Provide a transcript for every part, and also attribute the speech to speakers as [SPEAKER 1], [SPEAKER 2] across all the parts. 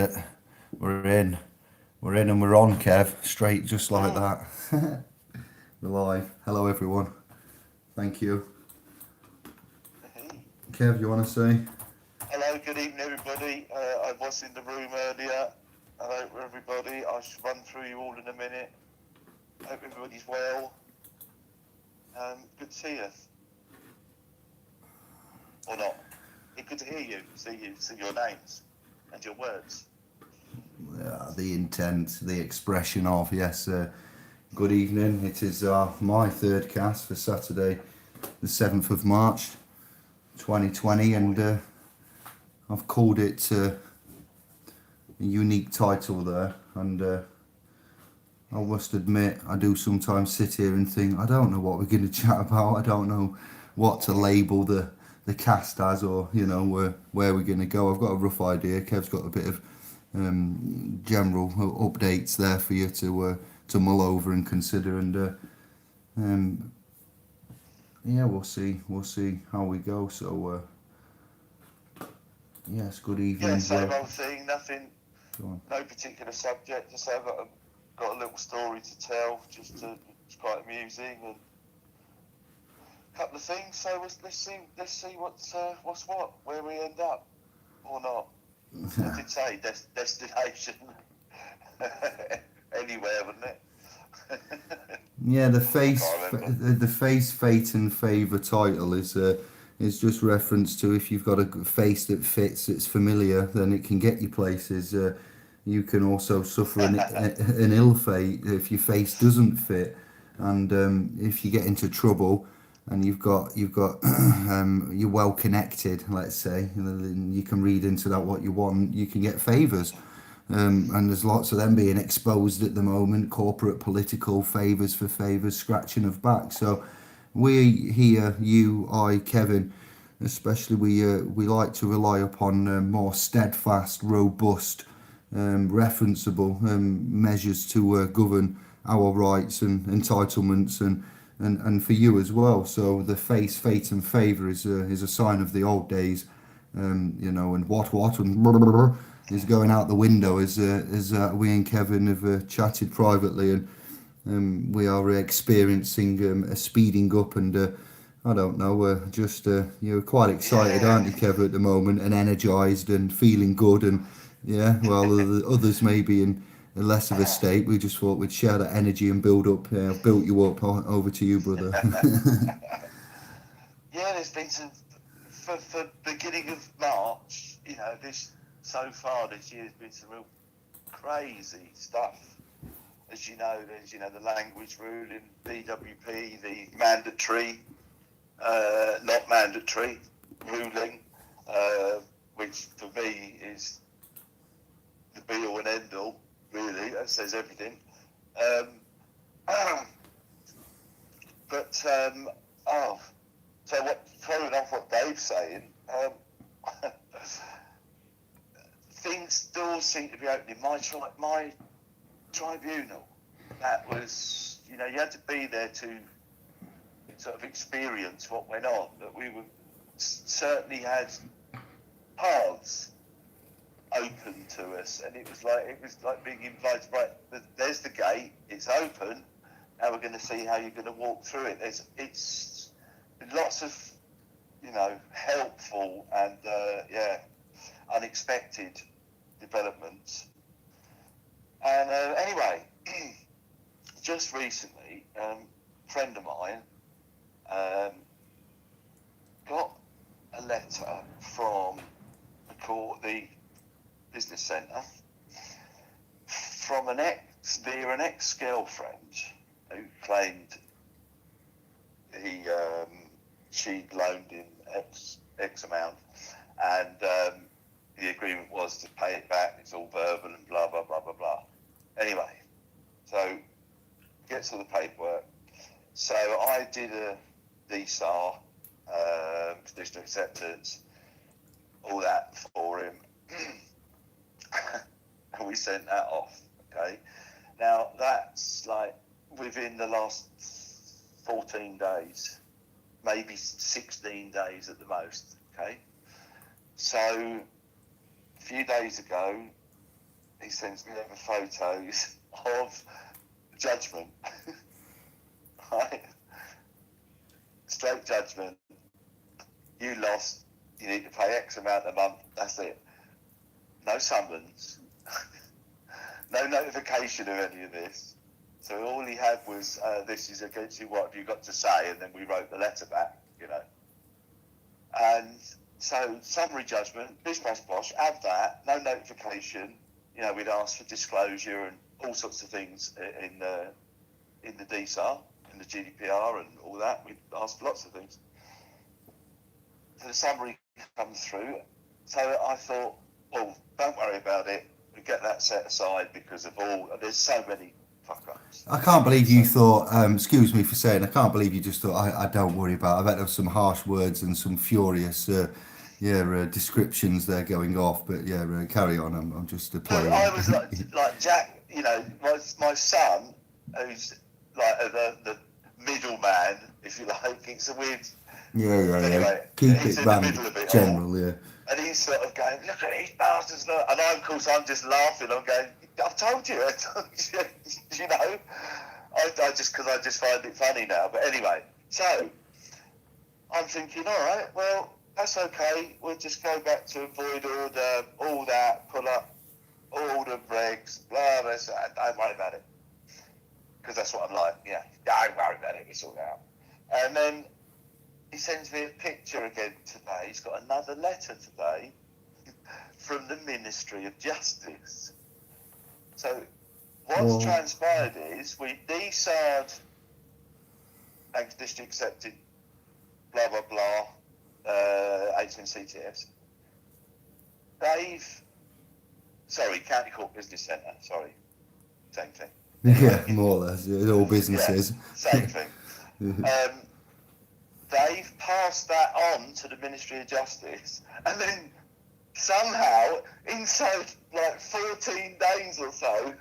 [SPEAKER 1] it. We're in. We're in and we're on, Kev. Straight just like
[SPEAKER 2] Mm.
[SPEAKER 1] that. We're live. Hello, everyone. Thank you.
[SPEAKER 2] Hey.
[SPEAKER 1] Kev, you want to say?
[SPEAKER 2] Hello, good evening, everybody. I was in the room earlier. Hello, everybody. I should run through you all in a minute. Hope everybody's well. Good to see you, or not. It's good to hear you, see your names and your words.
[SPEAKER 1] The intent, the expression of, yes. Good evening. It is my third cast for Saturday, the 7th of March, 2020, and
[SPEAKER 2] Boy.
[SPEAKER 1] I've called it a unique title there. And I must admit, I do sometimes sit here and think, I don't know what we're going to chat about. I don't know what to label the cast as, or where we're going to go. I've got a rough idea. Kev's got a bit of general updates there for you to mull over and consider. And um, yeah, we'll see how we go. So yes, good
[SPEAKER 2] Yeah,
[SPEAKER 1] evening.
[SPEAKER 2] same old thing. Nothing,
[SPEAKER 1] Go on.
[SPEAKER 2] no particular subject. Just I've got a little story to tell. It's quite amusing and a couple of things. So let's see what's what, where we end up or not. I did say destination anywhere, wouldn't it?
[SPEAKER 1] Yeah, the
[SPEAKER 2] I
[SPEAKER 1] face,
[SPEAKER 2] can't remember.
[SPEAKER 1] the face, fate, and favour title is just reference to if you've got a face that fits, that's familiar, then it can get you places. You can also suffer an ill fate if your face doesn't fit, and if you get into trouble, and you've got you're well connected, let's say, and you can read into that what you want. You can get favours. And there's lots of them being exposed at the moment. Corporate political favours for favours, scratching of back. So we here, you, I, Kevin, especially we like to rely upon more steadfast, robust, referenceable measures to govern our rights and entitlements and for you as well. So the face, fate, and favour is a sign of the old days, and what and is going out the window as we and Kevin have chatted privately, and we are experiencing a speeding up, and I don't know, just you're quite excited,
[SPEAKER 2] Yeah,
[SPEAKER 1] aren't you, Kevin, at the moment, and energised and feeling good, and yeah, well, the others maybe in less of a state. We just thought we'd share that energy and build up, built you up. Over to you, brother.
[SPEAKER 2] yeah. There's been some for beginning of March. This so far this year has been some real crazy stuff. As you know, there's the language rule in DWP, the mandatory, not mandatory ruling, uh, which for me is the be all and end all. Really, that says everything. Um, but oh, so what? Following off what Dave's saying, things still seem to be opening. My tribunal, that was, you had to be there to sort of experience what went on. That we were certainly had paths open to us, and it was like being invited. Right, there's the gate. It's open. Now we're going to see how you're going to walk through it. It's lots of helpful and unexpected developments. And anyway, just recently, a friend of mine um, got a letter from the business centre from an ex-girlfriend who claimed he she loaned him X amount, and the agreement was to pay it back. It's all verbal and blah blah blah blah blah. Anyway, so gets all the paperwork. So I did a DSAR, conditional acceptance, all that for him, and we sent that off. Okay, now that's like within the last 14 days, maybe 16 days at the most. Okay, so a few days ago, he sends me over photos of judgment. Right? Straight judgment. You lost. You need to pay X amount a month. That's it. No summons. No notification of any of this. So all he had was, this is against you, what have you got to say? And then we wrote the letter back, you know. And so summary judgment, bish bash bosh, have that, no notification. You know, we'd asked for disclosure and all sorts of things in the DSAR, in the GDPR and all that. We'd asked for lots of things. So the summary comes through. So I thought, well, don't worry about it. We get that set aside because of there's so many fuck-ups.
[SPEAKER 1] I can't believe you thought, excuse me for saying, I can't believe you just thought, I don't worry about it. I bet there was some harsh words and some furious, descriptions there going off. But yeah, carry on. I'm just a player.
[SPEAKER 2] I was like Jack, you know, my son, who's like the middleman, if you like. It's a weird.
[SPEAKER 1] Yeah.
[SPEAKER 2] Anyway,
[SPEAKER 1] Keep
[SPEAKER 2] he's
[SPEAKER 1] it
[SPEAKER 2] in the middle of it
[SPEAKER 1] general,
[SPEAKER 2] all.
[SPEAKER 1] yeah.
[SPEAKER 2] And he's sort of going, look at these bastards. And of course, I'm just laughing. I'm going, I've told you. You know, I just find it funny now. But anyway, so I'm thinking, all right, well, that's okay. We'll just go back to void order, all that, pull up all the regs, blah, blah, blah. Don't worry about it. Because that's what I'm like, yeah, don't worry about it. We sort it out. And then he sends me a picture again today. He's got another letter today from the Ministry of Justice. So what's transpired is we DSAR'd and conditionally accepted blah, blah, blah, HNCTS. County Court Business Centre, same thing.
[SPEAKER 1] Yeah, more or less. Yeah, all businesses.
[SPEAKER 2] Yeah, same thing. They've passed that on to the Ministry of Justice, and then somehow, inside like 14 days or so,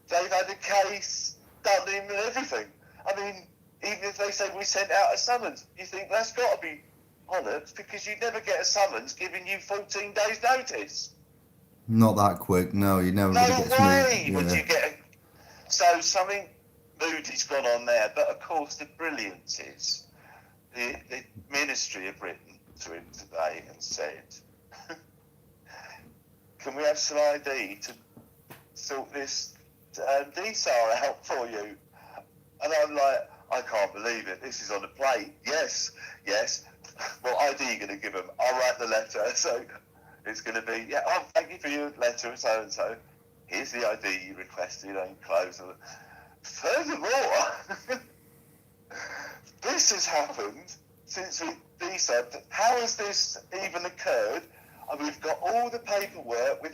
[SPEAKER 2] they've had a case done in and everything. I mean, even if they say we sent out a summons, you think that's got to be bollocks, because you never get a summons giving you 14 days notice.
[SPEAKER 1] Not that quick, no. You never.
[SPEAKER 2] No way would you get. So something Moody's gone on there, but of course the brilliance is the Ministry have written to him today and said, can we have some ID to sort this DSAR out for you? And I'm like, I can't believe it. This is on the plate. Yes. What ID are you going to give them? I'll write the letter. So it's going to be, thank you for your letter, so-and-so. Here's the ID you requested, and close. Furthermore, this has happened since we DSAR'd. How has this even occurred? And we've got all the paperwork with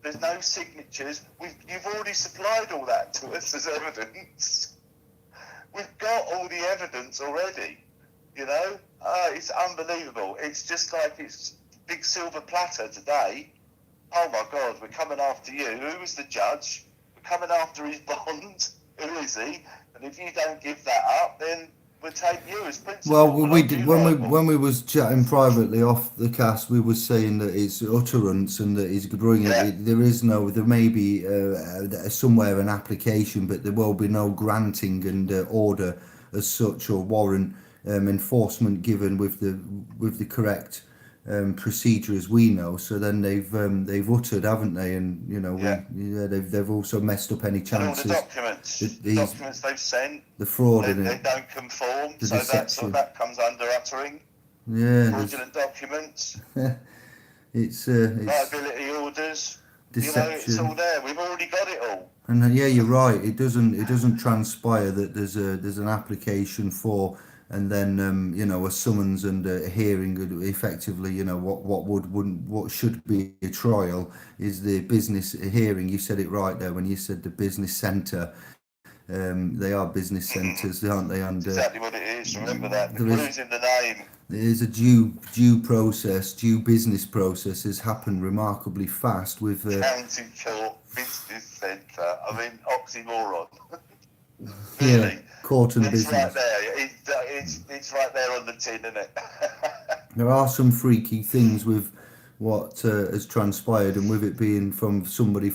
[SPEAKER 2] there's no signatures. You've already supplied all that to us as evidence. We've got all the evidence already, you know? It's unbelievable. It's just like it's big silver platter today. Oh my God, we're coming after you. Who was the judge? We're coming after his bond. Who is he? And if you don't give that up, then we'll take you as principal.
[SPEAKER 1] Well, we did when we was chatting privately off the cast. We was saying that it's utterance and that he's bringing it. There is no. There may be somewhere an application, but there will be no granting and order as such or warrant enforcement given with the correct procedure as we know. So then they've uttered, haven't they? And you know, they've also messed up any chances.
[SPEAKER 2] And all the documents they've sent,
[SPEAKER 1] the fraud in
[SPEAKER 2] they
[SPEAKER 1] it,
[SPEAKER 2] don't conform.
[SPEAKER 1] the
[SPEAKER 2] So
[SPEAKER 1] deception.
[SPEAKER 2] that comes under uttering.
[SPEAKER 1] Yeah,
[SPEAKER 2] Fraudulent documents,
[SPEAKER 1] it's
[SPEAKER 2] liability orders.
[SPEAKER 1] deception.
[SPEAKER 2] You know, it's all there. We've already got it all.
[SPEAKER 1] And yeah, you're right. It doesn't transpire that there's an application for, and then a summons and a hearing. Effectively, what should be a trial is the business hearing. You said it right there when you said the business centre. They are business centres, aren't they? And
[SPEAKER 2] exactly what it is. Remember that. The clue's in the name.
[SPEAKER 1] There is a due business process has happened remarkably fast with
[SPEAKER 2] County Court Business Centre. I mean, oxymoron. Really?
[SPEAKER 1] Yeah, court and
[SPEAKER 2] it's
[SPEAKER 1] business.
[SPEAKER 2] Right there. It's right there on the tin, isn't it?
[SPEAKER 1] There are some freaky things with what has transpired, and with it being from somebody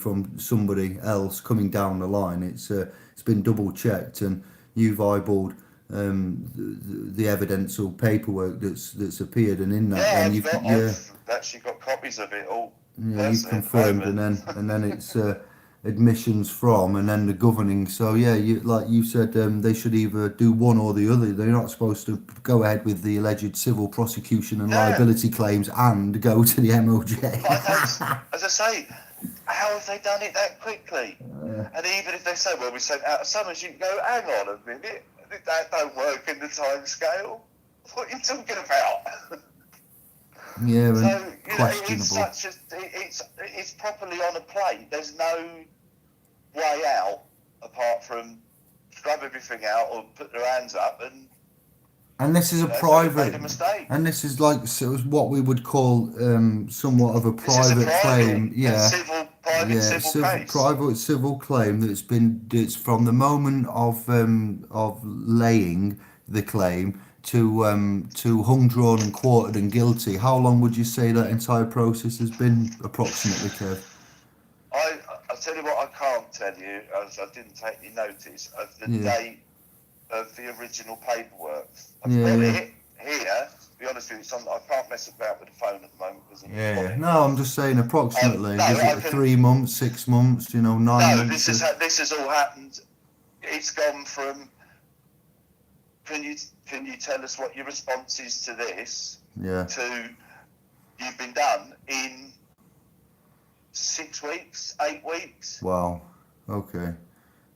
[SPEAKER 1] else coming down the line, it's been double checked, and you've eyeballed the evidential paperwork that's appeared, and in that,
[SPEAKER 2] Yeah,
[SPEAKER 1] then you've
[SPEAKER 2] I've actually got copies of it all
[SPEAKER 1] you've
[SPEAKER 2] personally at the
[SPEAKER 1] confirmed, and
[SPEAKER 2] moment.
[SPEAKER 1] then it's admissions from, and then the governing. So yeah, you like you said, they should either do one or the other. They're not supposed to go ahead with the alleged civil prosecution and
[SPEAKER 2] Yeah,
[SPEAKER 1] liability claims and go to the
[SPEAKER 2] I don't.
[SPEAKER 1] MOJ.
[SPEAKER 2] As I say, how have they done it that quickly? And even if they say, well, we sent out a summons, you can go, hang on a minute, that don't work in the time scale. What are you talking about?
[SPEAKER 1] Yeah,
[SPEAKER 2] So,
[SPEAKER 1] and
[SPEAKER 2] you know, it's
[SPEAKER 1] questionable.
[SPEAKER 2] such a, it's properly on a plate. There's no way out apart from scrub everything out or put their hands up and,
[SPEAKER 1] And this is a
[SPEAKER 2] say they've made
[SPEAKER 1] private,
[SPEAKER 2] a mistake.
[SPEAKER 1] and this is like so it's what we would call somewhat of a
[SPEAKER 2] This is a
[SPEAKER 1] private
[SPEAKER 2] private,
[SPEAKER 1] claim. Yeah,
[SPEAKER 2] private
[SPEAKER 1] yeah,
[SPEAKER 2] civil
[SPEAKER 1] civil,
[SPEAKER 2] case.
[SPEAKER 1] private civil claim it's from the moment of laying the claim to hung, drawn, and quartered and guilty. How long would you say that entire process has been approximately, Kev?
[SPEAKER 2] I, I tell you what, I can't tell you, as I didn't take any notice of the
[SPEAKER 1] Yeah,
[SPEAKER 2] date of the original paperwork. I've
[SPEAKER 1] yeah,
[SPEAKER 2] got
[SPEAKER 1] yeah.
[SPEAKER 2] it here. To be honest with you, I can't mess about with the phone at the moment because I'm
[SPEAKER 1] Yeah,
[SPEAKER 2] on
[SPEAKER 1] yeah.
[SPEAKER 2] it.
[SPEAKER 1] No, I'm just saying approximately.
[SPEAKER 2] No,
[SPEAKER 1] Was
[SPEAKER 2] I
[SPEAKER 1] it
[SPEAKER 2] can.
[SPEAKER 1] 3 months, 6 months, 9 months?
[SPEAKER 2] This has all happened. It's gone from. Can you tell us what your response is to this?
[SPEAKER 1] Yeah.
[SPEAKER 2] To you've been done in 6 weeks, 8 weeks.
[SPEAKER 1] Wow. Okay.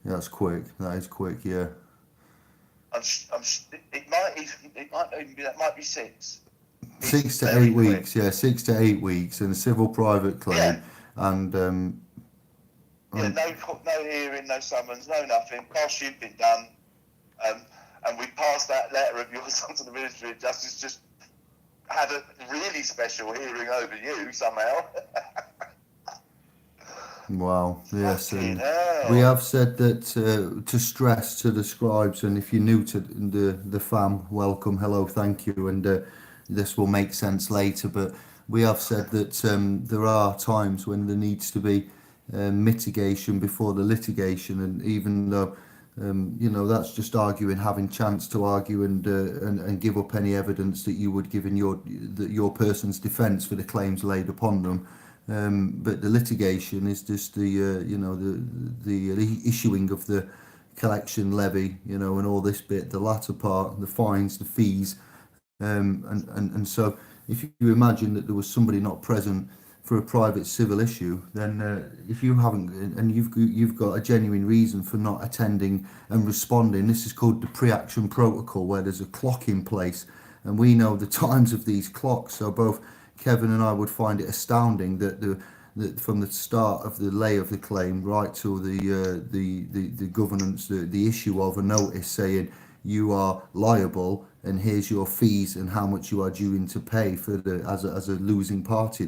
[SPEAKER 1] Yeah, that's quick. That is quick. Yeah.
[SPEAKER 2] It might not even be that. Might be six. It's
[SPEAKER 1] 6 to 8
[SPEAKER 2] very quick.
[SPEAKER 1] weeks. Yeah, 6 to 8 weeks, and a civil private
[SPEAKER 2] Yeah,
[SPEAKER 1] claim, and
[SPEAKER 2] yeah.
[SPEAKER 1] and
[SPEAKER 2] No hearing, no summons, no nothing. Whilst you've been done, um, and we passed that letter of yours on to the Ministry of Justice. Just had a really special hearing over you somehow.
[SPEAKER 1] wow. Yes,
[SPEAKER 2] Fucking
[SPEAKER 1] and we
[SPEAKER 2] hell.
[SPEAKER 1] have said that to stress to the scribes, and if you're new to the fam, welcome, hello, thank you, and this will make sense later. But we have said that there are times when there needs to be mitigation before the litigation, and even though that's just arguing, having chance to argue and give up any evidence that you would give in your person's defence for the claims laid upon them. But the litigation is just the issuing of the collection levy, and all this bit, the latter part, the fines, the fees, and so if you imagine that there was somebody not present for a private civil issue, then if you haven't, and you've got a genuine reason for not attending and responding, this is called the pre-action protocol, where there's a clock in place, and we know the times of these clocks. So both Kevin and I would find it astounding that from the start of the lay of the claim right till the governance, the issue of a notice saying you are liable and here's your fees and how much you are due to pay for as a losing party,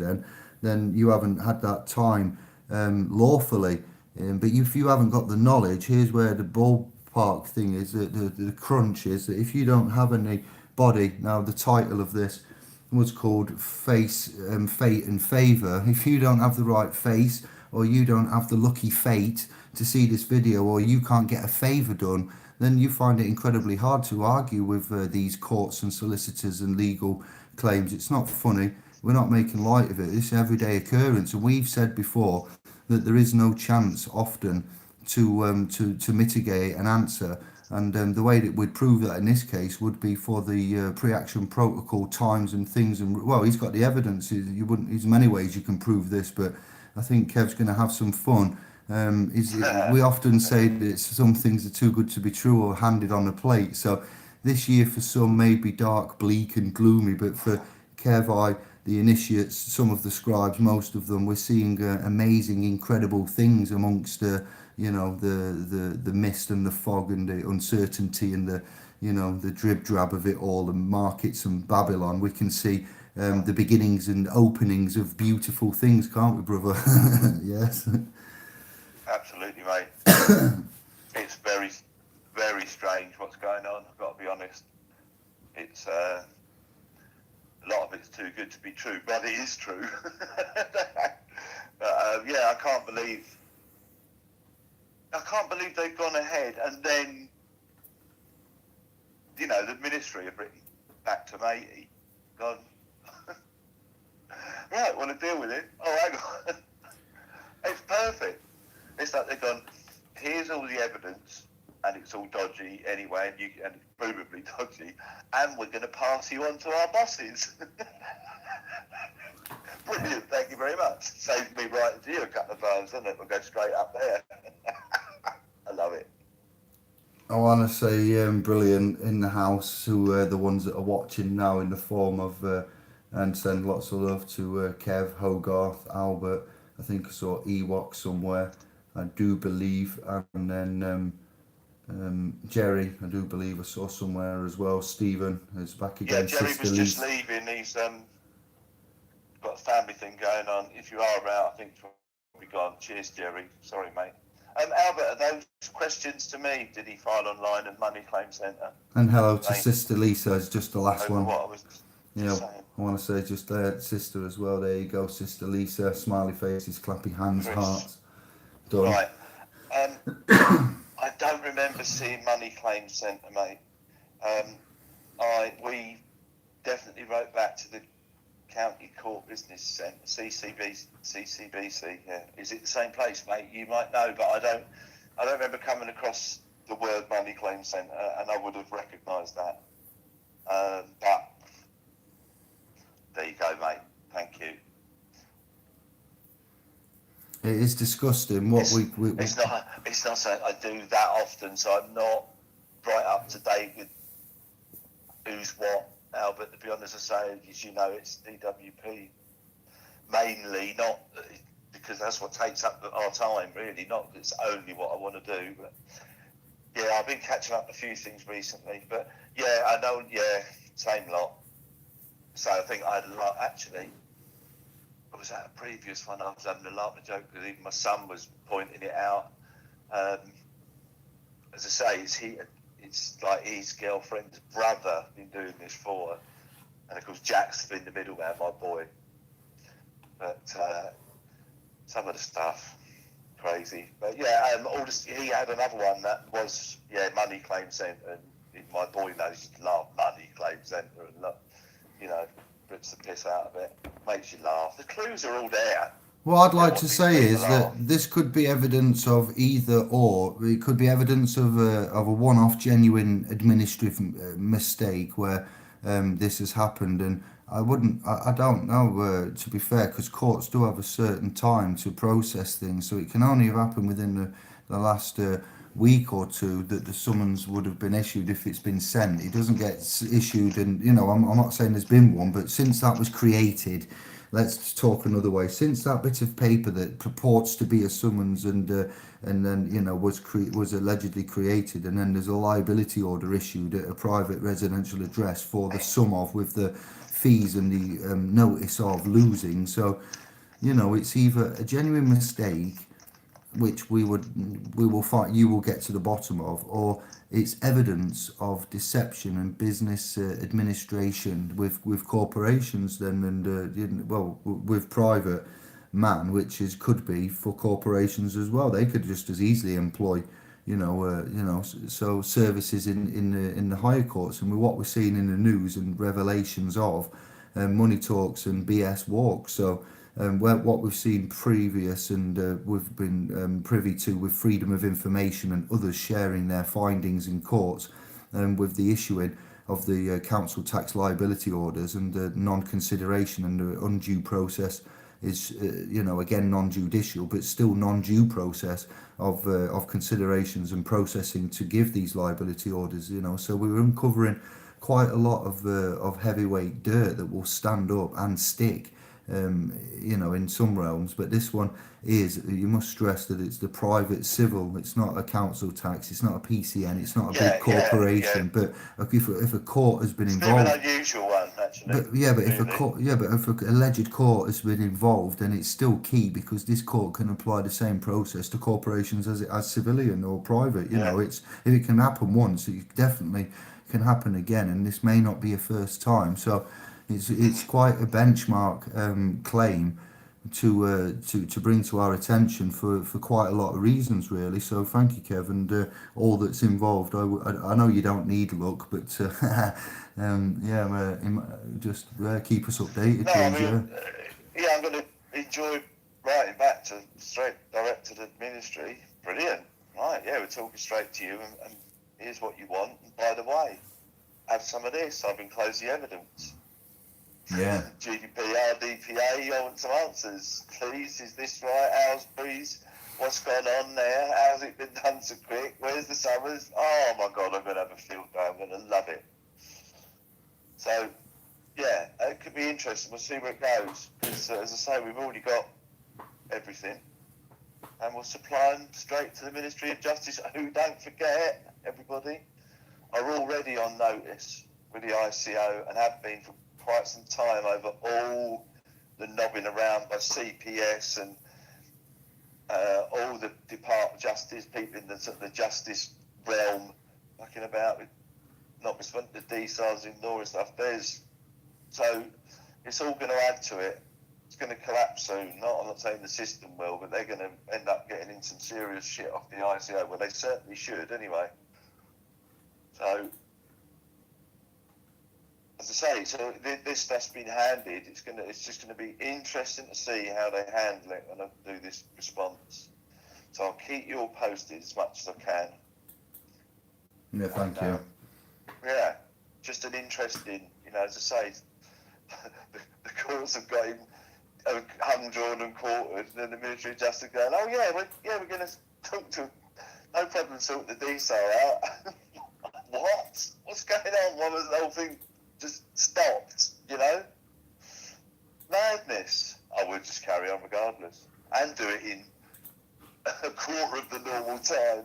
[SPEAKER 1] then you haven't had that time lawfully. But if you haven't got the knowledge, here's where the ballpark thing is, the crunch is that if you don't have any body. Now the title of this was called Fate and Favour. If you don't have the right face, or you don't have the lucky fate to see this video, or you can't get a favour done, then you find it incredibly hard to argue with these courts and solicitors and legal claims. It's not funny. We're not making light of it. It's an everyday occurrence, and we've said before that there is no chance often to mitigate an answer. And the way that we'd prove that in this case would be for the pre-action protocol times and things. And well, he's got the evidence. You wouldn't. There's many ways you can prove this, but I think Kev's going to have some fun. We often say that some things are too good to be true or handed on a plate. So this year for some may be dark, bleak, and gloomy, but for Kev, the initiates, some of the scribes, most of them, we're seeing amazing, incredible things amongst the mist and the fog and the uncertainty and the drib drab of it all, and markets and Babylon. We can see the beginnings and openings of beautiful things, can't we, brother? Yes.
[SPEAKER 2] Absolutely, mate. It's very, very strange what's going on. I've got to be honest. It's a lot of it's too good to be true, but it is true. Yeah, I can't believe they've gone ahead and then, the Ministry have written back to matey, gone, right, want to deal with it? Oh, hang on. It's perfect. It's like they've gone, here's all the evidence, and it's all dodgy anyway, and it's provably dodgy, and we're going to pass you on to our bosses. Brilliant, thank you very much. Saved me writing to you a couple of times, doesn't it? We'll go straight up there. I love it.
[SPEAKER 1] I want to say brilliant in the house, who are the ones that are watching now, in the form of, and send lots of love to Kev, Hogarth, Albert. I think I saw Ewok somewhere, I do believe, and then Jerry, I do believe I saw somewhere as well. Stephen is back
[SPEAKER 2] Yeah,
[SPEAKER 1] again.
[SPEAKER 2] Jerry
[SPEAKER 1] Sister
[SPEAKER 2] was just
[SPEAKER 1] Lisa.
[SPEAKER 2] leaving. He's got a family thing going on. If you are around, I think it's probably gone. Cheers, Jerry. Sorry, mate. Albert, are those questions to me? Did he file online at Money Claim Centre?
[SPEAKER 1] And hello to Sister Lisa is just the last
[SPEAKER 2] Over
[SPEAKER 1] one.
[SPEAKER 2] what I was just saying.
[SPEAKER 1] I want to say just sister as well. There you go, Sister Lisa. Smiley faces, clappy hands,
[SPEAKER 2] Chris.
[SPEAKER 1] hearts. Done.
[SPEAKER 2] Right. I don't remember seeing Money Claim Centre, mate. We definitely wrote back to the County Court Business Centre, CCBC. Yeah, is it the same place, mate? You might know, but I don't remember coming across the word Money Claim Centre, and I would have recognised that. But there you go, mate. Thank you.
[SPEAKER 1] It is disgusting what we
[SPEAKER 2] It's not something I do that often, so I'm not right up to date with who's what. Albert, to be honest, I say, as you know, it's DWP mainly, not because that's what takes up our time, really. Not that it's only what I want to do, but yeah, I've been catching up a few things recently. But yeah, I know. Yeah, same lot. So I think I had a lot actually. I was at a previous one. I was having a laugh and joke because even my son was pointing it out. As I say, it's like his girlfriend's brother been doing this for her, and of course Jack's been the middleman, my boy. But some of the stuff, crazy. But yeah, he had another one that was Money Claim Centre, and my boy knows to love Money Claim Centre, and look, rips the piss out of it, makes you laugh. The clues are all there.
[SPEAKER 1] What I'd like to say is that this could be evidence of either or. It could be evidence of a one-off genuine administrative mistake where this has happened, and I don't know, to be fair, because courts do have a certain time to process things, so it can only have happened within the last week or two that the summons would have been issued if it's been sent. It doesn't get issued, and I'm not saying there's been one, but since that was created, let's talk another way. Since that bit of paper that purports to be a summons and then was allegedly created, and then there's a liability order issued at a private residential address for the sum of, with the fees and the notice of losing. So, it's either a genuine mistake, which you will get to the bottom of, or it's evidence of deception and business administration with corporations then, and with private man, which could be for corporations as well. They could just as easily employ so services in the higher courts, and with what we're seeing in the news and revelations of money talks and BS walks. So what we've seen previous, and we've been privy to with freedom of information and others sharing their findings in courts, with the issuing of the council tax liability orders and the non-consideration and the undue process is, again non-judicial, but still non-due process of considerations and processing to give these liability orders. So we're uncovering quite a lot of heavyweight dirt that will stand up and stick. In some realms, but this one is, you must stress that it's the private civil, it's not a council tax, it's not a PCN, it's not a big corporation. But if a court has been involved,
[SPEAKER 2] it's an unusual one actually.
[SPEAKER 1] But if an alleged court has been involved, then it's still key, because this court can apply the same process to corporations as civilian or private. It's, if it can happen once, it definitely can happen again, and this may not be a first time. So it's quite a benchmark claim to bring to our attention for quite a lot of reasons, really. So thank you, Kev, and all that's involved. I know you don't need luck, but yeah, just keep us updated,
[SPEAKER 2] No, I
[SPEAKER 1] please.
[SPEAKER 2] mean,
[SPEAKER 1] Yeah,
[SPEAKER 2] yeah, I'm going to enjoy writing back to straight direct to the ministry. Brilliant. Right, yeah, we're talking straight to you, and here's what you want. And by the way, have some of this. I've enclosed the evidence.
[SPEAKER 1] yeah,
[SPEAKER 2] GDPR, DPA, I want some answers. Please, is this right? How's please? What's gone on there? How's it been done so quick? Where's the summers? Oh my God, I'm going to have a field day. I'm going to love it. So, yeah, it could be interesting. We'll see where it goes. Because, as I say, we've already got everything. And we'll supply them straight to the Ministry of Justice, who, don't forget, everybody, are already on notice with the ICO and have been for quite some time over all the knobbing around by CPS and all the Department of Justice, people in the sort of the justice realm, mucking about with not responding to DSARs, ignoring stuff. So it's all going to add to it. It's going to collapse soon. I'm not saying the system will, but they're going to end up getting in some serious shit off the ICO. Well, they certainly should anyway. So, as I say, so this stuff's been handed. It's just going to be interesting to see how they handle it when I do this response. So I'll keep you all posted as much as I can.
[SPEAKER 1] yeah. Thank you.
[SPEAKER 2] Yeah, just an interesting, as I say, the courts have got him hung, drawn, and quartered, and then the Ministry of Justice going, oh yeah, we're going to talk to him. No problem, sort the DSAR out. What? What's going on? Why was the whole thing just stopped? Madness. I would just carry on regardless and do it in a quarter of the normal time.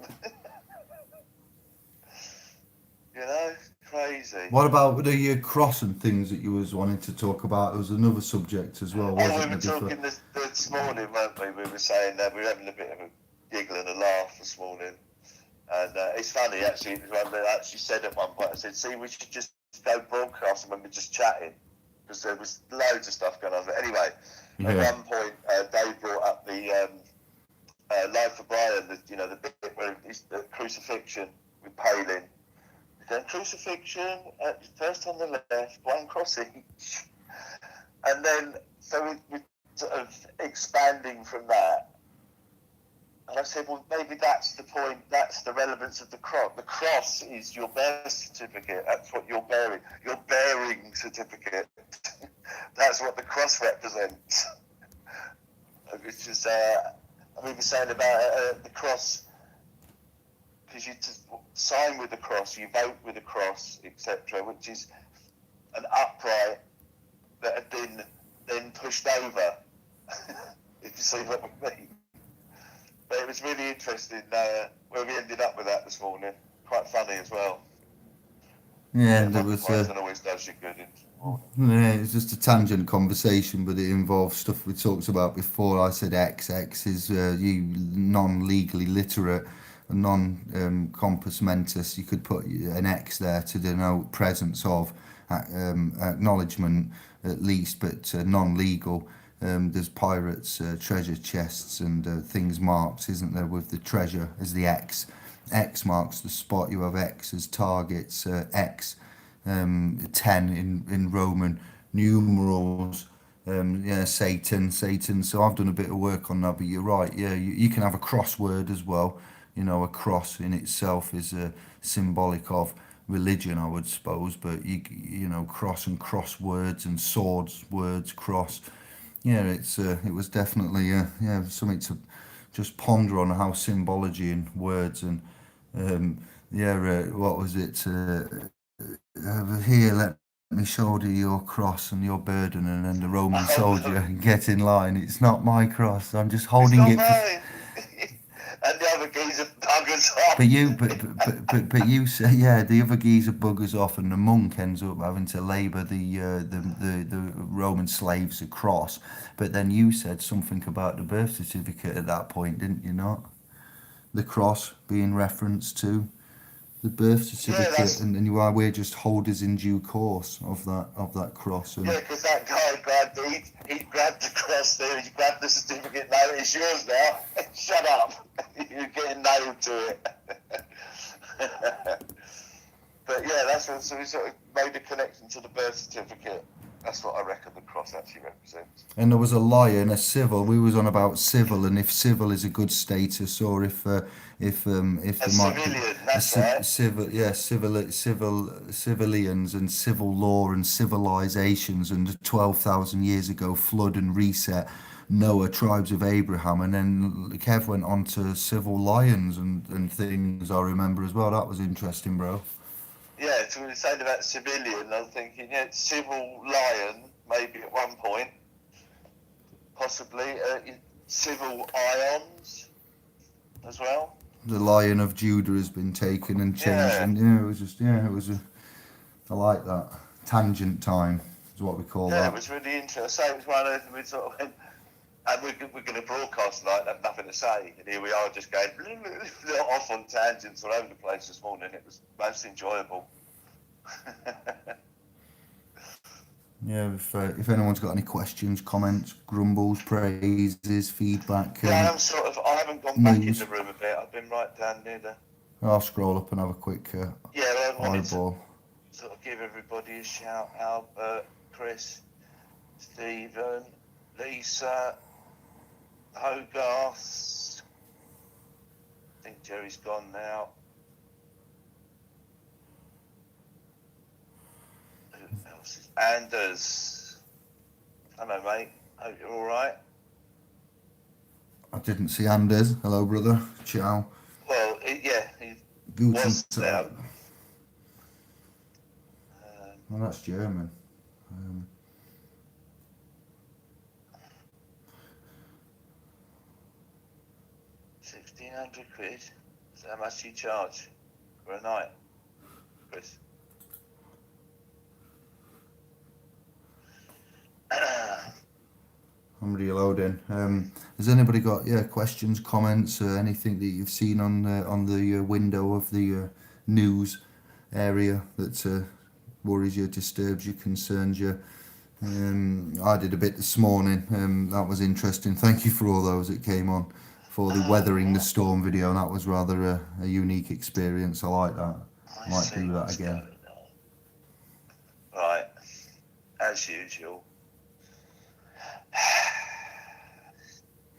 [SPEAKER 2] Crazy.
[SPEAKER 1] What about the crossing things that you was wanting to talk about? It was another subject as well,
[SPEAKER 2] Oh,
[SPEAKER 1] wasn't
[SPEAKER 2] we were
[SPEAKER 1] it?
[SPEAKER 2] talking this morning, weren't we? We were saying that we were having a bit of a giggle and a laugh this morning. And it's funny, actually, because I actually said at one point, I said, see, we should just go broadcasting when we're just chatting. Because there was loads of stuff going on. But anyway,
[SPEAKER 1] Yeah.
[SPEAKER 2] at one point, Dave brought up the Life of Brian, the bit where it's the crucifixion with Palin. Then crucifixion, first on the left, one cross each. And then, so we're sort of expanding from that. And I said, well, maybe that's the point, that's the relevance of the cross. The cross is your birth certificate. That's what you're bearing. Your bearing certificate. That's what the cross represents. Which is, we were saying about the cross, because you sign with the cross, you vote with the cross, etc., which is an upright that had been then pushed over, if you see what I mean. But it was really interesting where we ended up with that this morning. Quite funny as well.
[SPEAKER 1] Yeah,
[SPEAKER 2] Yeah,
[SPEAKER 1] there
[SPEAKER 2] Monty
[SPEAKER 1] was
[SPEAKER 2] Python always does you good in the morning.
[SPEAKER 1] yeah, it's just a tangent conversation, but it involves stuff we talked about before. I said X is you non-legally literate, non-compos mentis. You could put an X there to denote presence of acknowledgement at least, but non-legal. There's pirates, treasure chests, and things marked, isn't there, with the treasure as the X. X marks the spot. You have X as targets. X 10 in Roman numerals. Yeah, Satan. So I've done a bit of work on that, but you're right. Yeah, you can have a crossword as well. A cross in itself is symbolic of religion, I would suppose. But cross and crosswords and swords, words, cross. Yeah, it was definitely something to just ponder on how symbology and words and what was it? Over here, let me shoulder your cross and your burden, and then the Roman soldier get in line. It's not my cross. I'm just
[SPEAKER 2] It's
[SPEAKER 1] holding
[SPEAKER 2] not
[SPEAKER 1] it for.
[SPEAKER 2] mine. And the other geezer buggers off.
[SPEAKER 1] But you say the other geezer buggers off, and the monk ends up having to labour the Roman slaves across. But then you said something about the birth certificate at that point, didn't you not? The cross being referenced to. the birth
[SPEAKER 2] Yeah,
[SPEAKER 1] certificate, and you are, we're just holders in due course of that cross. And
[SPEAKER 2] yeah, because that guy he grabbed the cross there, he grabbed the certificate. No, it's yours now. Shut up. You're getting nailed to it. But yeah, that's what, so we sort of made a connection to the birth certificate. That's what I reckon the cross actually represents.
[SPEAKER 1] there was a lion, a civil. We was on about civil, and if civil is a good status, or if
[SPEAKER 2] A
[SPEAKER 1] there might be
[SPEAKER 2] civilian,
[SPEAKER 1] a
[SPEAKER 2] that's right.
[SPEAKER 1] civil, yeah, civilians and civil law and civilizations, and 12,000 years ago, flood and reset, Noah, tribes of Abraham, and then Kev went on to civil lions and things. I remember as well. That was interesting, bro.
[SPEAKER 2] Yeah, so we were saying about civilian, I was thinking, yeah, civil lion, maybe at one point, possibly. Civil ions as well.
[SPEAKER 1] The Lion of Judah has been taken and changed,
[SPEAKER 2] Yeah,
[SPEAKER 1] and yeah, it was just yeah, it was a. I like that. Tangent time is what we call
[SPEAKER 2] yeah, it
[SPEAKER 1] that.
[SPEAKER 2] was really interesting. So it was one of those, we sort of went, and we're going to broadcast tonight and have nothing to say. And here we are just going off on tangents all over the place this morning. It was most enjoyable.
[SPEAKER 1] Yeah, if anyone's got any questions, comments, grumbles, praises, feedback,
[SPEAKER 2] Yeah, I haven't gone back in
[SPEAKER 1] news,
[SPEAKER 2] the room a bit. I've been right down near the.
[SPEAKER 1] I'll scroll up and have a quick
[SPEAKER 2] Yeah, I wanted to
[SPEAKER 1] eyeball.
[SPEAKER 2] sort of give everybody a shout. Albert, Chris, Stephen, Lisa, Hogarth. I think Jerry's gone now. Who else is Anders? Hello, mate. Hope you're all right.
[SPEAKER 1] I didn't see Anders. Hello, brother. Ciao.
[SPEAKER 2] Well, he
[SPEAKER 1] Guten
[SPEAKER 2] was
[SPEAKER 1] Tag.
[SPEAKER 2] there.
[SPEAKER 1] Well, that's German.
[SPEAKER 2] 1,600 quid. Is how much you charge for a night, Chris?
[SPEAKER 1] I'm reloading. Has anybody got questions, comments, anything that you've seen on the window of the news area that worries you, disturbs you, concerns you? I did a bit this morning. That was interesting. Thank you for all those that came on for the weathering the storm video. That was rather a unique experience. I like that.
[SPEAKER 2] I
[SPEAKER 1] Might
[SPEAKER 2] see
[SPEAKER 1] do that
[SPEAKER 2] what's
[SPEAKER 1] again.
[SPEAKER 2] going on. Right, as usual.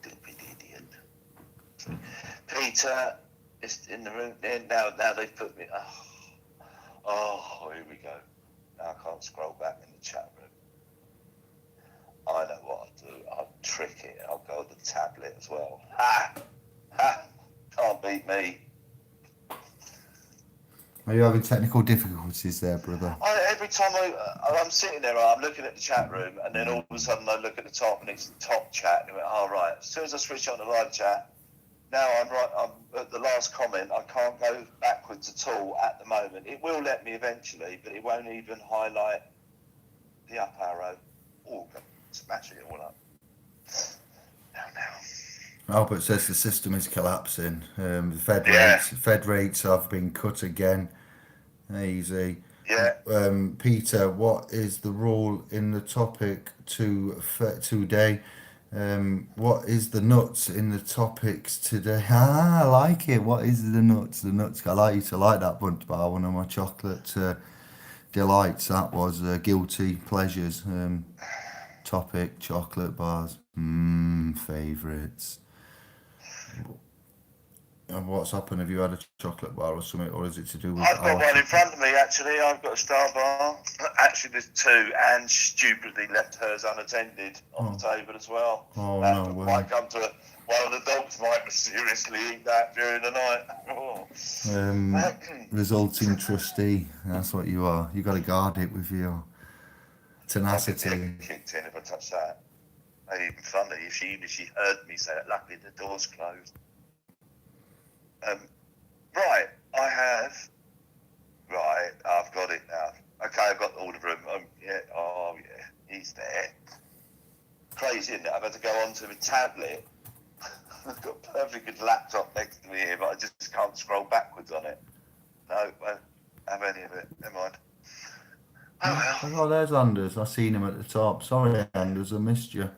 [SPEAKER 2] Stupid idiot. Peter is in the room. Now they've put me. Oh, here we go. Now I can't scroll back in the chat room. I know what I'll do. I'll trick it. I'll go on the tablet as well. Ha! Ha! Can't beat me.
[SPEAKER 1] Are you having technical difficulties there, brother?
[SPEAKER 2] Every time I'm sitting there, I'm looking at the chat room, and then all of a sudden I look at the top, and it's the top chat. And I went, "Oh, right." As soon as I switch on the live chat, now I'm at the last comment. I can't go backwards at all at the moment. It will let me eventually, but it won't even highlight the up arrow. Oh, smash it all up. Now.
[SPEAKER 1] Albert says the system is collapsing. The
[SPEAKER 2] Yeah.
[SPEAKER 1] Fed rates have been cut again. Easy.
[SPEAKER 2] Yeah.
[SPEAKER 1] Peter, what is the rule in the topic today? What is the nuts in the topics today? I like it. What is the nuts? The nuts. I like you to like that bundt bar. One of my chocolate delights. That was guilty pleasures. Topic chocolate bars. Favourites. And what's happened? Have you had a chocolate bar or something, or is it to do with?
[SPEAKER 2] I've got one in front of me, actually. I've got a Star Bar. Actually, there's two. Anne stupidly left hers unattended on the table as well.
[SPEAKER 1] Oh,
[SPEAKER 2] That
[SPEAKER 1] no way.
[SPEAKER 2] might come to one of the dogs might mysteriously eat that during the night. Oh.
[SPEAKER 1] Resulting trustee. That's what you are. You got to guard it with your tenacity.
[SPEAKER 2] I'd get kicked in if I touched that. Maybe even funny if she heard me say it. Luckily, the door's closed. Right, I've got it now. Okay, I've got all the room. Yeah, he's there. Crazy, isn't it? I've had to go onto my tablet. I've got a perfectly good laptop next to me here, but I just can't scroll backwards on it. No, won't have any of it. Never mind. Oh well.
[SPEAKER 1] Oh, there's Anders. I seen him at the top. Sorry, Anders, I missed you.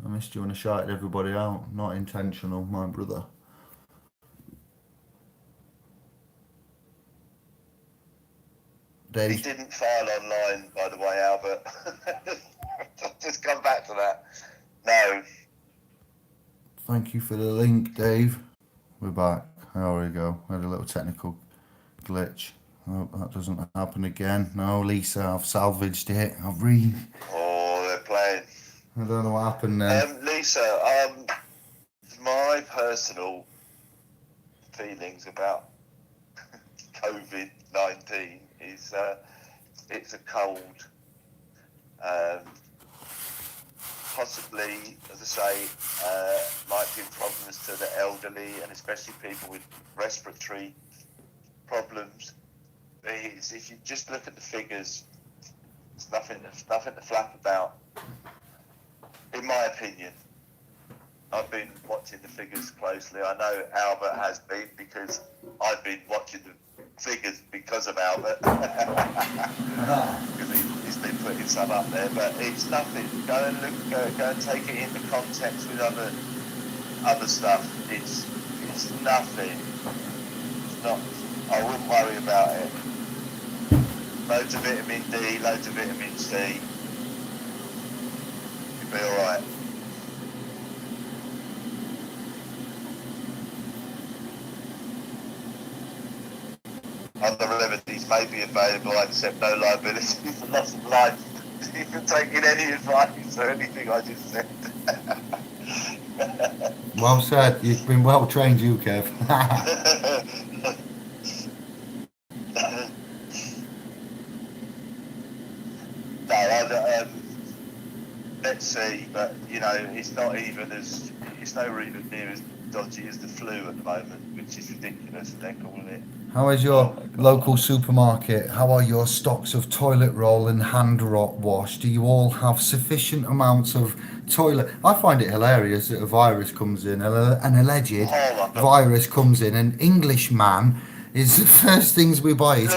[SPEAKER 1] I missed you when I shouted everybody out. Not intentional, my brother.
[SPEAKER 2] He
[SPEAKER 1] Dave's.
[SPEAKER 2] didn't file online, by the way, Albert. Just come back to that. No.
[SPEAKER 1] Thank you for the link, Dave. We're back. There we go. We had a little technical glitch. Hope that doesn't happen again. No, Lisa, I've salvaged it.
[SPEAKER 2] Oh, they're playing.
[SPEAKER 1] I don't know what happened then.
[SPEAKER 2] Lisa, my personal feelings about COVID-19 is it's a cold. Possibly, as I say, might give problems to the elderly and especially people with respiratory problems. If you just look at the figures, there's nothing to flap about. In my opinion, I've been watching the figures closely. I know Albert has been because I've been watching the figures because of Albert. Because he's been putting some up there, but it's nothing. Go and look, go and take it into context with other stuff. It's nothing. It's not. I wouldn't worry about it. Loads of vitamin D, loads of vitamin C. You'll be all right. Other remedies may be available. I accept no liability for loss of life. You can take in any advice or anything I just said.
[SPEAKER 1] Well said. You've been well trained, you, Kev.
[SPEAKER 2] No, let's see, but it's not even near as dodgy as the flu at the moment, which is ridiculous. They're calling it.
[SPEAKER 1] How is your local supermarket? How are your stocks of toilet roll and hand wash? Do you all have sufficient amounts of toilet? I find it hilarious that a virus comes in, an alleged virus comes in, an Englishman is the first things we buy is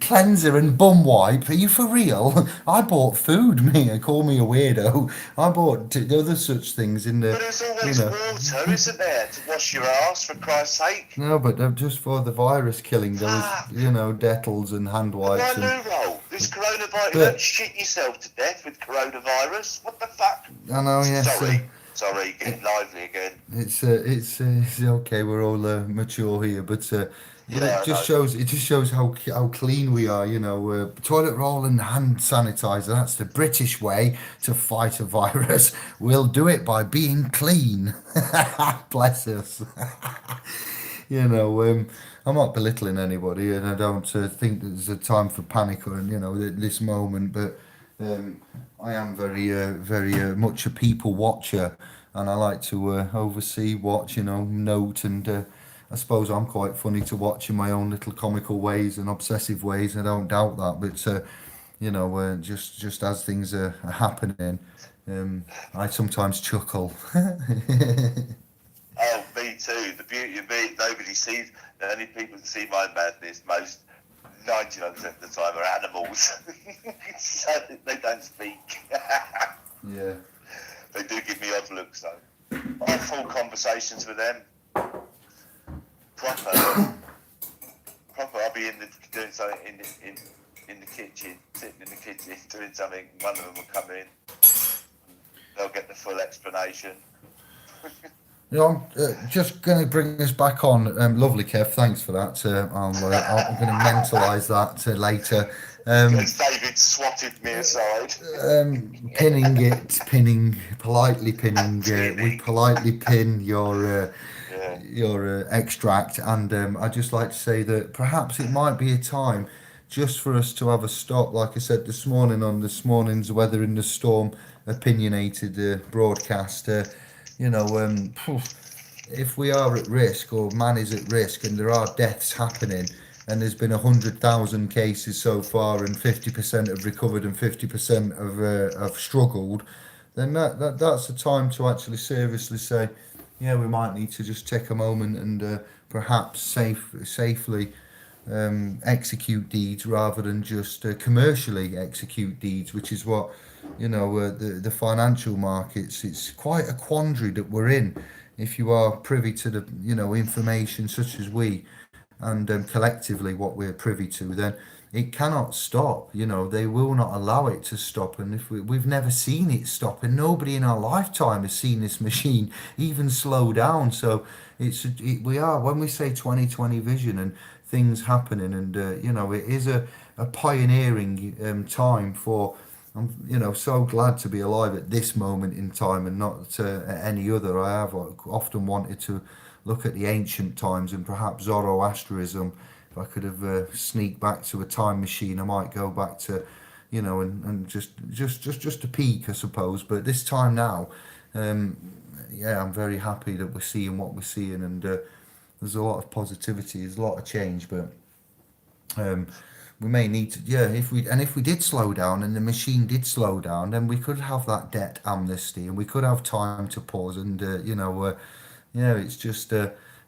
[SPEAKER 1] cleanser and bum wipe. Are you for real? I bought food, me. Call me a weirdo. I bought other such things in the.
[SPEAKER 2] But there's always water, isn't there, to wash your ass, for Christ's sake?
[SPEAKER 1] No, but just for the virus killing, there was, Dettles and hand wipes.
[SPEAKER 2] My new role. This coronavirus. You don't shit yourself to death with coronavirus. What the fuck?
[SPEAKER 1] I know, yes.
[SPEAKER 2] Sorry, getting lively again.
[SPEAKER 1] It's okay. We're all mature here, but it just shows how clean we are. Toilet roll and hand sanitizer. That's the British way to fight a virus. We'll do it by being clean. Bless us. I'm not belittling anybody, and I don't think there's a time for panic or at this moment. But I am very much a people watcher, and I like to oversee, watch, note, and I suppose I'm quite funny to watch in my own little comical ways and obsessive ways. I don't doubt that, but just as things are happening, I sometimes chuckle.
[SPEAKER 2] Oh, me too. The beauty of me, nobody sees. The only people that see my madness, 99% of the time, are animals. So they don't speak.
[SPEAKER 1] Yeah.
[SPEAKER 2] They do give me odd looks though. I have full conversations with them. Proper. I'll be doing something in the kitchen, sitting in the kitchen doing something. One of them will come in. They'll get the full explanation.
[SPEAKER 1] I'm just going to bring us back on. Lovely, Kev. Thanks for that. I'm going to mentalise that later.
[SPEAKER 2] David swatted me aside.
[SPEAKER 1] Politely pinning. We politely pin your extract, and I'd just like to say that perhaps it might be a time just for us to have a stop. Like I said this morning on this morning's Weather in the Storm opinionated broadcast. If we are at risk, or man is at risk, and there are deaths happening, and there's been 100,000 cases so far, and 50% have recovered and 50% have struggled, then that's a time to actually seriously say, yeah, we might need to just take a moment and perhaps safely execute deeds rather than just commercially execute deeds, which is what the financial markets. It's quite a quandary that we're in. If you are privy to the information such as we and collectively what we're privy to, then it cannot stop. They will not allow it to stop, and if we've never seen it stop, and nobody in our lifetime has seen this machine even slow down. So we are, when we say 2020 vision and things happening, and it is a pioneering time for. I'm so glad to be alive at this moment in time and not at any other. I have often wanted to look at the ancient times and perhaps Zoroastrianism. If I could have sneaked back to a time machine, I might go back to, and just a peek, I suppose. But this time now, um, yeah, I'm very happy that we're seeing what we're seeing, and there's a lot of positivity, there's a lot of change, but um, we may need to, yeah, if we did slow down and the machine did slow down, then we could have that debt amnesty and we could have time to pause and yeah, it's just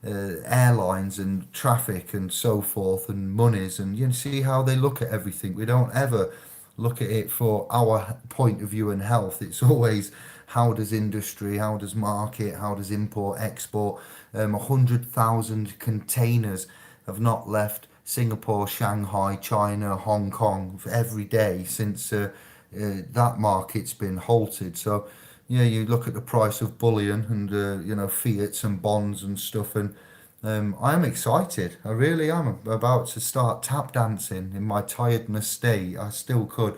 [SPEAKER 1] airlines and traffic and so forth and monies, and you see how they look at everything. We don't ever look at it for our point of view and health. It's always how does industry, how does market, how does import, export. 100,000 containers have not left Singapore, Shanghai, China, Hong Kong every day since that market's been halted. So, yeah, you look at the price of bullion and fiats and bonds and stuff, and I am excited. I really am about to start tap dancing in my tiredness state. I still could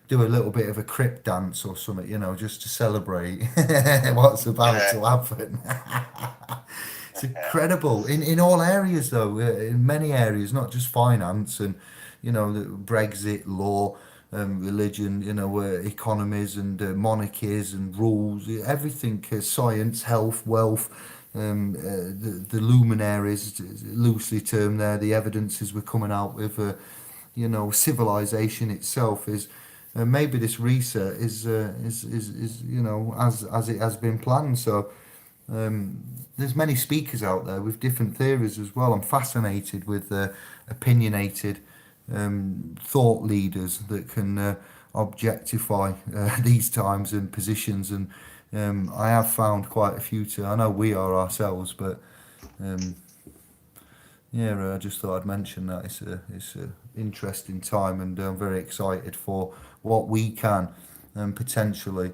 [SPEAKER 1] do a little bit of a crip dance or something, just to celebrate what's about
[SPEAKER 2] Yeah.
[SPEAKER 1] to happen. It's incredible in all areas, though. In many areas, not just finance and the Brexit law, religion, economies and monarchies and rules, everything, science, health, wealth. The luminaries, loosely termed, there, the evidences we're coming out with. Civilization itself is. Maybe this reset is as it has been planned. So there's many speakers out there with different theories as well. I'm fascinated with opinionated thought leaders that can objectify these times and positions, and I have found quite a few to. I know we are ourselves, but um, yeah, I just thought I'd mention that it's a interesting time, and I'm very excited for what we can potentially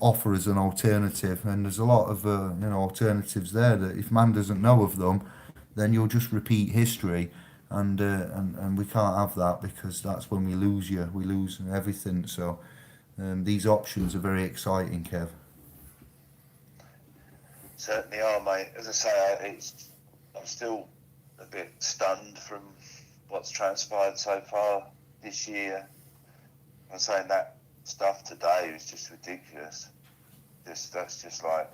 [SPEAKER 1] offer as an alternative. And there's a lot of alternatives there that if man doesn't know of them, then you'll just repeat history, and we can't have that, because that's when we lose you, we lose everything. So these options are very exciting, Kev.
[SPEAKER 2] Certainly are, mate. As I say, I'm still a bit stunned from what's transpired so far this year. I'm saying that stuff today was just ridiculous. That's just like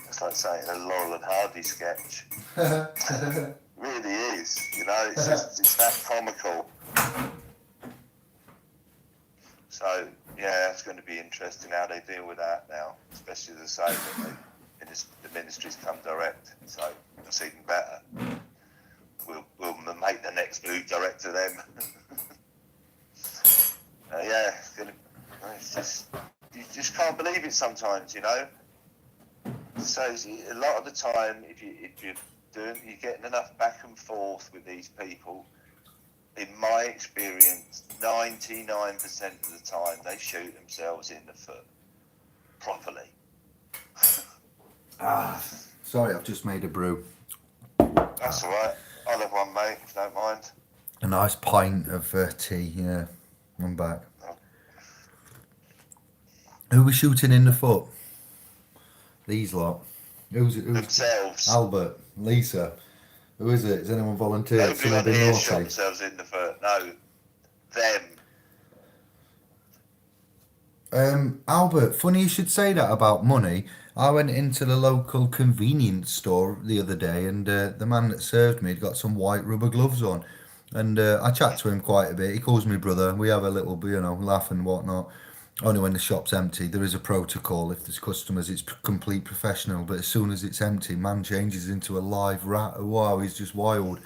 [SPEAKER 2] it's like saying a Laurel and Hardy sketch. Really is, it's that comical. So yeah, it's going to be interesting how they deal with that now, especially as I say when the ministries come direct. So that's even better. We'll make the next blue director them. Yeah, it's just you just can't believe it sometimes, So a lot of the time, if you're getting enough back and forth with these people, in my experience, 99% of the time they shoot themselves in the foot properly.
[SPEAKER 1] Sorry, I've just made a brew.
[SPEAKER 2] That's all right. I'll have one, mate, if you don't mind.
[SPEAKER 1] A nice pint of tea. Yeah, I'm back.
[SPEAKER 2] Oh.
[SPEAKER 1] Who was shooting in the foot? These lot. Who's
[SPEAKER 2] Themselves.
[SPEAKER 1] Albert, Lisa. Who is it? Has anyone volunteered?
[SPEAKER 2] Nobody
[SPEAKER 1] Someone
[SPEAKER 2] on
[SPEAKER 1] been
[SPEAKER 2] here
[SPEAKER 1] naughty?
[SPEAKER 2] shot themselves in the foot. No, them.
[SPEAKER 1] Albert, funny you should say that about money. I went into the local convenience store the other day, and the man that served me had got some white rubber gloves on. And I chat to him quite a bit. He calls me brother. We have a little, laugh and whatnot. Only when the shop's empty. There is a protocol. If there's customers, it's complete professional. But as soon as it's empty, man changes into a live rat. Wow, he's just wild.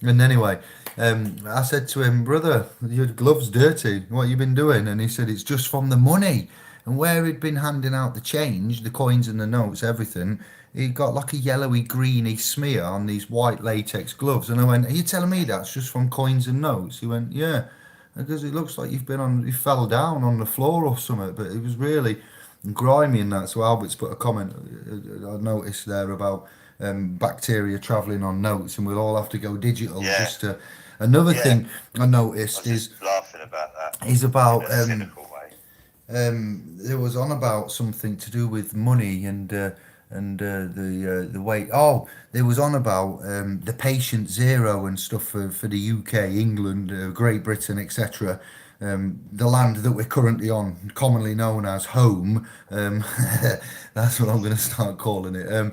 [SPEAKER 1] And anyway, I said to him, brother, your glove's dirty. What you been doing? And he said, it's just from the money. And where he'd been handing out the change, the coins and the notes, everything, he got like a yellowy, greeny smear on these white latex gloves. And I went, are you telling me that's just from coins and notes? He went, yeah. Because it looks like you fell down on the floor or something. But it was really grimy in that. So Albert's put a comment I noticed there about bacteria travelling on notes, and we'll all have to go digital.
[SPEAKER 2] Yeah,
[SPEAKER 1] Just to, another
[SPEAKER 2] yeah.
[SPEAKER 1] thing I
[SPEAKER 2] I
[SPEAKER 1] noticed
[SPEAKER 2] was just laughing about that
[SPEAKER 1] is
[SPEAKER 2] in
[SPEAKER 1] about
[SPEAKER 2] a cynical way.
[SPEAKER 1] there was on about something to do with money and the way. Oh, there was on about the patient zero and stuff for the UK, England, Great Britain, etc. The land that we're currently on, commonly known as home. That's what I'm going to start calling it.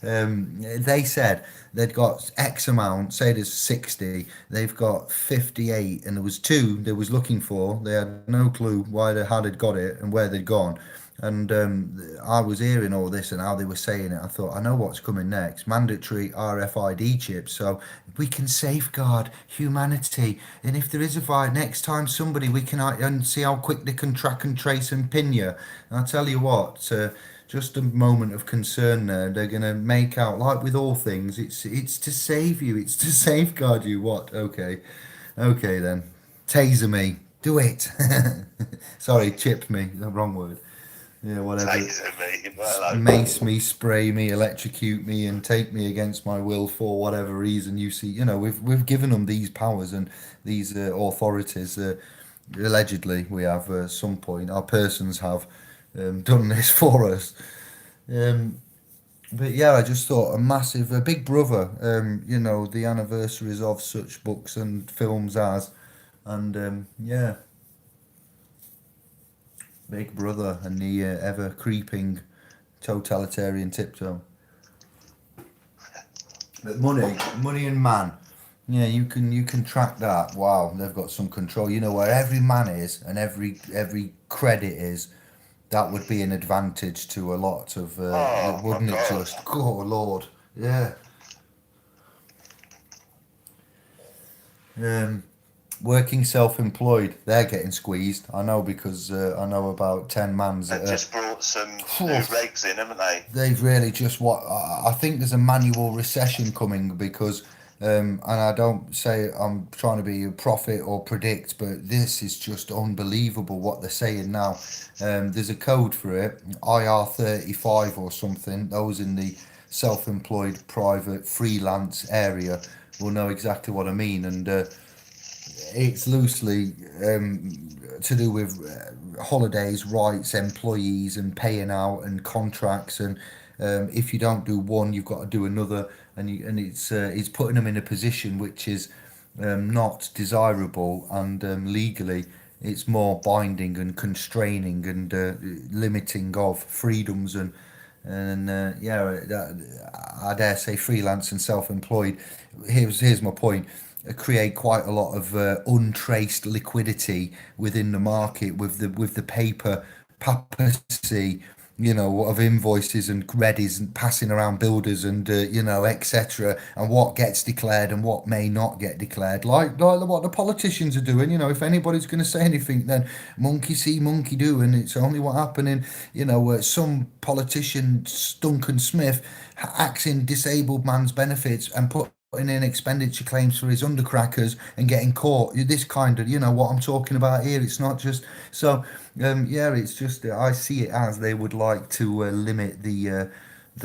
[SPEAKER 1] They said they'd got X amount, say there's 60, they've got 58, and there was two they was looking for. They had no clue why they how they'd got it and where they'd gone. And I was hearing all this and how they were saying it. I thought, I know what's coming next. Mandatory RFID chips. So we can safeguard humanity. And if there is a fight next time, somebody we can and see how quick they can track and trace and pin you. And I tell you what, just a moment of concern there. They're gonna make out like with all things. It's to save you. It's to safeguard you. What? Okay, okay then. Taser me. Do it. Sorry, chip me. The wrong word. Yeah, whatever.
[SPEAKER 2] Taser me. Well,
[SPEAKER 1] Mace me, spray me, electrocute me, and take me against my will for whatever reason. You see, we've given them these powers and these authorities. Allegedly, we have some point. Our persons have done this for us. Um, but yeah, I just thought a Big Brother. The anniversaries of such books and films as, and yeah, Big Brother and the ever creeping totalitarian tiptoe. But money and man. Yeah, you can track that. Wow, they've got some control. You know where every man is and every credit is. That would be an advantage to a lot of,
[SPEAKER 2] oh my
[SPEAKER 1] wouldn't it?
[SPEAKER 2] God.
[SPEAKER 1] Just, oh Lord, yeah. Um, Working self-employed, they're getting squeezed. I know because I know about 10 mans
[SPEAKER 2] They've
[SPEAKER 1] that
[SPEAKER 2] just brought some new
[SPEAKER 1] are.
[SPEAKER 2] regs in, haven't they?
[SPEAKER 1] They've really just what I think there's a manual recession coming because and I don't say I'm trying to be a prophet or predict, but this is just unbelievable what they're saying now. There's a code for it, IR35 or something. Those in the self-employed, private, freelance area will know exactly what I mean, and it's loosely to do with holidays, rights, employees, and paying out and contracts. And if you don't do one, you've got to do another, and it's putting them in a position which is not desirable, and legally it's more binding and constraining and limiting of freedoms and yeah, I dare say freelance and self-employed. Here's my point. Create quite a lot of untraced liquidity within the market with the papacy, of invoices and readies and passing around builders and etc. And what gets declared and what may not get declared, like what the politicians are doing. If anybody's going to say anything, then monkey see, monkey do, and it's only what happening. Some politician Duncan Smith axing disabled man's benefits and putting in expenditure claims for his undercrackers and getting caught. This kind of, what I'm talking about here. It's not just so. Yeah, it's just I see it as they would like to limit the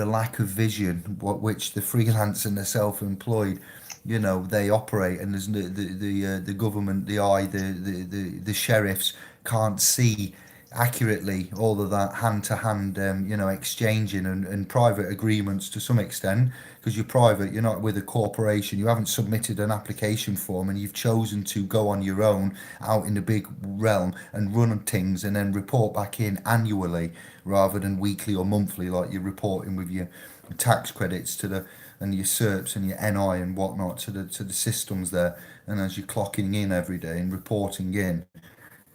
[SPEAKER 1] lack of vision which the freelance and the self-employed, they operate, and there's the government, the sheriffs can't see accurately all of that hand to hand, exchanging and private agreements to some extent, because you're private, you're not with a corporation, you haven't submitted an application form, and you've chosen to go on your own out in the big realm and run things and then report back in annually rather than weekly or monthly like you're reporting with your tax credits to the and your SERPs and your NI and whatnot to the systems there, and as you're clocking in every day and reporting in,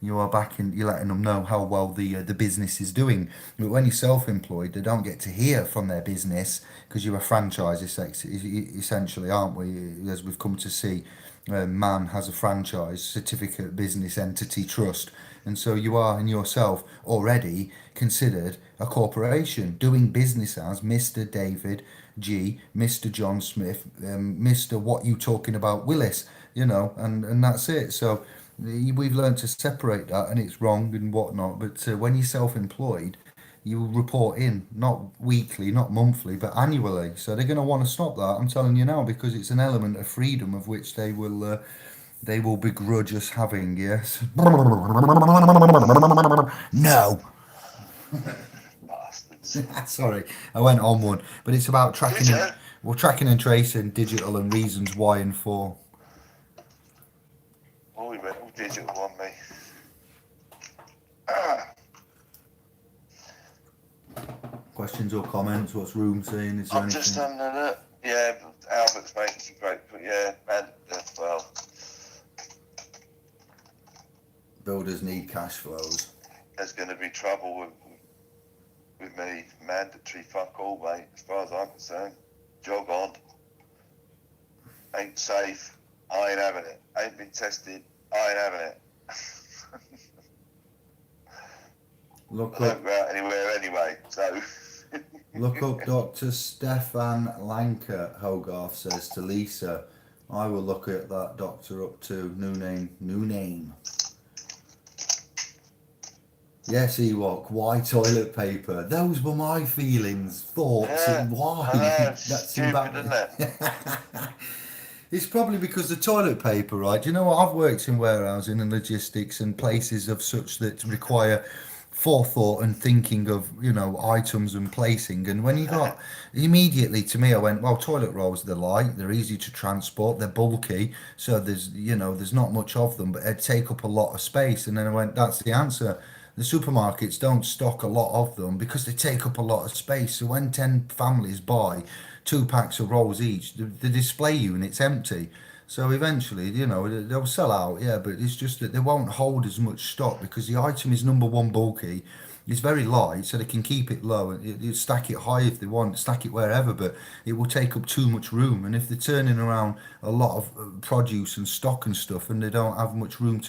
[SPEAKER 1] You are backing, you're letting them know how well the business is doing. But when you're self-employed, they don't get to hear from their business because you're a franchise, essentially, aren't we? As we've come to see, man has a franchise, certificate, business entity, trust, and so you are in yourself already considered a corporation doing business as Mr. David G, Mr. John Smith, Mr. What you talking about Willis, and that's it. So we've learned to separate that, and it's wrong and whatnot. But when you're self-employed, you report in not weekly, not monthly, but annually. So they're going to want to stop that. I'm telling you now because it's an element of freedom of which they will begrudge us having. Yes. No.
[SPEAKER 2] Bastards.
[SPEAKER 1] Sorry, I went on one, but it's about tracking
[SPEAKER 2] Did you?
[SPEAKER 1] and tracking and tracing digital and reasons why and for.
[SPEAKER 2] Oh, we went all digital on me.
[SPEAKER 1] Questions or comments? What's room saying? Is there
[SPEAKER 2] I'm just
[SPEAKER 1] anything?
[SPEAKER 2] having a look. Yeah, Albert's making some great. Yeah, man. Well,
[SPEAKER 1] Builders need cash flows.
[SPEAKER 2] there's going to be trouble with me. Mandatory fuck all, mate. As far as I'm concerned, jog on. Ain't safe. I ain't having it. Ain't been tested. I ain't having it.
[SPEAKER 1] Look
[SPEAKER 2] I
[SPEAKER 1] up,
[SPEAKER 2] don't go out anywhere anyway, so.
[SPEAKER 1] look up Dr. Stefan Lanker, Hogarth says to Lisa. I will look at that doctor up too. New name. Yes, Ewok, why toilet paper? Those were my feelings, thoughts,
[SPEAKER 2] Yeah,
[SPEAKER 1] and why.
[SPEAKER 2] I know,
[SPEAKER 1] That's
[SPEAKER 2] stupid, isn't it?
[SPEAKER 1] It's probably because the toilet paper, right? Do you know what? I've worked in warehousing and logistics and places of such that require forethought and thinking of, items and placing. And when you got immediately to me, I went, well, toilet rolls, they're light, they're easy to transport, they're bulky. So there's not much of them, but they take up a lot of space. And then I went, that's the answer. The supermarkets don't stock a lot of them because they take up a lot of space. So when 10 families buy 2 packs of rolls each, the display unit's empty. So eventually, they'll sell out, yeah, but it's just that they won't hold as much stock because the item is number one bulky. It's very light, so they can keep it low and you stack it high if they want, stack it wherever, but it will take up too much room. And if they're turning around a lot of produce and stock and stuff, and they don't have much room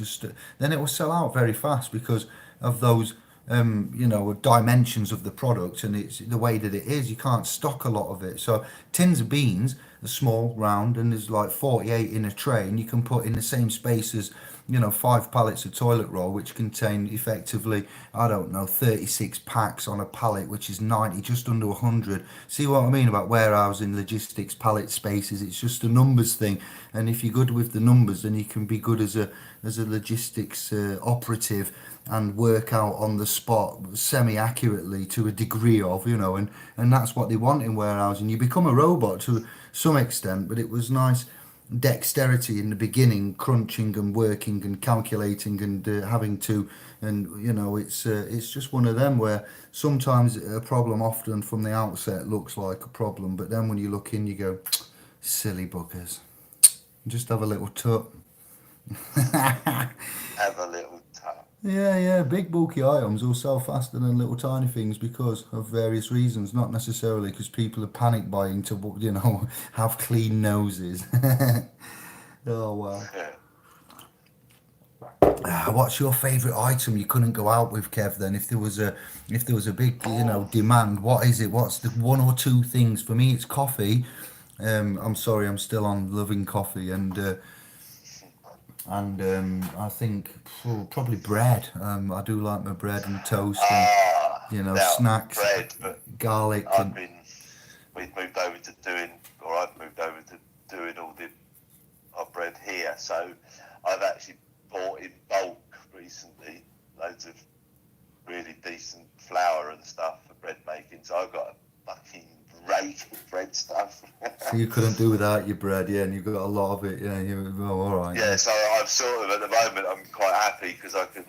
[SPEAKER 1] then it will sell out very fast because of those dimensions of the product, and it's the way that it is. You can't stock a lot of it. So tins of beans are small, round, and there's like 48 in a tray, and you can put in the same space as 5 pallets of toilet roll, which contain effectively, I don't know, 36 packs on a pallet, which is 90, just under 100. See what I mean about warehousing, logistics, pallet spaces? It's just a numbers thing, and if you're good with the numbers, then you can be good as a logistics operative and work out on the spot semi accurately to a degree of, and that's what they want in warehousing. You become a robot to some extent, but it was nice dexterity in the beginning, crunching and working and calculating and having to, and it's just one of them where sometimes a problem often from the outset looks like a problem, but then when you look in, you go, silly buggers, just have a little tut.
[SPEAKER 2] Have a little tap.
[SPEAKER 1] Yeah, big bulky items will sell faster than little tiny things because of various reasons, not necessarily because people are panic buying to, have clean noses. Oh wow. What's your favourite item you couldn't go out with, Kev? Then, if there was a big,
[SPEAKER 2] Oh,
[SPEAKER 1] demand, what is it? What's the one or two things? For me, it's coffee. I'm sorry, I'm still on loving coffee, and I think probably bread. I do like my bread and toast and
[SPEAKER 2] now
[SPEAKER 1] snacks,
[SPEAKER 2] bread, but
[SPEAKER 1] garlic
[SPEAKER 2] I've
[SPEAKER 1] and
[SPEAKER 2] been, we've moved over to doing, or I've moved over to doing all our bread here. So I've actually bought in bulk recently, loads of really decent flour and stuff for bread making. So I've got a fucking rake of bread stuff.
[SPEAKER 1] so you couldn't do without your bread, yeah, and you've got a lot of it, yeah. All right,
[SPEAKER 2] Yeah,
[SPEAKER 1] yeah.
[SPEAKER 2] so I'm sort of at the moment I'm quite happy because I can.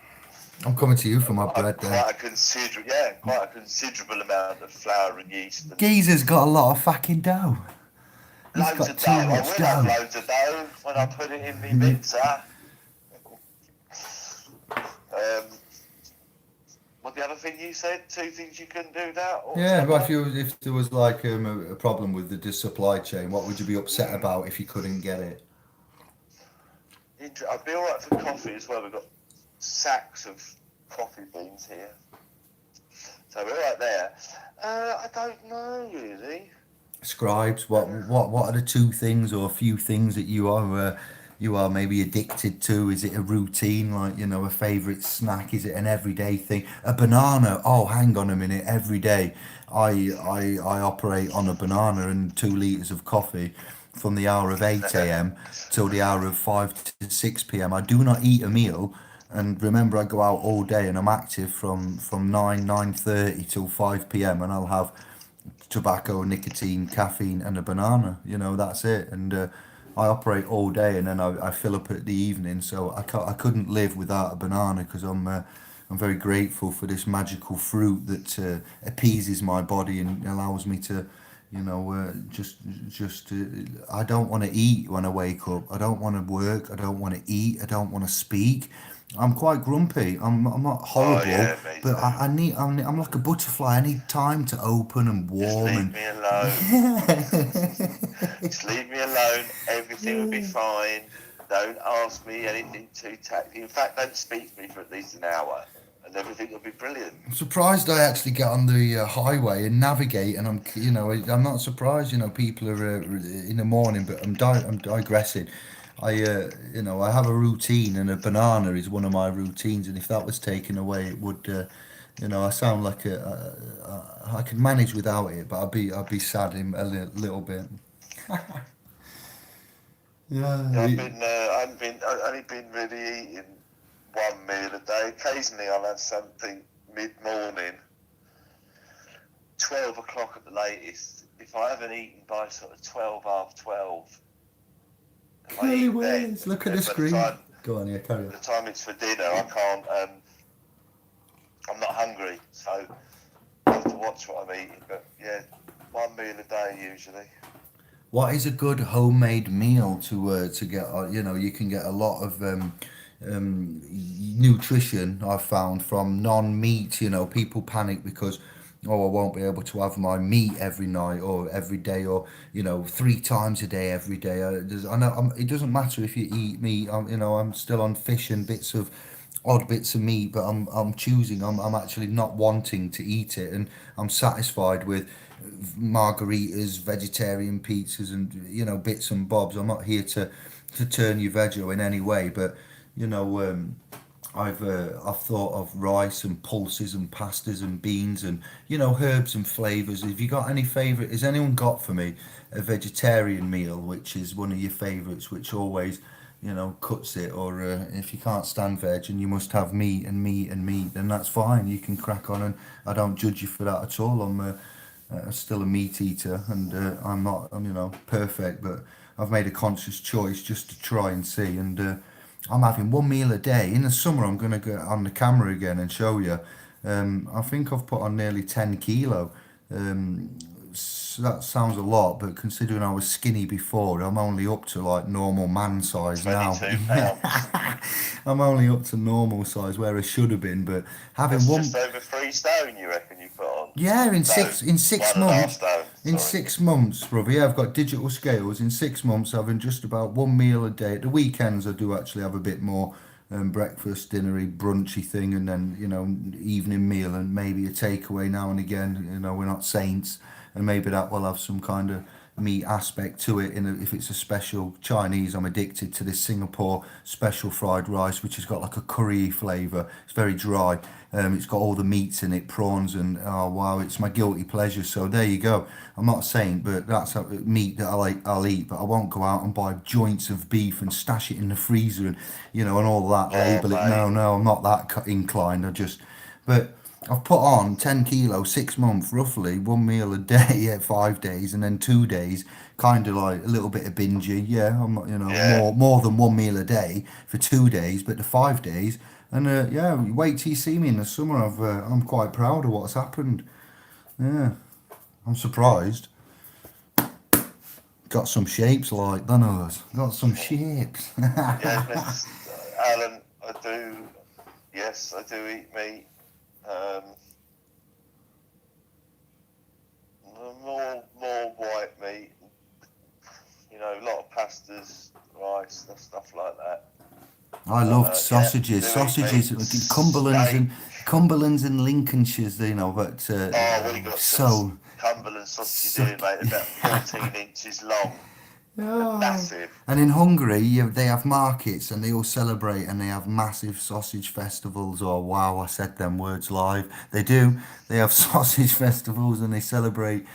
[SPEAKER 1] I'm coming to you for my
[SPEAKER 2] I've
[SPEAKER 1] bread then.
[SPEAKER 2] quite a considerable amount of flour and yeast and
[SPEAKER 1] Geezer's got a lot of fucking dough. He's
[SPEAKER 2] loads
[SPEAKER 1] got
[SPEAKER 2] of dough.
[SPEAKER 1] too
[SPEAKER 2] I
[SPEAKER 1] much
[SPEAKER 2] will have
[SPEAKER 1] dough.
[SPEAKER 2] loads of dough when I put it in my mixer. What the other thing you said? Two things you couldn't do that? Or
[SPEAKER 1] Yeah,
[SPEAKER 2] something
[SPEAKER 1] but
[SPEAKER 2] like
[SPEAKER 1] if there was like a problem with the supply chain, what would you be upset
[SPEAKER 2] that?
[SPEAKER 1] about if you couldn't get it?
[SPEAKER 2] I'd be alright for coffee as well. We've got sacks of coffee beans here. So we're right there. I don't know really.
[SPEAKER 1] Scribes, what are the two things or a few things that you are maybe addicted to? Is it a routine, like a favourite snack? Is it an everyday thing? A banana? Oh, hang on a minute. Every day, I operate on a banana and 2 litres of coffee from the hour of 8 a.m. till the hour of 5 to 6 p.m. I do not eat a meal. And remember, I go out all day and I'm active from 9:30 till 5 p.m. and I'll have tobacco, nicotine, caffeine, and a banana. That's it. And I operate all day, and then I fill up at the evening. So I couldn't live without a banana because I'm very grateful for this magical fruit that appeases my body and allows me to, just I don't want to eat when I wake up. I don't want to work. I don't want to eat. I don't want to speak. I'm quite grumpy. I'm not
[SPEAKER 2] Oh
[SPEAKER 1] horrible,
[SPEAKER 2] yeah, me
[SPEAKER 1] but
[SPEAKER 2] too.
[SPEAKER 1] I'm like a butterfly. I need time to open and
[SPEAKER 2] Just
[SPEAKER 1] warm
[SPEAKER 2] leave
[SPEAKER 1] and
[SPEAKER 2] me alone. Just leave me alone. Everything will be fine. Don't ask me anything too taxing. In fact, don't speak to me for at least an hour, and everything will be brilliant.
[SPEAKER 1] I'm surprised I actually get on the highway and navigate, and I'm not surprised. People are in the morning, but I'm digressing. I have a routine, and a banana is one of my routines. And if that was taken away, it would, I sound like I could manage without it, but I'd be sad in little bit.
[SPEAKER 2] Yeah,
[SPEAKER 1] Yeah.
[SPEAKER 2] I've only been really eating one meal a day. Occasionally, I'll have something mid-morning, 12 o'clock at the latest. If I haven't eaten by sort of 12, half 12, if I
[SPEAKER 1] Curly
[SPEAKER 2] eat then,
[SPEAKER 1] ways. Look at
[SPEAKER 2] then
[SPEAKER 1] the screen. Go on, yeah, carry
[SPEAKER 2] by
[SPEAKER 1] on.
[SPEAKER 2] the time it's for dinner, I can't. I'm not hungry, so I have to watch what I'm eating. But yeah, one meal a day usually.
[SPEAKER 1] What is a good homemade meal to get? You can get a lot of nutrition. I've found from non-meat. People panic because I won't be able to have my meat every night or every day or 3 times a day every day. I know it doesn't matter if you eat meat. I'm still on fish and bits of odd bits of meat, but I'm choosing. I'm actually not wanting to eat it, and I'm satisfied with margaritas, vegetarian pizzas, and bits and bobs. I'm not here to turn you veggie in any way, but you know I've thought of rice and pulses and pastas and beans and herbs and flavors. Have you got any favorite? Has anyone got for me a vegetarian meal which is one of your favorites, which always cuts it? Or if you can't stand veg and you must have meat and meat and meat, then that's fine. You can crack on, and I don't judge you for that at all. I'm still a meat eater, and I'm not, perfect, but I've made a conscious choice just to try and see. And I'm having one meal a day. In the summer, I'm going to go on the camera again and show you. I think I've put on nearly 10 kilo. That sounds a lot, but considering I was skinny before, I'm only up to like normal man size now.
[SPEAKER 2] 22 pounds.
[SPEAKER 1] I'm only up to normal size where I should have been, but having
[SPEAKER 2] That's
[SPEAKER 1] one.
[SPEAKER 2] just over 3 stone. You reckon you put on?
[SPEAKER 1] Yeah, in
[SPEAKER 2] Stone.
[SPEAKER 1] six
[SPEAKER 2] One and a half
[SPEAKER 1] months.
[SPEAKER 2] stone.
[SPEAKER 1] In
[SPEAKER 2] Sorry.
[SPEAKER 1] 6 months, brother. Yeah, I've got digital scales. In 6 months, having just about one meal a day. At the weekends, I do actually have a bit more breakfast, dinnery, brunchy thing, and then evening meal, and maybe a takeaway now and again. We're not saints, and maybe that will have some kind of meat aspect to it. If it's a special Chinese, I'm addicted to this Singapore special fried rice, which has got like a curry flavour. It's very dry. It's got all the meats in it, prawns, and oh wow, it's my guilty pleasure. So there you go. I'm not saying, but that's meat that I'll eat, but I won't go out and buy joints of beef and stash it in the freezer and all that.
[SPEAKER 2] Oh,
[SPEAKER 1] Label it.
[SPEAKER 2] mate.
[SPEAKER 1] No, I'm not that inclined. But I've put on 10 kilos, 6 months roughly, one meal a day at 5 days, and then 2 days, kind of like a little bit of binging. Yeah, I'm not,
[SPEAKER 2] Yeah.
[SPEAKER 1] more than one meal a day for 2 days, but the 5 days. And yeah, wait till you see me in the summer. I'm quite proud of what's happened. Yeah, I'm surprised. Got some shapes like, don't I? Got some shapes.
[SPEAKER 2] Yeah, Alan, I do. Yeah, yes, I do eat meat. Um, more white meat. You know, a lot of pastas, rice, stuff like that.
[SPEAKER 1] I loved
[SPEAKER 2] Yeah,
[SPEAKER 1] sausages,
[SPEAKER 2] do eat meat.
[SPEAKER 1] sausages,
[SPEAKER 2] Steak.
[SPEAKER 1] Cumberlands and Lincolnshires. You know, but
[SPEAKER 2] Oh, we got some
[SPEAKER 1] so
[SPEAKER 2] Cumberland sausages
[SPEAKER 1] so.
[SPEAKER 2] here, mate. About 14 inches long. They're
[SPEAKER 1] Oh.
[SPEAKER 2] massive.
[SPEAKER 1] And in Hungary, they have markets and they all celebrate and they have massive sausage festivals. Oh, wow, I said them words live. They do. They have sausage festivals and they celebrate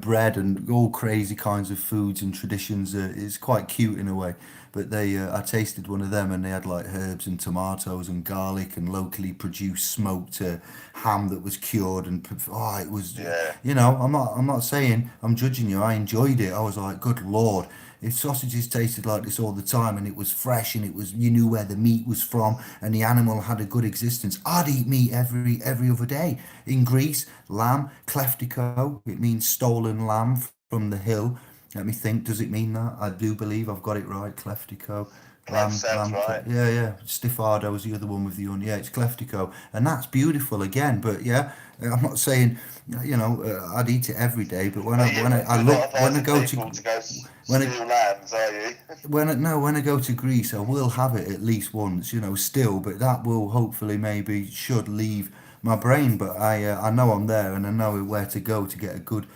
[SPEAKER 1] bread and all crazy kinds of foods and traditions. It's quite cute in a way. But I tasted one of them and they had like herbs and tomatoes and garlic and locally produced smoked ham that was cured and oh, it was,
[SPEAKER 2] Yeah.
[SPEAKER 1] I'm not saying I'm judging you. I enjoyed it. I was like, good lord, if sausages tasted like this all the time and it was fresh and it was you knew where the meat was from and the animal had a good existence, I'd eat meat every other day. In Greece, lamb, kleftiko, it means stolen lamb from the hill. Let me think. Does it mean that? I do believe I've got it right. Kleftiko,
[SPEAKER 2] That sounds right.
[SPEAKER 1] yeah, yeah. Stifado was the other one with the onion. Yeah, it's Kleftiko, and that's beautiful again. But yeah, I'm not saying, I'd eat it every day. But I
[SPEAKER 2] You're
[SPEAKER 1] look
[SPEAKER 2] not
[SPEAKER 1] when I
[SPEAKER 2] advising
[SPEAKER 1] go
[SPEAKER 2] people to go
[SPEAKER 1] when I
[SPEAKER 2] steal lambs, are you?
[SPEAKER 1] when I go to Greece, I will have it at least once, still. But that will hopefully maybe should leave my brain. But I know I'm there and I know where to go to get a good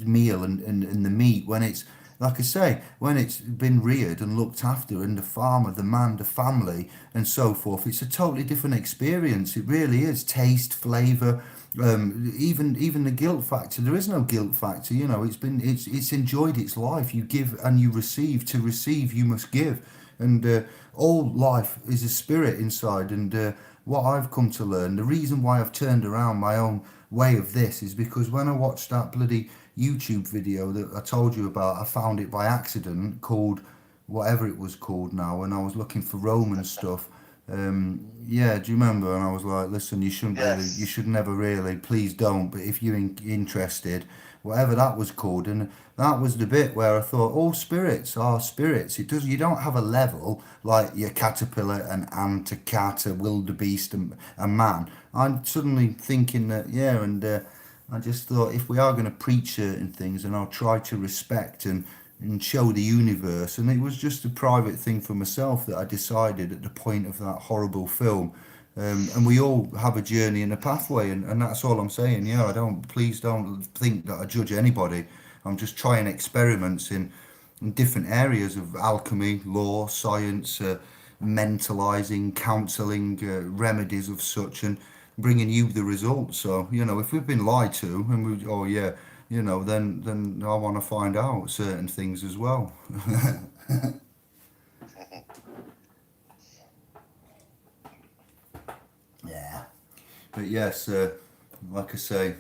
[SPEAKER 1] meal and the meat when it's like I say when it's been reared and looked after and the farmer, the man, the family, and so forth. It's a totally different experience. It really is. Taste, flavour. Even the guilt factor. There is no guilt factor. It's enjoyed its life. You give and you receive. To receive, you must give, and all life is a spirit inside. And what I've come to learn, the reason why I've turned around my own way of this is because when I watched that bloody YouTube video that I told you about, I found it by accident called whatever it was called now, and I was looking for Roman stuff. Yeah, do you remember? And I was like, listen, you
[SPEAKER 2] Yes.
[SPEAKER 1] should never really, please don't. But if you're interested, whatever that was called, and that was the bit where I thought, all spirits are spirits. It does. You don't have a level like your caterpillar, an ant, a cat, a wildebeest, and a man. I'm suddenly thinking that, yeah, and I just thought if we are going to preach certain things, and I'll try to respect and show the universe. And it was just a private thing for myself that I decided at the point of that horrible film. And we all have a journey and a pathway, and that's all I'm saying. Yeah, please don't think that I judge anybody. I'm just trying experiments in different areas of alchemy, law, science, mentalizing, counseling, remedies of such, and bringing you the results. So, if we've been lied to, and oh yeah, then I want to find out certain things as well. Yeah. But yes, like I say,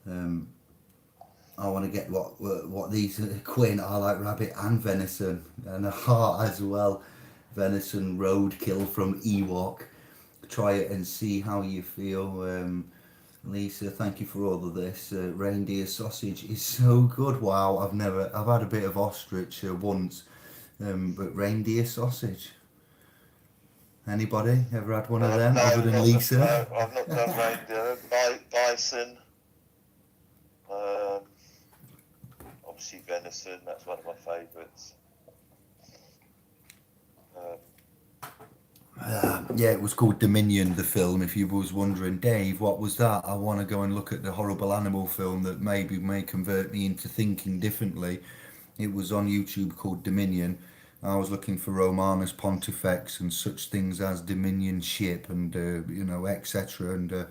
[SPEAKER 1] um, I want to get what these quaint are like rabbit and venison and a heart as well. Venison roadkill from Ewok. Try it and see how you feel. Lisa, thank you for all of this. Reindeer sausage is so good. Wow, I've had a bit of ostrich once, but reindeer sausage. Anybody ever had one of them other
[SPEAKER 2] No,
[SPEAKER 1] than
[SPEAKER 2] not
[SPEAKER 1] Lisa?
[SPEAKER 2] no. I've not done reindeer. Bison. Um, obviously venison. That's one of my favourites. Um,
[SPEAKER 1] Yeah, it was called Dominion, the film. If you was wondering, Dave, what was that? I want to go and look at the horrible animal film that maybe may convert me into thinking differently. It was on YouTube called Dominion. I was looking for Romanus Pontifex and such things as Dominion ship and etc. And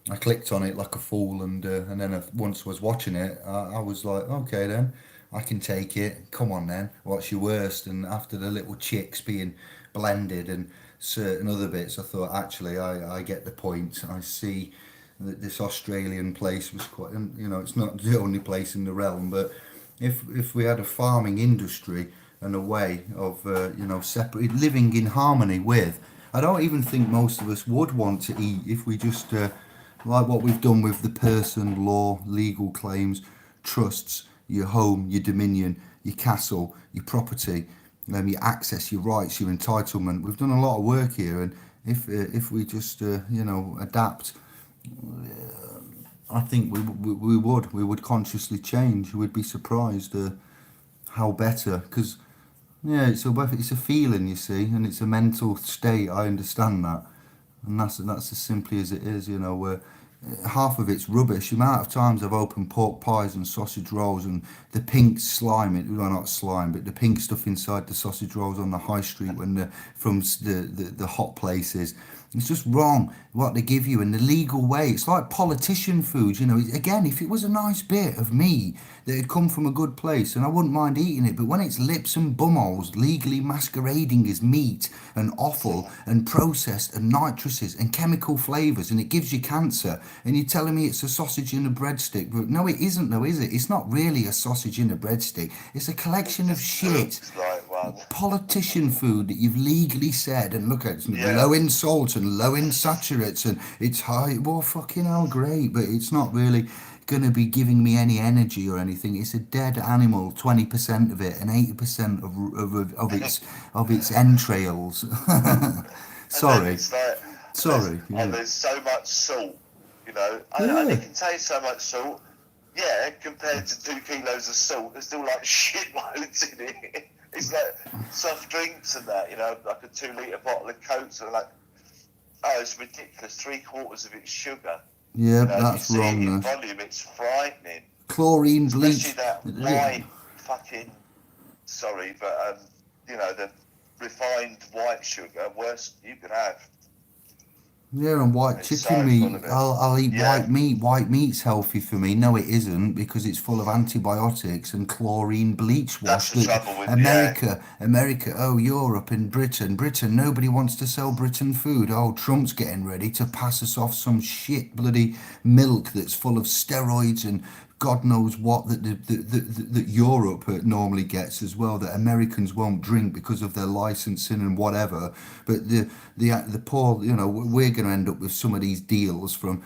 [SPEAKER 1] I clicked on it like a fool, and then once I was watching it, I was like, okay then, I can take it. Come on then, what's your worst? And after the little chicks being blended and certain other bits, I thought actually I get the point. I see that this Australian place was quite, and it's not the only place in the realm, but if we had a farming industry and a way of separate living in harmony with, I don't even think most of us would want to eat if we just like what we've done with the person law, legal claims, trusts, your home, your dominion, your castle, your property. your access, your rights, your entitlement. We've done a lot of work here, and if we just adapt, I think we would consciously change. We'd be surprised how better, because yeah, it's a feeling, you see, and it's a mental state. I understand that, and that's as simply as it is. Half of it's rubbish. The amount of times I've opened pork pies and sausage rolls and the pink slime, well, not slime, but the pink stuff inside the sausage rolls on the high street when the hot places. It's just wrong what they give you in the legal way. It's like politician food. Again, if it was a nice bit of meat that had come from a good place, and I wouldn't mind eating it, but when it's lips and bumholes legally masquerading as meat and offal and processed and nitroses and chemical flavours, and it gives you cancer, and you're telling me it's a sausage in a breadstick, but no, it isn't, though, is it? It's not really a sausage in a breadstick. It's a collection of shit.
[SPEAKER 2] Looks like one.
[SPEAKER 1] Politician food that you've legally said, and look at it's
[SPEAKER 2] Yeah.
[SPEAKER 1] low in salt and low in saturates and it's high. Well, fucking hell, great, but it's not really going to be giving me any energy or anything. It's a dead animal, 20% of it, and 80% of its entrails.
[SPEAKER 2] And then
[SPEAKER 1] Sorry,
[SPEAKER 2] it's like,
[SPEAKER 1] sorry. Yeah.
[SPEAKER 2] there's so much salt, and
[SPEAKER 1] Yeah.
[SPEAKER 2] it contains so much salt. Yeah, compared to 2 kilos of salt, there's still like shit loads in it. It's like soft drinks and that, like a 2 litre bottle of Cokes, and like, oh, it's ridiculous. 3/4 of it's sugar.
[SPEAKER 1] Yeah,
[SPEAKER 2] If you
[SPEAKER 1] that's
[SPEAKER 2] see it in
[SPEAKER 1] wrongness.
[SPEAKER 2] volume, it's frightening.
[SPEAKER 1] Chlorine
[SPEAKER 2] Especially
[SPEAKER 1] bleach.
[SPEAKER 2] that white fucking, sorry, but the refined white sugar, worst you could have.
[SPEAKER 1] Yeah, and white
[SPEAKER 2] It's
[SPEAKER 1] chicken
[SPEAKER 2] so
[SPEAKER 1] meat.
[SPEAKER 2] full of it.
[SPEAKER 1] I'll eat
[SPEAKER 2] Yeah.
[SPEAKER 1] white meat. White meat's healthy for me. No, it isn't, because it's full of antibiotics and chlorine bleach wash.
[SPEAKER 2] That's the trouble with
[SPEAKER 1] America. Oh, Europe and Britain. Nobody wants to sell Britain food. Oh, Trump's getting ready to pass us off some shit bloody milk that's full of steroids and God knows what that Europe normally gets as well, that Americans won't drink because of their licensing and whatever. But the poor, we're going to end up with some of these deals from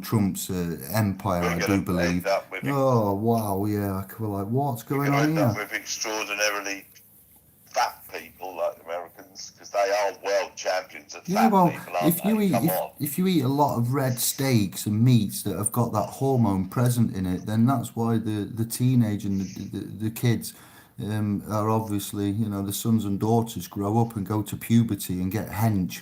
[SPEAKER 1] Trump's empire,
[SPEAKER 2] We're
[SPEAKER 1] I do
[SPEAKER 2] going to
[SPEAKER 1] believe.
[SPEAKER 2] end up with
[SPEAKER 1] Oh wow, yeah. We're like, what's
[SPEAKER 2] we're
[SPEAKER 1] going
[SPEAKER 2] going to
[SPEAKER 1] on
[SPEAKER 2] end up
[SPEAKER 1] here?
[SPEAKER 2] with extraordinarily fat people like Americans, because they are world champions at
[SPEAKER 1] Yeah,
[SPEAKER 2] fat
[SPEAKER 1] well,
[SPEAKER 2] people, aren't
[SPEAKER 1] if you
[SPEAKER 2] they?
[SPEAKER 1] eat
[SPEAKER 2] Come
[SPEAKER 1] if,
[SPEAKER 2] on.
[SPEAKER 1] if you eat a lot of red steaks and meats that have got that hormone present in it, then that's why the teenage and the kids are obviously, the sons and daughters grow up and go to puberty and get hench,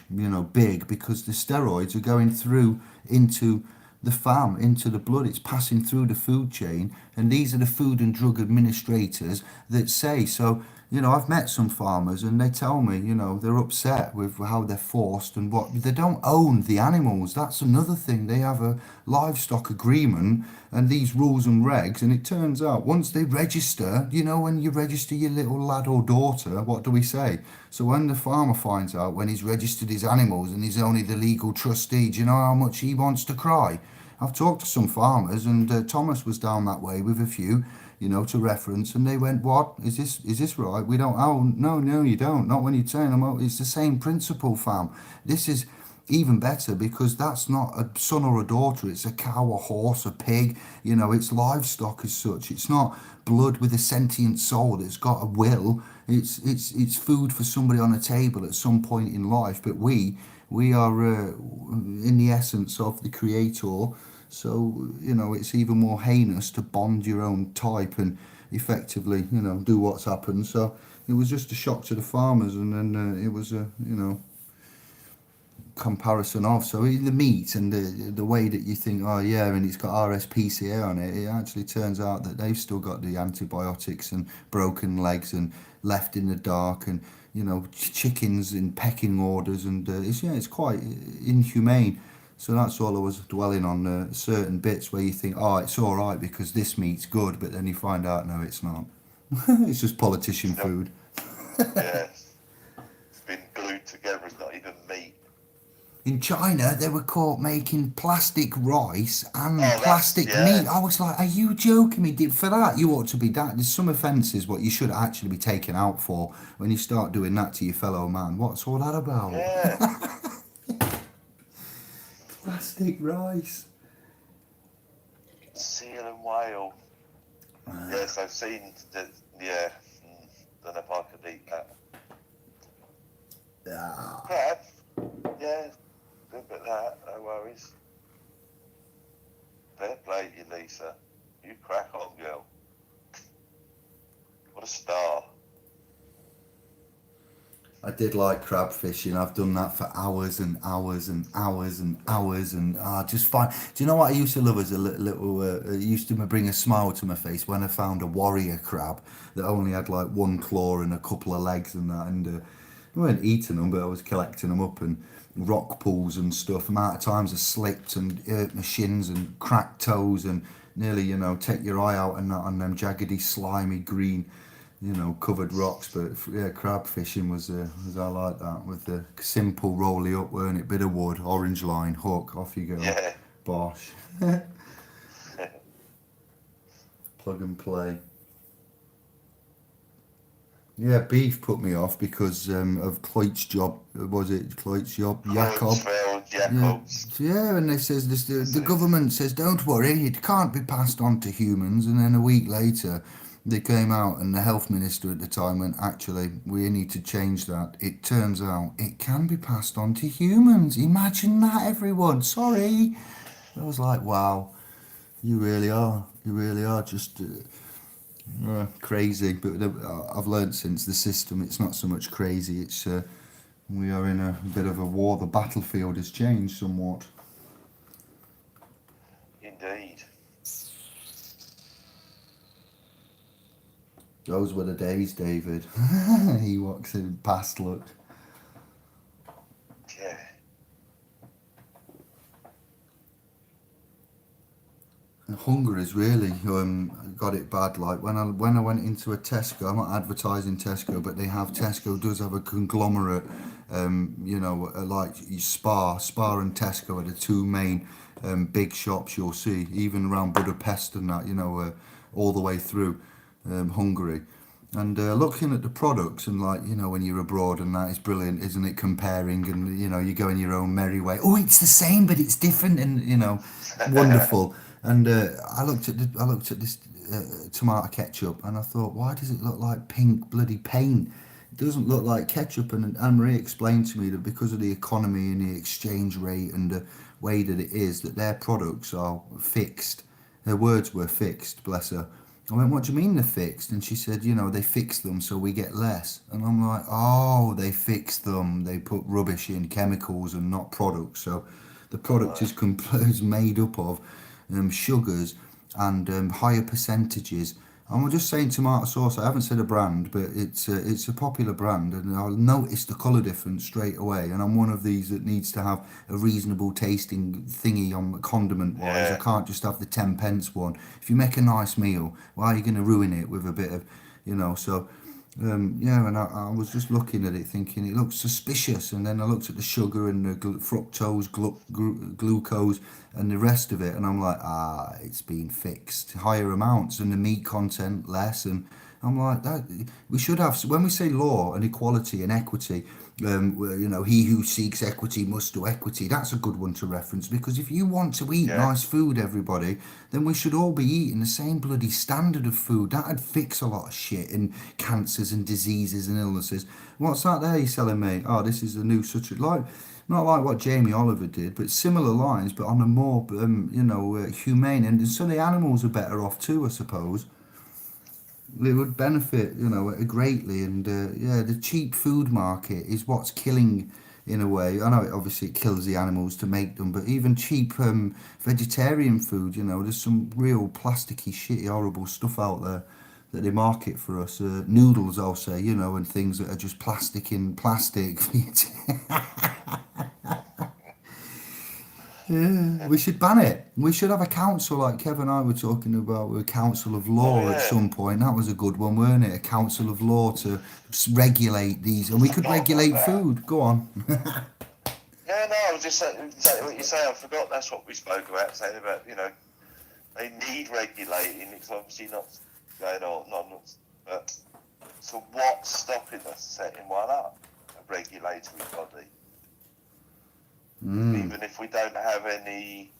[SPEAKER 1] big, because the steroids are going through into the into the blood. It's passing through the food chain, and these are the Food and Drug Administrators that say so. I've met some farmers and they tell me, they're upset with how they're forced and what they don't own the animals. That's another thing. They have a livestock agreement and these rules and regs, and it turns out once they register, when you register your little lad or daughter, what do we say? So when the farmer finds out when he's registered his animals and he's only the legal trustee, do you know how much he wants to cry? I've talked to some farmers, and Thomas was down that way with a few, to reference, and they went, "What is this right? We don't. Oh no, you don't. Not when you're saying them. Oh, it's the same principle, fam. This is even better because that's not a son or a daughter. It's a cow, a horse, a pig. It's livestock as such. It's not blood with a sentient soul that's got a will. It's food for somebody on a table at some point in life. But we are in the essence of the creator. So, it's even more heinous to bond your own type and effectively, do what's happened. So it was just a shock to the farmers, and then it was a, comparison of. So the meat and the way that you think, oh yeah, and it's got RSPCA on it, it actually turns out that they've still got the antibiotics and broken legs and left in the dark and, chickens in pecking orders, and it's quite inhumane. So that's all I was dwelling on, certain bits where you think, oh, it's all right because this meat's good, but then you find out, no, it's not. It's just politician
[SPEAKER 2] Yep.
[SPEAKER 1] food.
[SPEAKER 2] Yeah. It's been glued together. It's not even meat.
[SPEAKER 1] In China, they were caught making plastic rice and
[SPEAKER 2] Oh,
[SPEAKER 1] plastic
[SPEAKER 2] yeah.
[SPEAKER 1] meat. I was like, are you joking me? For that, you ought to be that. There's some offences what you should actually be taken out for when you start doing that to your fellow man. What's all that about?
[SPEAKER 2] Yeah.
[SPEAKER 1] Plastic rice.
[SPEAKER 2] Seal and whale. Yes, I've seen the don't know if I could eat that.
[SPEAKER 1] Ah.
[SPEAKER 2] Crab, yeah, good bit of that, no worries. Fair play to you, Lisa. You crack on, girl. What a star.
[SPEAKER 1] I did like crab fishing. I've done that for hours and hours and hours and hours, and just fine. Do you know what I used to love as a little? It used to bring a smile to my face when I found a warrior crab that only had like one claw and a couple of legs and that. And I weren't eating them, but I was collecting them up and rock pools and stuff. The amount of times I slipped and hurt my shins and cracked toes and nearly, take your eye out and that on them jaggedy, slimy green, covered rocks. But yeah, crab fishing was I like that with the simple rolly up, weren't it? Bit of wood, orange line, hook, off you go.
[SPEAKER 2] Yeah.
[SPEAKER 1] Bosh. Plug and play. Yeah, beef put me off because of Kleut's job. Was it Kleut's job? Jacob. Yeah,
[SPEAKER 2] Jacobs.
[SPEAKER 1] yeah, and they says this. The government says, "Don't worry, it can't be passed on to humans." And then a week later, they came out, and the health minister at the time went, "Actually, we need to change that. It turns out it can be passed on to humans. Imagine that, everyone. Sorry." I was like, "Wow, you really are. You really are just." Crazy, but I've learned since the system it's not so much crazy, it's we are in a bit of a war. The battlefield has changed somewhat.
[SPEAKER 2] Indeed.
[SPEAKER 1] Those were the days, David. He walks in past, look.
[SPEAKER 2] Yeah.
[SPEAKER 1] Hunger has really got it bad. Like when I went into a Tesco, I'm not advertising Tesco, but they have Tesco does have a conglomerate. Like Spar and Tesco are the two main big shops you'll see, even around Budapest and that. All the way through Hungary. And looking at the products and when you're abroad and that is brilliant, isn't it? Comparing and you go in your own merry way. Oh, it's the same, but it's different, and wonderful. And I looked at this tomato ketchup and I thought, why does it look like pink bloody paint? It doesn't look like ketchup. And Anne-Marie explained to me that because of the economy and the exchange rate and the way that it is, that their products are fixed. Her words were fixed, bless her. I went, what do you mean they're fixed? And she said, they fix them so we get less. And I'm like, oh, they fix them. They put rubbish in, chemicals and not products. So the product is made up of sugars and higher percentages. And we're just saying tomato sauce. I haven't said a brand, but it's a popular brand, and I'll notice the colour difference straight away. And I'm one of these that needs to have a reasonable tasting thingy on condiment wise. I can't just have the 10 pence one. If you make a nice meal, why are you going to ruin it with a bit of, so. And I was just looking at it thinking it looks suspicious, and then I looked at the sugar and the fructose, glucose and the rest of it, and I'm like, it's been fixed. Higher amounts and the meat content less, and I'm like, that we should have, when we say law and equality and equity, he who seeks equity must do equity. That's a good one to reference, because if you want to eat nice food, everybody, then we should all be eating the same bloody standard of food. That'd fix a lot of shit and cancers and diseases and illnesses. What's that there you're selling me? Oh, this is a new such a like. Not like what Jamie Oliver did, but similar lines, but on a more, humane. And so the animals are better off too, I suppose. It would benefit, greatly. And the cheap food market is what's killing, in a way. I know obviously it kills the animals to make them, but even cheap vegetarian food, there's some real plasticky, shitty, horrible stuff out there that they market for us. Noodles, I'll say, and things that are just plastic in plastic. Yeah, we should ban it. We should have a council like Kev and I were talking about, a council of law at some point. That was a good one, weren't it? A council of law to regulate these, and we could regulate food. Go on.
[SPEAKER 2] Yeah, no, I was just saying what you say. I forgot that's what we spoke about, saying about, they need regulating. It's obviously not going on, but so what's stopping us setting one up, a regulatory body? Even if we don't have any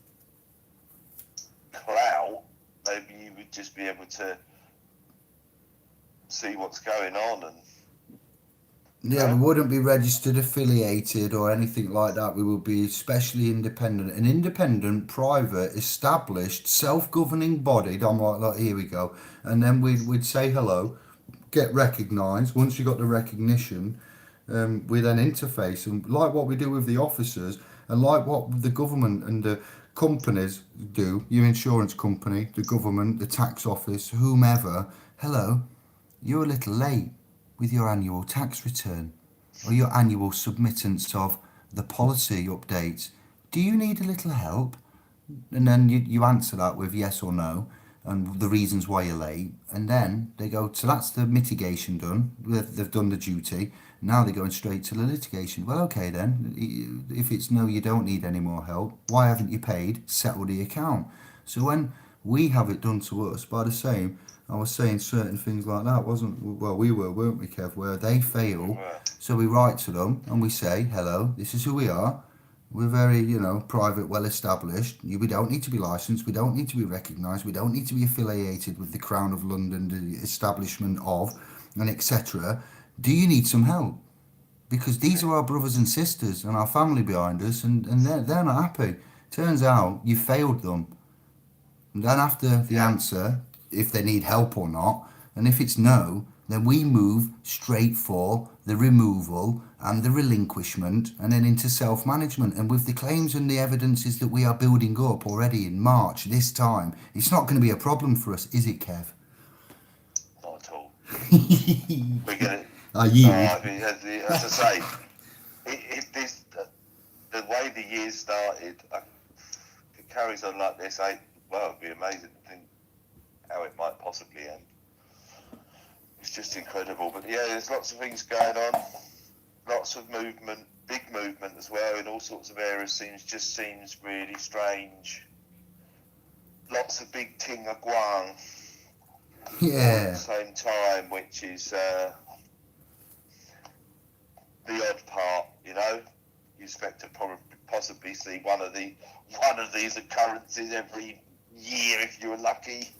[SPEAKER 2] clout, maybe you would just be able to see what's going on, and
[SPEAKER 1] Yeah, we wouldn't be registered, affiliated, or anything like that. We would be especially independent, an independent, private, established, self-governing body. I'm like, here we go, and then we'd say hello, get recognised. Once you got the recognition, we then interface, and like what we do with the officers, and like what the government and the companies do, your insurance company, the government, the tax office, whomever. Hello, you're a little late with your annual tax return or your annual submittance of the policy updates. Do you need a little help? And then you answer that with yes or no and the reasons why you're late. And then they go, so that's the mitigation done. They've done the duty. Now they're going straight to the litigation. Well, okay then. If it's no, you don't need any more help. Why haven't you paid? Settle the account. So when we have it done to us by the same, I was saying certain things like that, wasn't well? We were, weren't we, Kev? Where they
[SPEAKER 2] we
[SPEAKER 1] fail,
[SPEAKER 2] were.
[SPEAKER 1] so we write to them and we say, "Hello, this is who we are. We're very, private, well established. We don't need to be licensed. We don't need to be recognised. We don't need to be affiliated with the Crown of London, the establishment of, and etc. Do you need some help? Because these are our brothers and sisters and our family behind us, and they're not happy. Turns out you failed them. And then after the
[SPEAKER 2] Yeah.
[SPEAKER 1] answer, if they need help or not, and if it's no, then we move straight for the removal and the relinquishment and then into self-management. And with the claims and the evidences that we are building up already in March this time, it's not going to be a problem for us, is it, Kev?
[SPEAKER 2] Not at all. We're gonna.
[SPEAKER 1] I yield.
[SPEAKER 2] As I say, if this the way the year started, if it carries on like this, well, it'd be amazing to think how it might possibly end. It's just incredible. But yeah, there's lots of things going on, lots of movement, big movement as well in all sorts of areas. Seems really strange. Lots of big ting are guang all at the
[SPEAKER 1] Yeah.
[SPEAKER 2] same time, which is the odd part. You expect to possibly see one of these occurrences every year if you were lucky.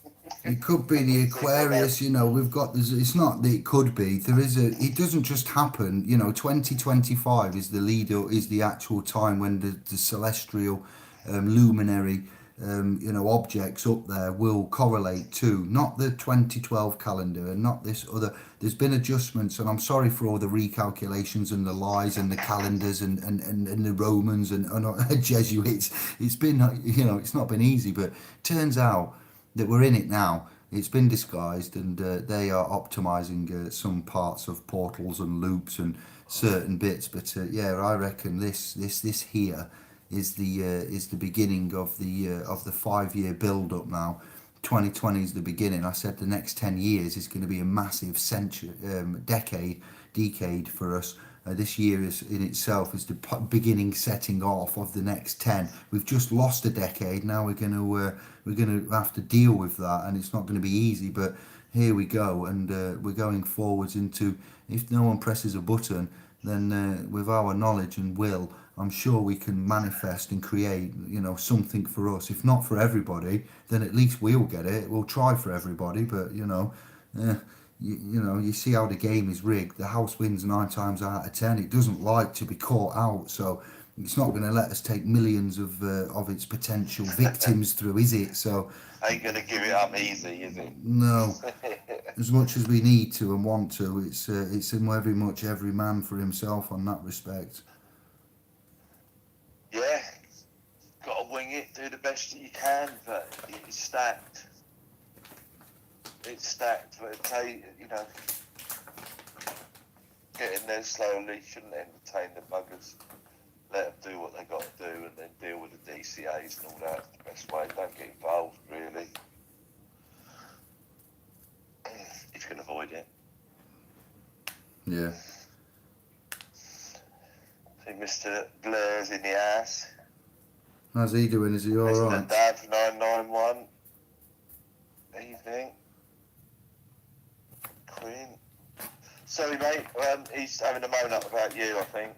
[SPEAKER 1] It could be the Aquarius, we've got this. It's not that it could be. It doesn't just happen. 2025 is the leader, is the actual time when the celestial luminary, objects up there will correlate to, not the 2012 calendar and not this other. There's been adjustments, and I'm sorry for all the recalculations and the lies and the calendars and the Romans and Jesuits. It's been, it's not been easy, but turns out that we're in it now. It's been disguised, and they are optimizing some parts of portals and loops and certain bits. But yeah, I reckon this here is the beginning of the 5 year build up now. 2020 is the beginning. I said the next 10 years is going to be a massive century, decade for us. This year is in itself is the beginning setting off of the next 10. We've just lost a decade. Now we're going to have to deal with that, and it's not going to be easy. But here we go, and we're going forwards into. If no one presses a button, then with our knowledge and will, I'm sure we can manifest and create, something for us. If not for everybody, then at least we'll get it. We'll try for everybody, but you see how the game is rigged. The house wins 9 times out of 10. It doesn't like to be caught out, so it's not going to let us take millions of its potential victims through, is it? So
[SPEAKER 2] Ain't gonna give it up easy, is it?
[SPEAKER 1] no. As much as we need to and want to, it's in very much every man for himself on that respect.
[SPEAKER 2] Yeah, got to wing it, do the best that you can, but it's stacked. It's stacked, but getting there slowly. Shouldn't entertain the buggers. Let them do what they got to do, and then deal with the DCAs and all that. It's the best way. Don't get involved, really, if you can avoid it.
[SPEAKER 1] Yeah.
[SPEAKER 2] I think Mr. Blair's in the house.
[SPEAKER 1] How's he doing? Is he all
[SPEAKER 2] Mr.
[SPEAKER 1] right?
[SPEAKER 2] Dad 991. Evening. Queen. Sorry, mate. He's having a moan up about you, I think.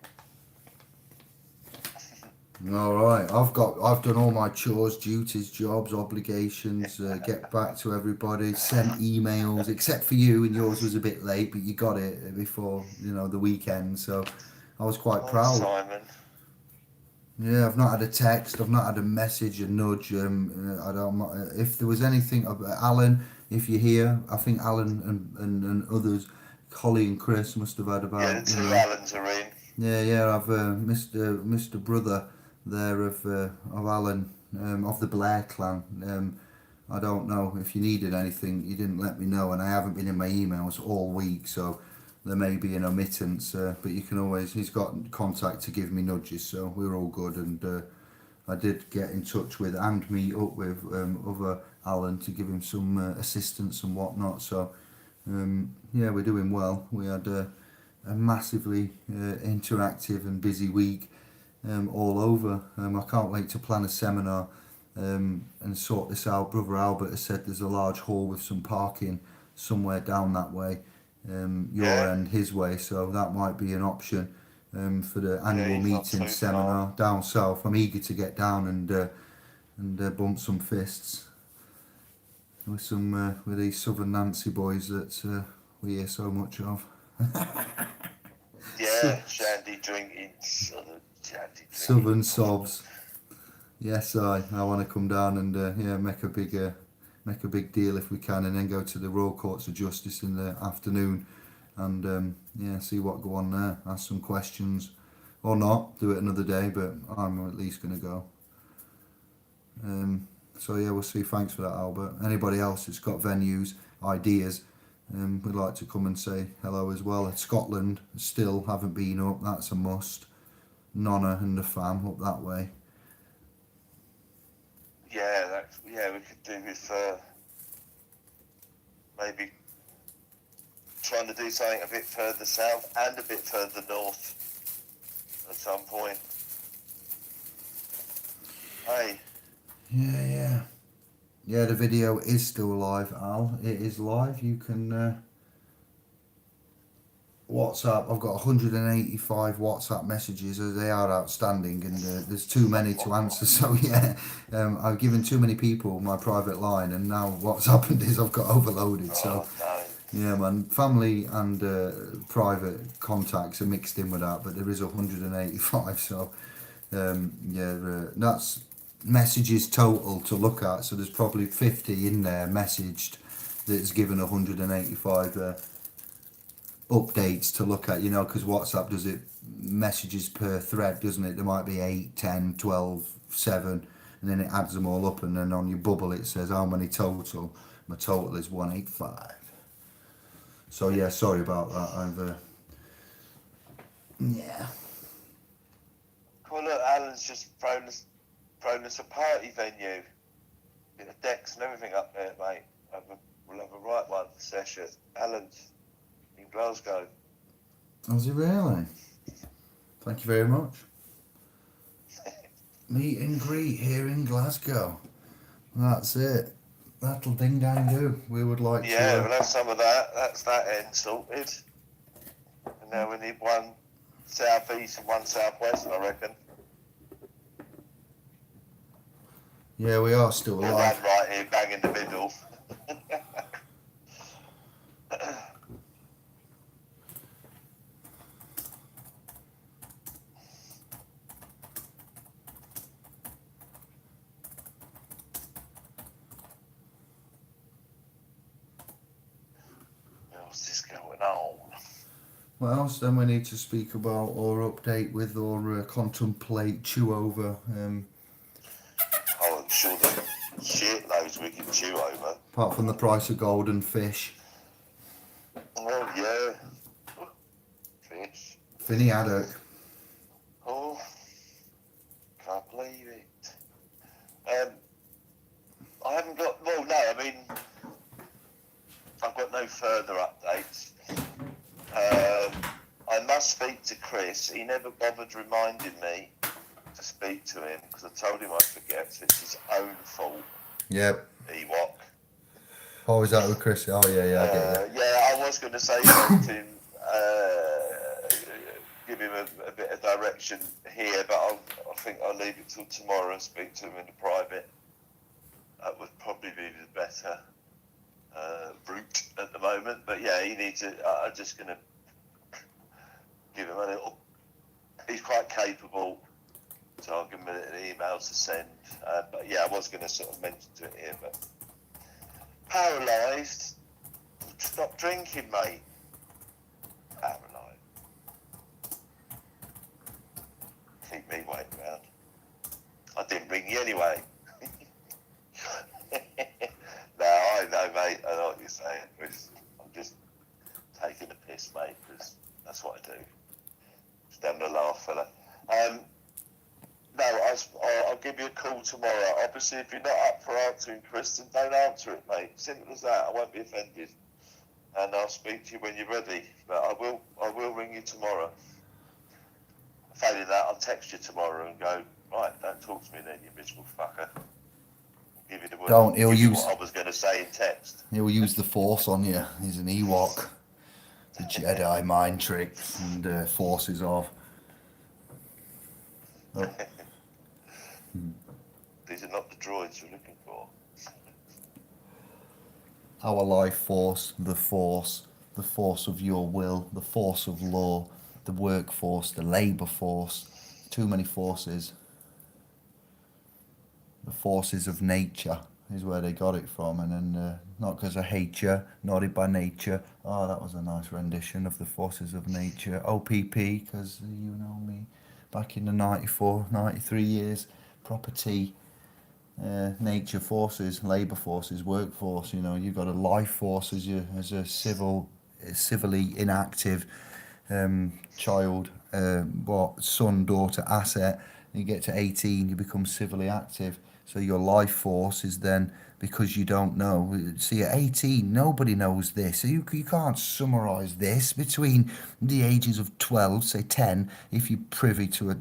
[SPEAKER 1] All right, I've done all my chores, duties, jobs, obligations. Get back to everybody, sent emails, except for you, and yours was a bit late, but you got it before the weekend. So I was quite
[SPEAKER 2] Oh,
[SPEAKER 1] proud.
[SPEAKER 2] Simon.
[SPEAKER 1] Yeah, I've not had a text, I've not had a message, a nudge. I don't. If there was anything, Alan, if you're here, I think Alan and others, Holly and Chris must have had
[SPEAKER 2] Yeah,
[SPEAKER 1] about
[SPEAKER 2] the two Allens are in.
[SPEAKER 1] Yeah. I've Mr. Brother there of Alan of the Blair clan. I don't know if you needed anything. You didn't let me know, and I haven't been in my emails all week, so there may be an omittance. But you can always. He's got contact to give me nudges, so we're all good. And I did get in touch with and meet up with other Alan to give him some assistance and whatnot. So yeah, we're doing well. We had a massively interactive and busy week all over. I can't wait to plan a seminar and sort this out. Brother Albert has said there's a large hall with some parking somewhere down that way, your
[SPEAKER 2] Yeah,
[SPEAKER 1] end, his way, so that might be an option for the
[SPEAKER 2] yeah,
[SPEAKER 1] annual
[SPEAKER 2] he's not
[SPEAKER 1] meeting
[SPEAKER 2] too far.
[SPEAKER 1] seminar down south. I'm eager to get down and bump some fists with with these Southern Nancy boys that we hear so much of.
[SPEAKER 2] Yeah, shandy drinking, shandy drinking.
[SPEAKER 1] Southern sobs. Yes, I want to come down and yeah, make a big deal if we can, and then go to the Royal Courts of Justice in the afternoon, and yeah, see what go on there. Ask some questions, or not. Do it another day, but I'm at least going to go. So yeah, we'll see. Thanks for that, Albert. Anybody else that's got venues, ideas, would like to come and say hello as well. Scotland still haven't been up. That's a must. Nonna and the fam up that way.
[SPEAKER 2] Yeah, we could do with maybe trying to do something a bit further south and a bit further north at some point. Hey,
[SPEAKER 1] Yeah, the video is still live, Al. It is live. You can WhatsApp. I've got 185 WhatsApp messages. They are outstanding, and there's too many to answer. So yeah, I've given too many people my private line, and now what's happened is I've got overloaded. So
[SPEAKER 2] oh no.
[SPEAKER 1] yeah, man, family and private contacts are mixed in with that, but there is 185. So yeah, that's messages total to look at. So there's probably 50 in there messaged that's given 185 updates to look at, because WhatsApp does it messages per thread, doesn't it? There might be 8, 10, 12, 7, and then it adds them all up, and then on your bubble it says how many total. My total is 185. So yeah, sorry about that. Yeah.
[SPEAKER 2] Well, look, Alan's just thrown us a party venue. Bit of decks and everything up there, mate. We'll have a right one session. Alan's in Glasgow.
[SPEAKER 1] Has he really? Thank you very much. Meet and greet here in Glasgow. That's it. That'll ding dang do. We would like
[SPEAKER 2] Yeah,
[SPEAKER 1] to.
[SPEAKER 2] we'll have some of that. That's that end sorted. And now we need one southeast and one southwest, I reckon.
[SPEAKER 1] Yeah, we are still
[SPEAKER 2] Or
[SPEAKER 1] alive.
[SPEAKER 2] one right here, bang in the middle. What's this going on?
[SPEAKER 1] What else then we need to speak about or update with or contemplate, chew over?
[SPEAKER 2] Oh, I'm sure there's shitloads we can chew over.
[SPEAKER 1] Apart from the price of gold and fish.
[SPEAKER 2] Oh, yeah. Fish.
[SPEAKER 1] Finny Haddock.
[SPEAKER 2] Oh, can't believe it. I haven't got, well, no, I mean, I've got no further updates. I must speak to Chris. He never bothered reminding me to speak to him because I told him I'd forget, so it's his own fault.
[SPEAKER 1] Yep.
[SPEAKER 2] Ewok.
[SPEAKER 1] Oh, is that with Chris? Oh, yeah, I get you.
[SPEAKER 2] Yeah, I was going to say something. give him a bit of direction here, but I think I'll leave it till tomorrow and speak to him in private. That would probably be the better route at the moment. But yeah, he needs to. I'm just going to give him a little. He's quite capable, so I'll give him an email to send. But yeah, I was going to sort of mention to it here, but paralysed. Stop drinking, mate. Paralysed. Keep me waiting around. I didn't ring you anyway. No, I know, mate. I know what you're saying. I'm just taking the piss, mate, because that's what I do. Just having a laugh, fella. No, I'll give you a call tomorrow. Obviously, if you're not up for answering, Chris, then don't answer it, mate. Simple as that. I won't be offended, and I'll speak to you when you're ready. But I will ring you tomorrow. Failing that, I'll text you tomorrow and go, right, don't talk to me then, you miserable fucker. Give you the word.
[SPEAKER 1] Don't. He'll
[SPEAKER 2] give you
[SPEAKER 1] use.
[SPEAKER 2] what I was going to say in text.
[SPEAKER 1] He'll use the Force on you. He's an Ewok. The Jedi mind tricks and forces off. Oh.
[SPEAKER 2] These are not the droids you're looking for.
[SPEAKER 1] Our life force, the force of your will, the force of law, the workforce, the labour force. Too many forces. The forces of nature is where they got it from, and then not because I hate you, naughty by nature. Oh, that was a nice rendition of the forces of nature. OPP, because you know me, back in the 94, 93 years, property, nature forces, labour forces, workforce. You know, you've got a life force as a civilly inactive child, son, daughter, asset. You get to 18, you become civilly active. So your life force is then, because you don't know. See, at 18, nobody knows this. So you can't summarise this between the ages of 12, say 10, if you're privy to a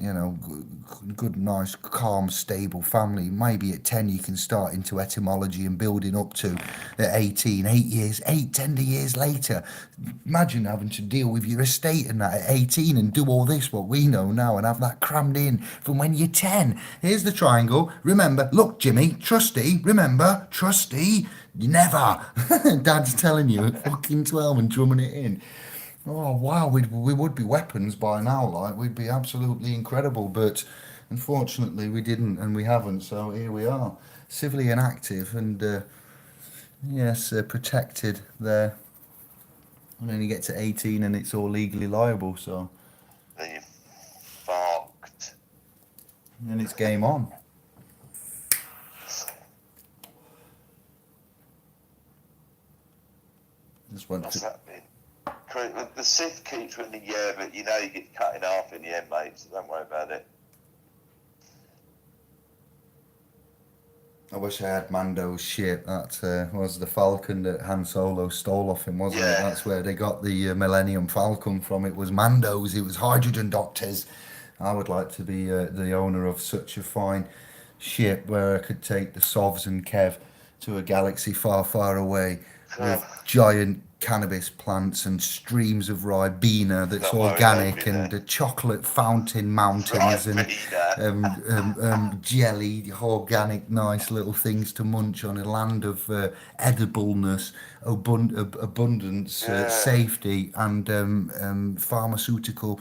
[SPEAKER 1] good, nice, calm, stable family. Maybe at 10 you can start into etymology and building up to at 18, 10 years later. Imagine having to deal with your estate and that at 18 and do all this, what we know now, and have that crammed in from when you're 10. Here's the triangle. Remember, look, Jimmy, trustee, remember, trustee, never. Dad's telling you at fucking 12 and drumming it in. Oh, wow, we would be weapons by now, like, we'd be absolutely incredible, but unfortunately we didn't and we haven't, so here we are, civilly inactive and, protected there. And then you get to 18 and it's all legally liable, so.
[SPEAKER 2] Then you're fucked.
[SPEAKER 1] And it's game on. Just went
[SPEAKER 2] What's
[SPEAKER 1] to...
[SPEAKER 2] that mean? The Sith keeps winning, yeah, but you know you get cut in half in the end, mate, so don't worry about it.
[SPEAKER 1] I wish I had Mando's ship. That was the Falcon that Han Solo stole off him, wasn't it? That's where they got the Millennium Falcon from. It was Mando's. It was hydrogen doctors. I would like to be the owner of such a fine ship where I could take the Sovs and Kev to a galaxy far, far away with giant cannabis plants and streams of Ribena that's organic and the chocolate fountain mountains and jelly, organic, nice little things to munch on, a land of edibleness, abundance, safety, and pharmaceutical,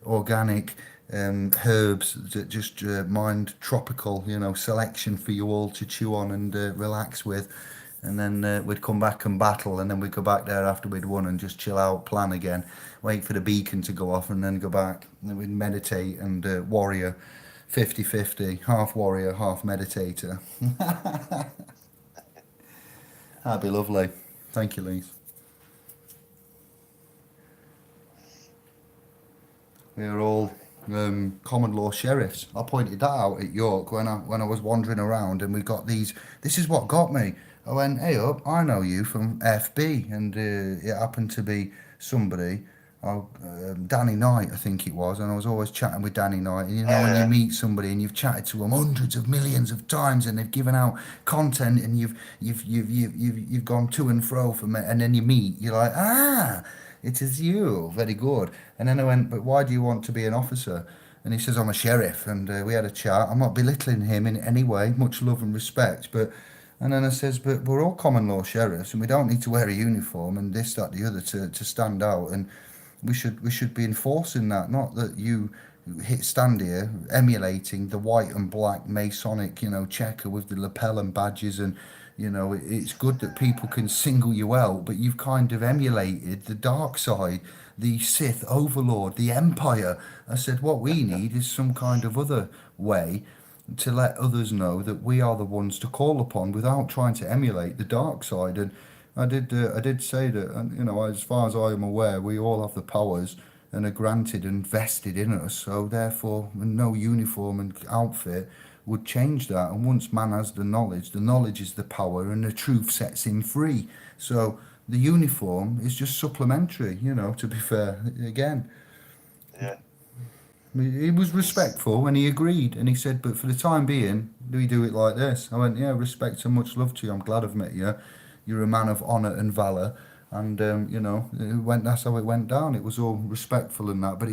[SPEAKER 1] organic herbs that just mind tropical, selection for you all to chew on and relax with. And then we'd come back and battle, and then we'd go back there after we'd won and just chill out, plan again, wait for the beacon to go off, and then go back. And then we'd meditate and warrior, 50-50, half warrior, half meditator. That'd be lovely. Thank you, Lise. We're all common law sheriffs. I pointed that out at York when I was wandering around, and we got these. This is what got me. I went, hey up, I know you from FB, and it happened to be somebody, Danny Knight, I think it was, and I was always chatting with Danny Knight. And when you meet somebody and you've chatted to them hundreds of millions of times, and they've given out content, and you've gone to and fro from it, and then you meet, you're like, it is you. Very good. And then I went, but why do you want to be an officer? And he says, I'm a sheriff. And we had a chat. I'm not belittling him in any way, much love and respect. And then I says, but we're all common law sheriffs and we don't need to wear a uniform and this, that, the other to stand out. And we should be enforcing that, not that you stand here emulating the white and black Masonic, checker with the lapel and badges, and it's good that people can single you out, but you've kind of emulated the dark side, the Sith overlord, the Empire. I said, what we need is some kind of other way to let others know that we are the ones to call upon without trying to emulate the dark side. And I did say that, and as far as I am aware, we all have the powers and are granted and vested in us. So therefore, no uniform and outfit would change that. And once man has the knowledge is the power, and the truth sets him free. So the uniform is just supplementary. To be fair, again.
[SPEAKER 2] Yeah.
[SPEAKER 1] He was respectful and he agreed, and he said, but for the time being, we do it like this. I went, yeah, respect and much love to you. I'm glad I've met you. You're a man of honour and valour. And, that's how it went down. It was all respectful and that. But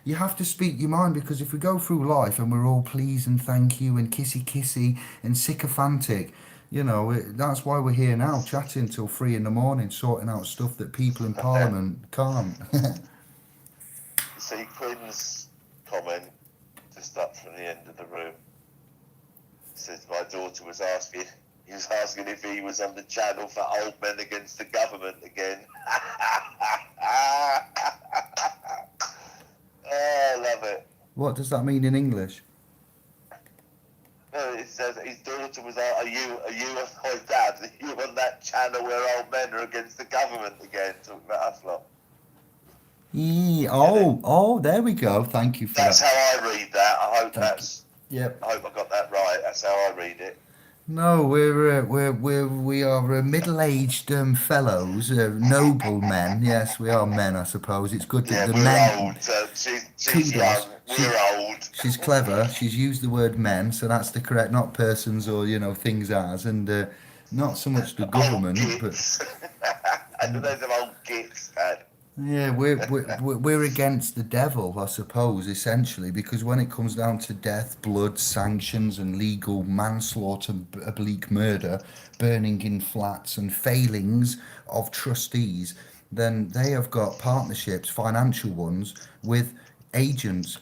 [SPEAKER 1] you have to speak your mind, because if we go through life and we're all please and thank you and kissy kissy and sycophantic, that's why we're here now, chatting till 3 in the morning, sorting out stuff that people in Parliament can't.
[SPEAKER 2] See, Quinn's comment just up from the end of the room says my daughter was asking. He was asking if he was on the channel for old men against the government again. Oh, I love it.
[SPEAKER 1] What does that mean in English?
[SPEAKER 2] No, it says his daughter was are you and my dad? Are you on that channel where old men are against the government again? Talking about us lot.
[SPEAKER 1] There we go. Thank you for
[SPEAKER 2] That's
[SPEAKER 1] that.
[SPEAKER 2] how I read that. I hope
[SPEAKER 1] Yep.
[SPEAKER 2] I hope I got that right. That's how I read it.
[SPEAKER 1] No, we are middle-aged fellows, noble men. Yes, we are men, I suppose. It's good
[SPEAKER 2] Yeah,
[SPEAKER 1] that the
[SPEAKER 2] we're
[SPEAKER 1] men.
[SPEAKER 2] old. She's
[SPEAKER 1] Kudos.
[SPEAKER 2] young. We're old.
[SPEAKER 1] She's clever. She's used the word men, so that's the correct, not persons or things as, and not so much the government, but.
[SPEAKER 2] I don't know them old gits, Dad.
[SPEAKER 1] Yeah, we're against the devil, I suppose, essentially, because when it comes down to death, blood, sanctions, and legal manslaughter, oblique murder, burning in flats, and failings of trustees, then they have got partnerships, financial ones, with agents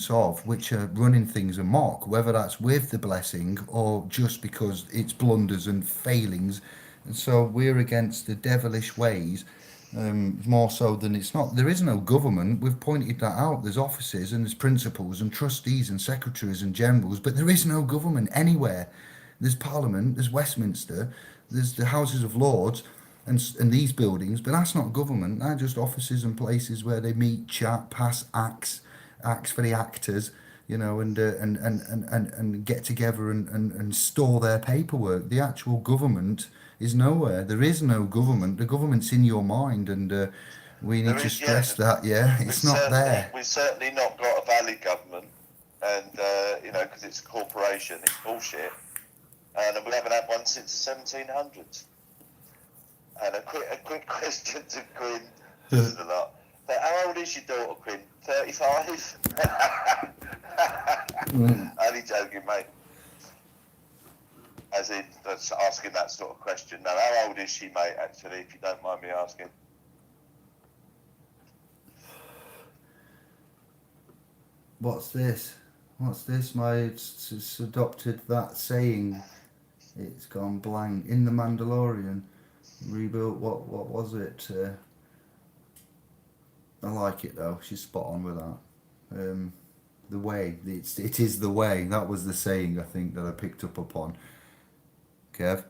[SPEAKER 1] of which are running things amok, whether that's with the blessing or just because it's blunders and failings. And so we're against the devilish ways, more so than it's not. There is no government. We've pointed that out. There's offices and there's principals and trustees and secretaries and generals, but there is no government anywhere. There's Parliament, there's Westminster, there's the Houses of Lords, and these buildings, but that's not government. They're just offices and places where they meet, chat, pass acts for the actors, and get together and store their paperwork. The actual government is nowhere. There is no government. The government's in your mind, and we need to stress that. Yeah, it's not there.
[SPEAKER 2] We've certainly not got a valid government, and because it's a corporation, it's bullshit, and we haven't had one since the 1700s. And a quick question to Quinn. This is a lot. But how old is your daughter, Quinn? 35? Only joking, mate. As in, that's asking that sort of question. Now, how old is she, mate, actually, if you don't mind me asking?
[SPEAKER 1] What's this? It's adopted that saying. It's gone blank. In The Mandalorian. Rebuilt, what was it? I like it though. She's spot on with that. The way, it is the way. That was the saying, I think, that I picked up upon. Kev?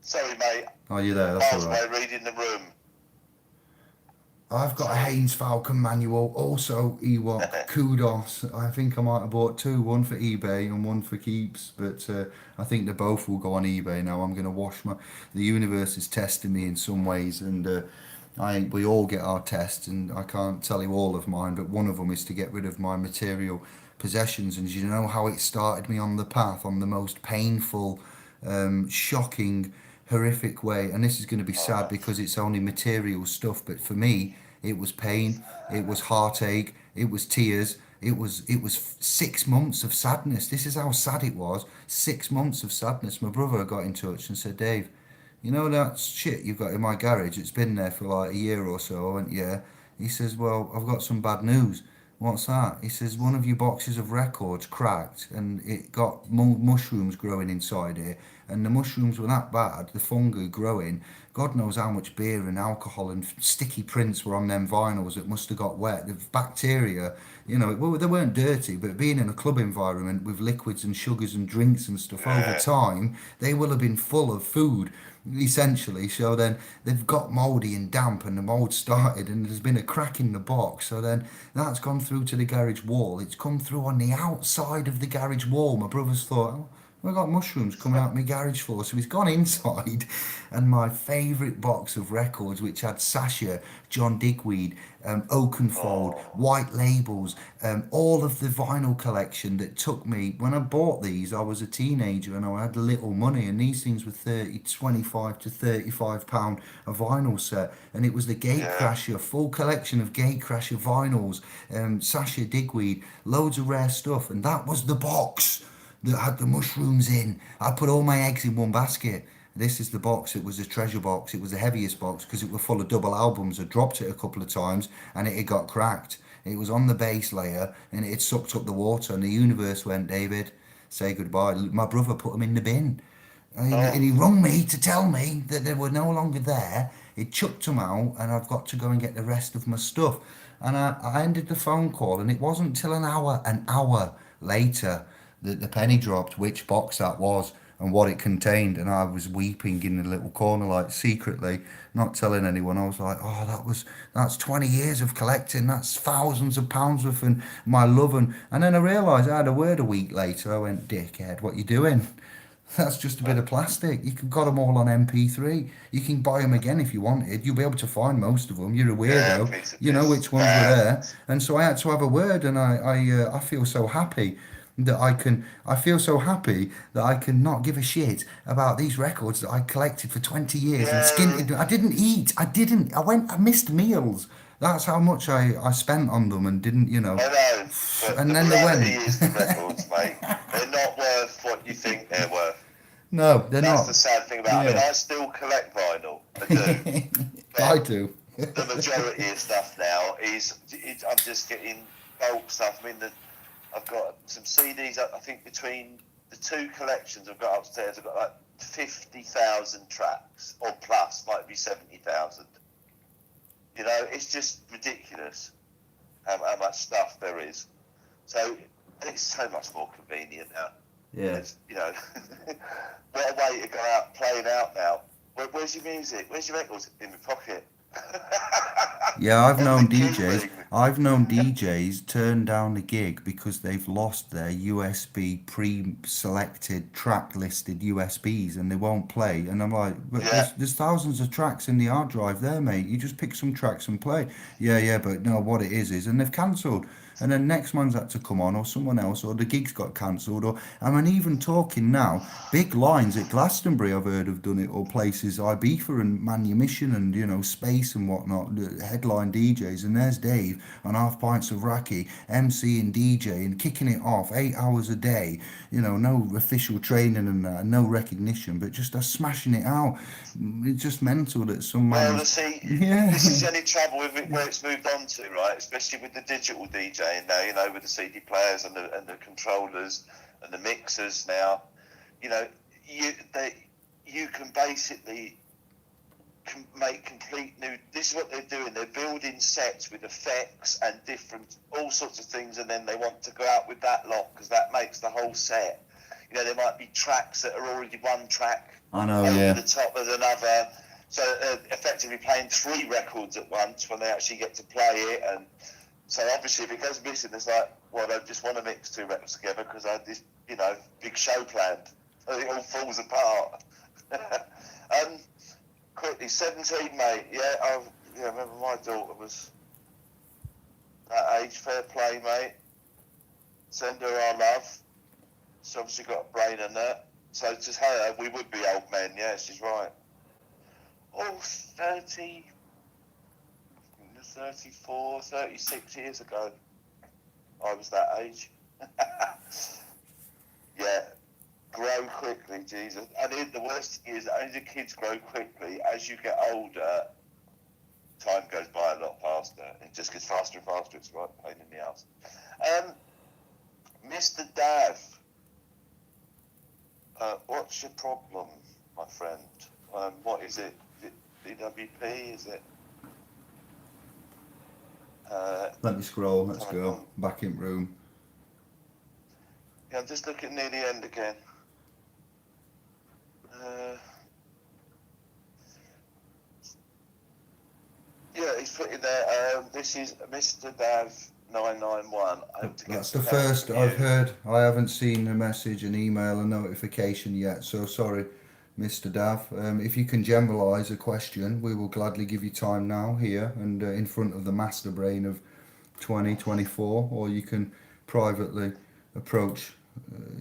[SPEAKER 2] Sorry, mate.
[SPEAKER 1] Oh, you're there, that's
[SPEAKER 2] I was
[SPEAKER 1] alright.
[SPEAKER 2] reading the room.
[SPEAKER 1] I've got a Haynes Falcon manual, also Ewok, kudos. I think I might have bought two, one for eBay and one for keeps, but I think they both will go on eBay now. I'm going to the universe is testing me in some ways, and we all get our tests, and I can't tell you all of mine, but one of them is to get rid of my material possessions. And how it started me on the path, on the most painful, shocking, horrific way. And this is going to be sad
[SPEAKER 2] Oh,
[SPEAKER 1] because it's only material stuff, but for me, it was pain, it was heartache, it was tears. It was 6 months of sadness. This is how sad it was. 6 months of sadness. My brother got in touch and said, Dave, you know that shit you've got in my garage? It's been there for like a year or so. I went, yeah. He says, well, I've got some bad news. What's that? He says, one of your boxes of records cracked and it got mushrooms growing inside it. And the mushrooms were that bad, the fungi growing. God knows how much beer and alcohol and sticky prints were on them vinyls that must have got wet. The bacteria, well, they weren't dirty, but being in a club environment with liquids and sugars and drinks and stuff over
[SPEAKER 2] yeah,
[SPEAKER 1] time, they will have been full of food essentially. So then they've got mouldy and damp, and the mould started, and there's been a crack in the box. So then that's gone through to the garage wall. It's come through on the outside of the garage wall. My brother's thought, oh, I've got mushrooms coming out my garage floor. So he's gone inside, and my favourite box of records, which had Sasha, John Digweed, Oakenfold,
[SPEAKER 2] oh,
[SPEAKER 1] White Labels, all of the vinyl collection that took me. When I bought these, I was a teenager and I had little money, and these things were 25 to £35 a vinyl set. And it was the
[SPEAKER 2] yeah.
[SPEAKER 1] Gatecrasher, full collection of Gatecrasher vinyls, Sasha Digweed, loads of rare stuff. And that was the box that had the mushrooms in. I put all my eggs in one basket. This is the box. It was a treasure box. It was the heaviest box because it was full of double albums. I dropped it a couple of times and it had got cracked. It was on the base layer and it had sucked up the water, and the universe went, David, say goodbye. My brother put them in the bin. And he
[SPEAKER 2] Oh,
[SPEAKER 1] rung me to tell me that they were no longer there. He chucked them out, and I've got to go and get the rest of my stuff. And I ended the phone call, and it wasn't till an hour later, that the penny dropped which box that was and what it contained. And I was weeping in a little corner, like secretly, not telling anyone. I was like, oh, that's 20 years of collecting. That's thousands of pounds worth, and my love. And then I realised I had a word a week later. I went, dickhead, what you doing? That's just a bit of plastic. You can got them all on MP3. You can buy them again if you wanted. You'll be able to find most of them. You're a
[SPEAKER 2] yeah,
[SPEAKER 1] weirdo.
[SPEAKER 2] piece of
[SPEAKER 1] You know
[SPEAKER 2] piss.
[SPEAKER 1] which ones were there. And so I had to have a word, and I feel so happy that I can. I feel so happy that I can not give a shit about these records that I collected for 20 years and
[SPEAKER 2] Yeah,
[SPEAKER 1] skinted. I didn't eat. I didn't. I missed meals. That's how much I spent on them and didn't.
[SPEAKER 2] I know. But
[SPEAKER 1] And
[SPEAKER 2] the
[SPEAKER 1] then they
[SPEAKER 2] reality
[SPEAKER 1] went.
[SPEAKER 2] is the records, mate. They're not worth what you think they're worth.
[SPEAKER 1] No, they're
[SPEAKER 2] That's the
[SPEAKER 1] not.
[SPEAKER 2] sad thing about. I mean,
[SPEAKER 1] Yeah.
[SPEAKER 2] I still collect vinyl. I do,
[SPEAKER 1] I
[SPEAKER 2] but
[SPEAKER 1] do.
[SPEAKER 2] the majority of stuff now I'm just getting bulk stuff. I mean, I've got some CDs. I think between the two collections I've got upstairs, I've got like 50,000 tracks, or plus, might be 70,000. It's just ridiculous how much stuff there is. So, and it's so much more convenient now.
[SPEAKER 1] Yeah.
[SPEAKER 2] It's, what a way to go out playing out now. Where's your music? Where's your records? In my pocket.
[SPEAKER 1] Yeah, I've
[SPEAKER 2] On the
[SPEAKER 1] known
[SPEAKER 2] key
[SPEAKER 1] DJs.
[SPEAKER 2] ring.
[SPEAKER 1] I've known DJs turn down the gig because they've lost their USB pre-selected track listed USBs and they won't play. And I'm like, but
[SPEAKER 2] Yeah.
[SPEAKER 1] there's thousands of tracks in the hard drive there, mate. You just pick some tracks and play. Yeah, yeah, but no, what it is, and they've cancelled. And then next man's had to come on, or someone else, or the gig's got cancelled, or I mean, even talking now, big lines at Glastonbury I've heard have done it, or places Ibiza and Manumission and Space and whatnot, the headline DJs, and there's Dave on half pints of raki, MC and DJ and kicking it off 8 hours a day, no official training and no recognition, but just us smashing it out. It's just mental that some man
[SPEAKER 2] Well,
[SPEAKER 1] is,
[SPEAKER 2] see,
[SPEAKER 1] yeah,
[SPEAKER 2] this is the only trouble with it where it's moved on to, right? Especially with the digital DJing now, with the CD players and the controllers and the mixers now. You can basically make complete new. This is what they're doing. They're building sets with effects and different all sorts of things, and then they want to go out with that lot because that makes the whole set. There might be tracks that are already one track
[SPEAKER 1] I know,
[SPEAKER 2] over
[SPEAKER 1] yeah.
[SPEAKER 2] the top of another. So effectively playing 3 records at once when they actually get to play it. And so obviously if it goes missing, it's like, well, I just want to mix 2 records together because I had this, big show planned. So it all falls apart. Quickly, 17, mate. Yeah, I remember my daughter was that age. Fair play, mate. Send her our love. She's obviously got a brain in that. So just her, we would be old men, yeah. Yeah, she's right. Oh, 34, 36 years ago, I was that age. Yeah, grow quickly, Jesus. And the worst thing is, only the kids grow quickly. As you get older, time goes by a lot faster. It just gets faster and faster. It's right pain in the ass. Mr. Dav, what's your problem, my friend? What is it? Is it DWP? Is it?
[SPEAKER 1] Let me scroll. Let's go back in room.
[SPEAKER 2] Yeah, I'm just looking near the end again. Yeah, he's put in there. This is Mr. Dav 991.
[SPEAKER 1] That's the first I've heard. I haven't seen a message, an email, a notification yet. So sorry, Mr. Dav. If you can generalise a question, we will gladly give you time now here and in front of the master brain of 2024, or you can privately approach,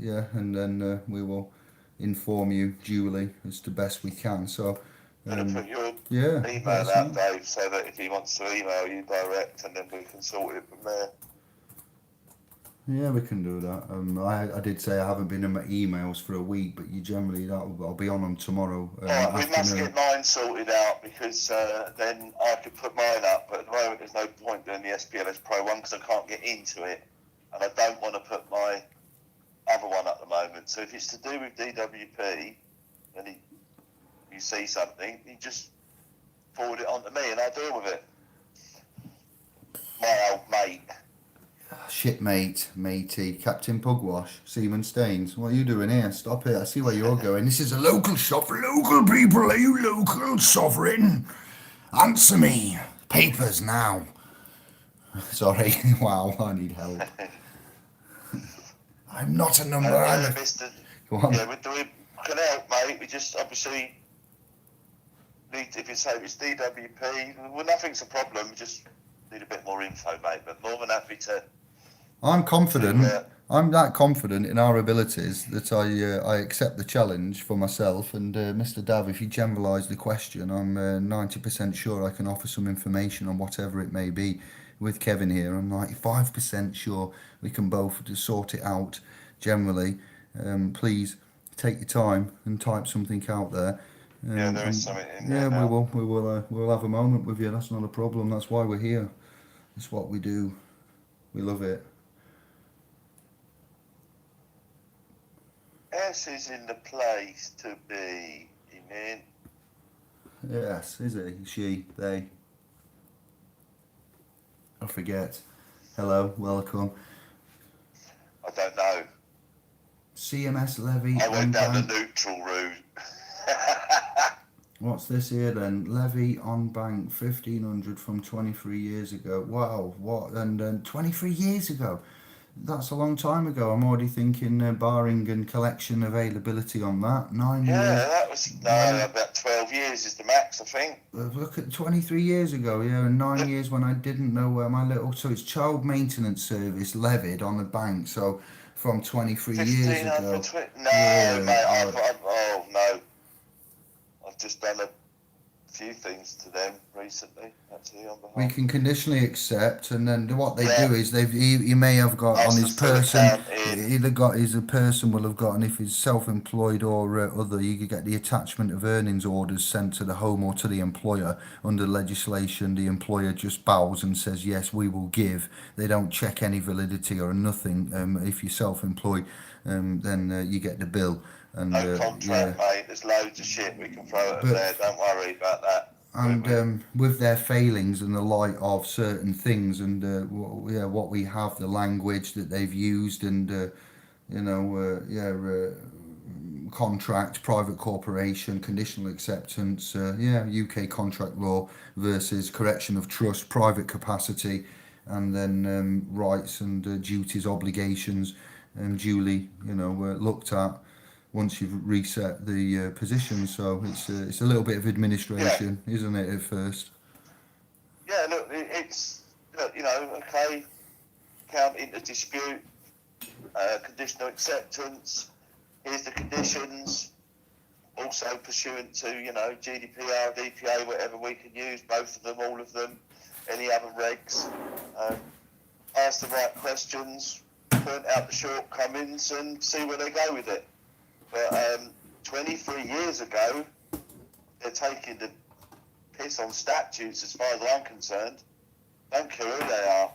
[SPEAKER 1] and then we will inform you duly as to best we can. So.
[SPEAKER 2] Put your
[SPEAKER 1] Yeah,
[SPEAKER 2] email out, Dave, so that if he wants to email you direct, and then we can sort it from there.
[SPEAKER 1] Yeah, we can do that. I did say I haven't been in my emails for a week, but you generally I'll be on them tomorrow.
[SPEAKER 2] Right, we must get mine sorted out because then I could put mine up. But at the moment, there's no point doing the SPLS Pro one because I can't get into it, and I don't want to put my other one at the moment. So if it's to do with DWP, then you see something, you just forward it on to me and I'll deal with it. My old mate.
[SPEAKER 1] Shipmate, matey, Captain Pugwash, Seaman Staines. What are you doing here? Stop it. I see where you're going. This is a local shop for local people. Are you local, sovereign? Answer me. Papers now. Sorry. Wow, I need help. I'm not a number.
[SPEAKER 2] Go on. Yeah, we can help, mate. We just obviously need, if it's DWP, well, nothing's a problem. We just need a bit more info, mate. But more than happy to.
[SPEAKER 1] I'm confident. I'm that confident in our abilities that I accept the challenge for myself. And Mr. Dav, if you generalise the question, I'm 90% sure I can offer some information on whatever it may be. With Kevin here, I'm 95% sure we can both sort it out. Generally, please take your time and type something out there.
[SPEAKER 2] Yeah, there is something in there. Yeah,
[SPEAKER 1] we'll have a moment with you. That's not a problem. That's why we're here. It's what we do. We love it.
[SPEAKER 2] S is in the place to be. You mean?
[SPEAKER 1] Yes, is he? She? They? I forget. Hello, welcome.
[SPEAKER 2] I don't know.
[SPEAKER 1] CMS levy.
[SPEAKER 2] I went down the neutral route.
[SPEAKER 1] What's this here then? Levy on bank 1,500 from 23 years ago. Wow, what? And 23 years ago. That's a long time ago. I'm already thinking barring and collection availability on that. 9 years.
[SPEAKER 2] Yeah, that was about 12 years is the max, I think.
[SPEAKER 1] Look at 23 years ago, yeah, and 9 years when I didn't know where my little... So it's child maintenance service levied on the bank, so from 23 years ago.
[SPEAKER 2] No, mate, oh, no. I've just done a few things to them recently, actually, on behalf.
[SPEAKER 1] We can conditionally accept, and then what they do is he may have got on his person. He'll have got his person will have got, and if he's self-employed or other, you could get the attachment of earnings orders sent to the home or to the employer. Under legislation, the employer just bows and says yes, we will give. They don't check any validity or nothing. If you're self-employed, then you get the bill. And,
[SPEAKER 2] no contract, mate. There's loads of shit we can throw at them there. Don't worry about that.
[SPEAKER 1] And with their failings and the light of certain things, and what we have, the language that they've used, and contract, private corporation, conditional acceptance, UK contract law versus correction of trust, private capacity, and then rights and duties, obligations, duly looked at once you've reset the position. So it's a little bit of administration, isn't it, at first?
[SPEAKER 2] Yeah, look, it's, okay, count into dispute, conditional acceptance, here's the conditions, also pursuant to, GDPR, DPA, whatever we can use, both of them, all of them, any other regs. Ask the right questions, point out the shortcomings, and see where they go with it. But 23 years ago, they're taking the piss on statutes as far as I'm concerned. Don't care who they are.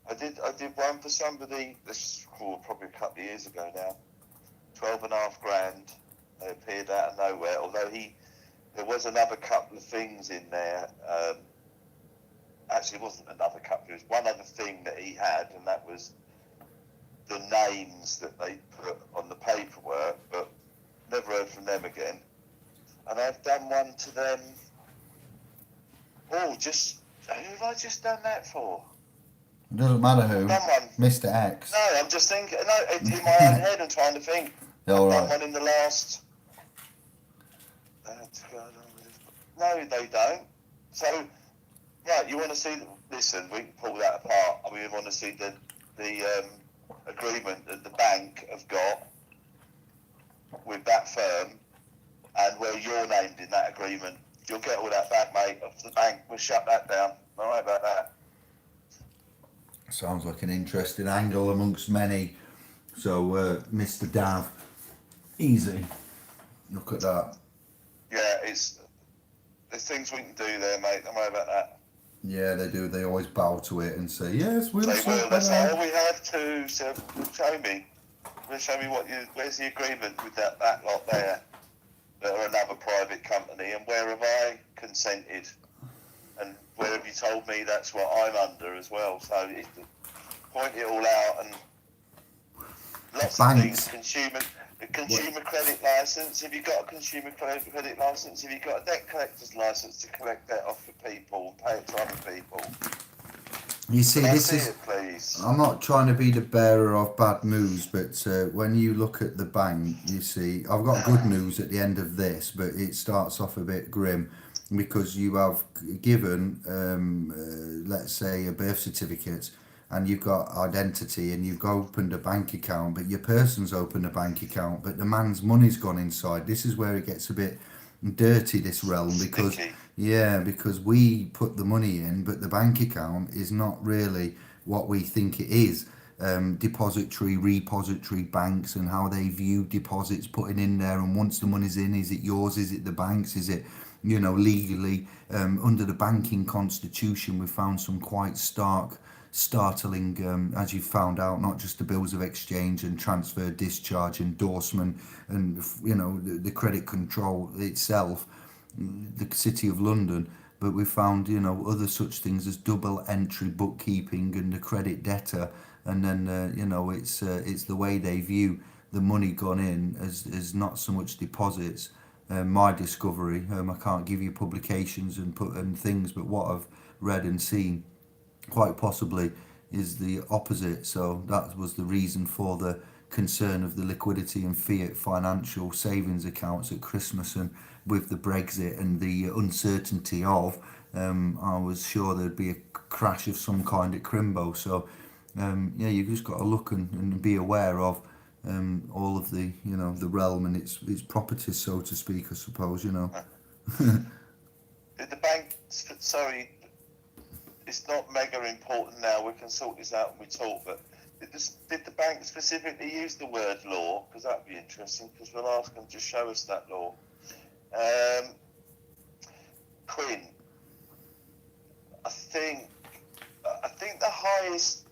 [SPEAKER 2] I did one for somebody, this was probably a couple of years ago now, 12.5 grand. They appeared out of nowhere, although there was another couple of things in there. Actually, it wasn't another couple, it was one other thing that he had, and that was the names that they put on the paperwork, but never heard from them again. And I've done one to them. Who have I just done that for?
[SPEAKER 1] It doesn't matter who.
[SPEAKER 2] I've done one.
[SPEAKER 1] Mr. X.
[SPEAKER 2] No, I'm just thinking, in my own head, I'm trying to think.
[SPEAKER 1] All
[SPEAKER 2] I've
[SPEAKER 1] right.
[SPEAKER 2] done one in the last... No, they don't. So, right, you want to see... Listen, we can pull that apart. We want to see the agreement that the bank have got with that firm and where you're named in that agreement. You'll get all that back, mate, off the bank. We'll shut that down. All right about that.
[SPEAKER 1] Sounds like an interesting angle amongst many. So, Mr. Dav, easy. Look at that.
[SPEAKER 2] Yeah, there's things we can do there, mate. Don't worry about that.
[SPEAKER 1] Yeah, they do. They always bow to it and say, yes, we'll
[SPEAKER 2] They
[SPEAKER 1] sort
[SPEAKER 2] will.
[SPEAKER 1] that
[SPEAKER 2] That's
[SPEAKER 1] out.
[SPEAKER 2] all we have to. So show me. Show me where's the agreement with that lot there that are another private company, and where have I consented, and where have you told me that's what I'm under as well? So point it all out, and lots of things. Consumer credit license. Have you got a consumer credit license? Have you got a debt collector's license to collect debt off of people and pay it to other people?
[SPEAKER 1] You see, this is...
[SPEAKER 2] Please.
[SPEAKER 1] I'm not trying to be the bearer of bad news, but when you look at the bank, you see, I've got good news at the end of this, but it starts off a bit grim because you have given, let's say, a birth certificate, and you've got identity, and you've opened a bank account, but your person's opened a bank account, but the man's money's gone inside. This is where it gets a bit dirty, this realm, because because we put the money in, but the bank account is not really what we think it is. Depository, repository banks, and how they view deposits putting in there, and once the money's in, is it yours, is it the bank's, is it legally, under the banking constitution. We found some quite startling, as you found out, not just the bills of exchange and transfer, discharge, endorsement, and the credit control itself, the City of London, but we found other such things as double entry bookkeeping and the credit debtor, and then it's the way they view the money gone in as not so much deposits. My discovery, I can't give you publications and things, but what I've read and seen, quite possibly, is the opposite. So that was the reason for the concern of the liquidity and fiat financial savings accounts at Christmas, and with the Brexit and the uncertainty of, I was sure there'd be a crash of some kind at Crimbo. So you just got to look and be aware of all of the the realm and its properties, so to speak, I suppose.
[SPEAKER 2] Did the bank, sorry, it's not mega important now, we can sort this out when we talk, but did the bank specifically use the word law? Because that would be interesting, because we'll ask them to show us that law. Quinn, I think the highest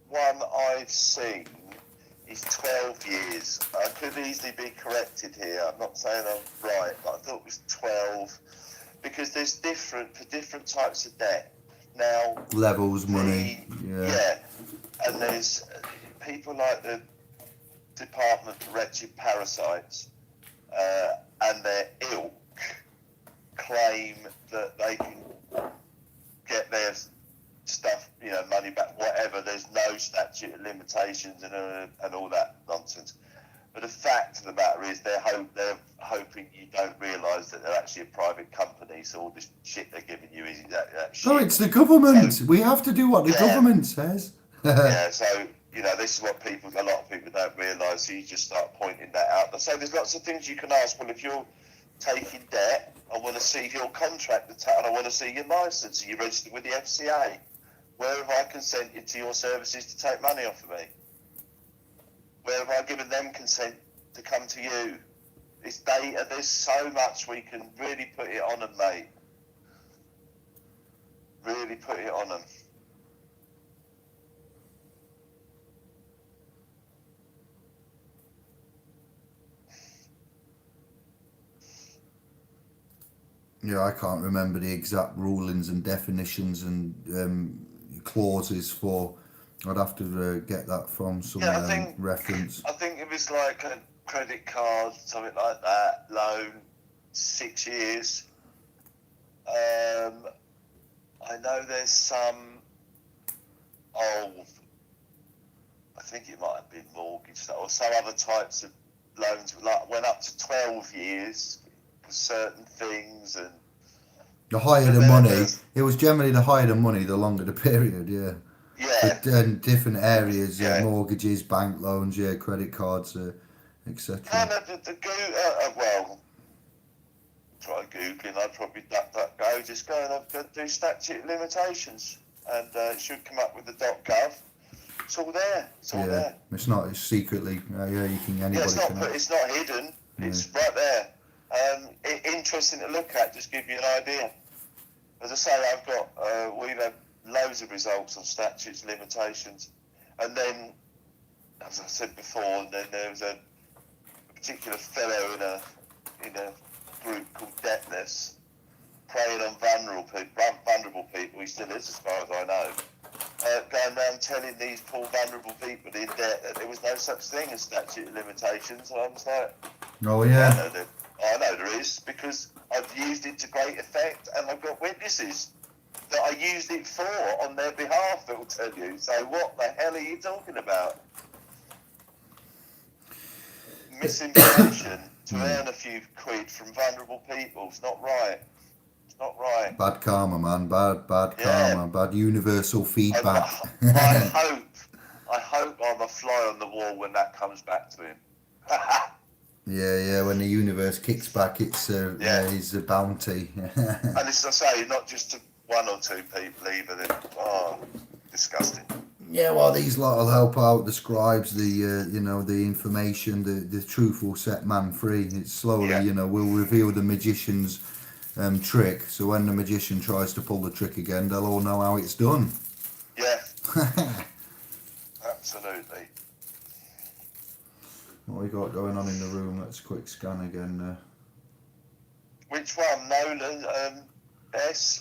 [SPEAKER 2] one I've seen is 12 years. I could easily be corrected here. I'm not saying I'm right, but I thought it was 12, because there's for different types of debt. Now,
[SPEAKER 1] levels, money,
[SPEAKER 2] and there's people like the Department for Wretched Parasites and their ilk claim that they can get their stuff, money back, whatever. There's no statute of limitations and all that nonsense. But the fact of the matter is, they're hoping you don't realise that they're actually a private company. So all this shit they're giving you is exactly that shit.
[SPEAKER 1] No, it's the government. So, we have to do what the government says.
[SPEAKER 2] So You know, this is what a lot of people don't realise. So you just start pointing that out. So there's lots of things you can ask. Well, if you're taking debt, I want to see your contract, and I want to see your licence. Are you registered with the FCA? Where have I consented to your services to take money off of me? Where have I given them consent to come to you? It's data. There's so much we can really put it on them, mate. Really put it on them.
[SPEAKER 1] Yeah, I can't remember the exact rulings and definitions and clauses for. I'd have to get that from some reference.
[SPEAKER 2] I think it was like a credit card, something like that, loan, 6 years. I know there's some old, I think it might have been mortgage or some other types of loans, like went up to 12 years for certain things. And
[SPEAKER 1] the higher the money, it was generally the higher the money, the longer the period, yeah.
[SPEAKER 2] Yeah.
[SPEAKER 1] But different areas, mortgages, bank loans, credit cards, etc.
[SPEAKER 2] And well, try Googling, I'd probably DuckDuckGo, just go and do statute of limitations, and it should come up with the .gov. It's all there. It's all there.
[SPEAKER 1] It's not. It's secretly. You can. Anybody
[SPEAKER 2] it's not hidden. It's right there. Interesting to look at. Just give you an idea. As I say, I've got. We've had loads of results on statutes of limitations, and then, as I said before, and then there was a particular fellow in a group called Debtless, preying on vulnerable people. He still is, as far as I know. Going around telling these poor vulnerable people in debt that there was no such thing as statute of limitations, and I was like,
[SPEAKER 1] oh yeah,
[SPEAKER 2] I know there is, because I've used it to great effect, and I've got witnesses that I used it for on their behalf that will tell you. So what the hell are you talking about? Misinformation to earn a few quid from vulnerable people. It's not right. It's not right.
[SPEAKER 1] Bad karma, man. Bad karma. Bad universal feedback.
[SPEAKER 2] I hope I'm a fly on the wall when that comes back to him.
[SPEAKER 1] Yeah. When the universe kicks back, it's a bounty.
[SPEAKER 2] And it's, I say, not just to one or two people either. Disgusting.
[SPEAKER 1] Yeah, well, these lot will help out the scribes, the information, the truth will set man free. It's slowly, will reveal the magician's trick. So when the magician tries to pull the trick again, they'll all know how it's done.
[SPEAKER 2] Yeah. Absolutely.
[SPEAKER 1] What we got going on in the room? Let's quick scan again.
[SPEAKER 2] Which one? Nolan,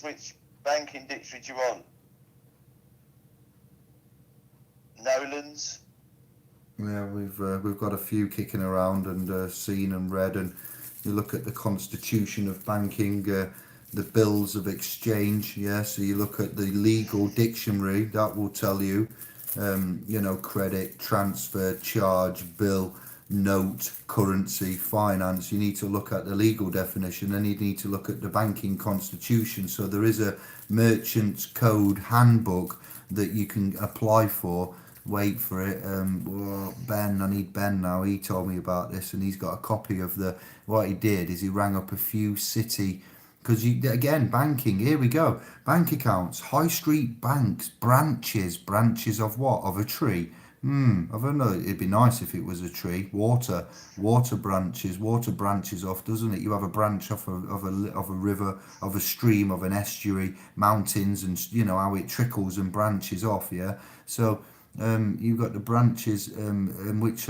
[SPEAKER 2] which banking dictionary do you want? Nolan's?
[SPEAKER 1] Yeah, we've got a few kicking around and seen and read, and you look at the constitution of banking, the bills of exchange. So you look at the legal dictionary, that will tell you, credit, transfer, charge, bill, note, currency, finance. You need to look at the legal definition, then you need to look at the banking constitution. So there is a merchant's code handbook that you can apply for. Wait for it. Ben, I need Ben now. He told me about this, and he's got a copy of what he did is he rang up a few city, because again, banking, here we go. Bank accounts, high street banks, branches of what? Of a tree. I don't know. It'd be nice if it was a tree. Water branches off, doesn't it? You have a branch off of a river, of a stream, of an estuary, mountains, and how it trickles and branches off. Yeah. So you've got the branches, which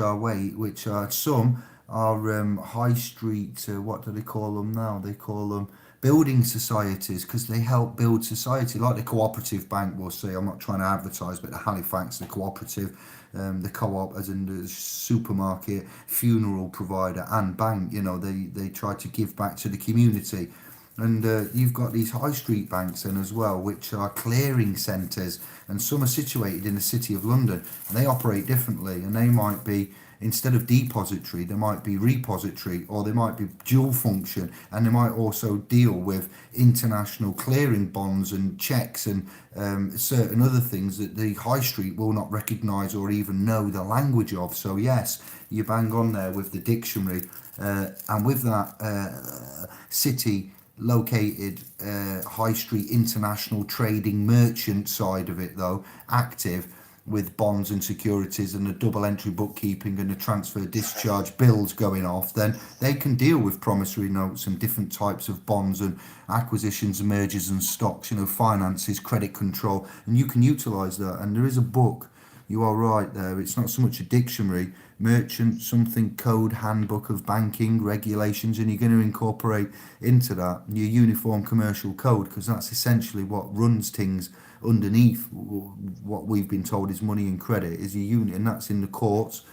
[SPEAKER 1] are some are high street. What do they call them now? They call them building societies, because they help build society, like the cooperative bank. We'll say, I'm not trying to advertise, but the Halifax, the cooperative, the co-op, as in the supermarket, funeral provider, and bank. They try to give back to the community. And you've got these high street banks then as well, which are clearing centres, and some are situated in the city of London, and they operate differently, and they might be instead of depository, there might be repository, or there might be dual function, and they might also deal with international clearing bonds and checks and certain other things that the high street will not recognise or even know the language of. So yes, you bang on there with the dictionary, and with that city located high street international trading merchant side of it though active with bonds and securities and a double entry bookkeeping and a transfer discharge bills going off, then they can deal with promissory notes and different types of bonds and acquisitions and mergers and stocks, finances, credit control, and you can utilize that. And there is a book, you are right there, it's not so much a dictionary, merchant something code handbook of banking regulations, and you're going to incorporate into that your uniform commercial code, because that's essentially what runs things underneath what we've been told is money and credit is your unit, and that's in the courts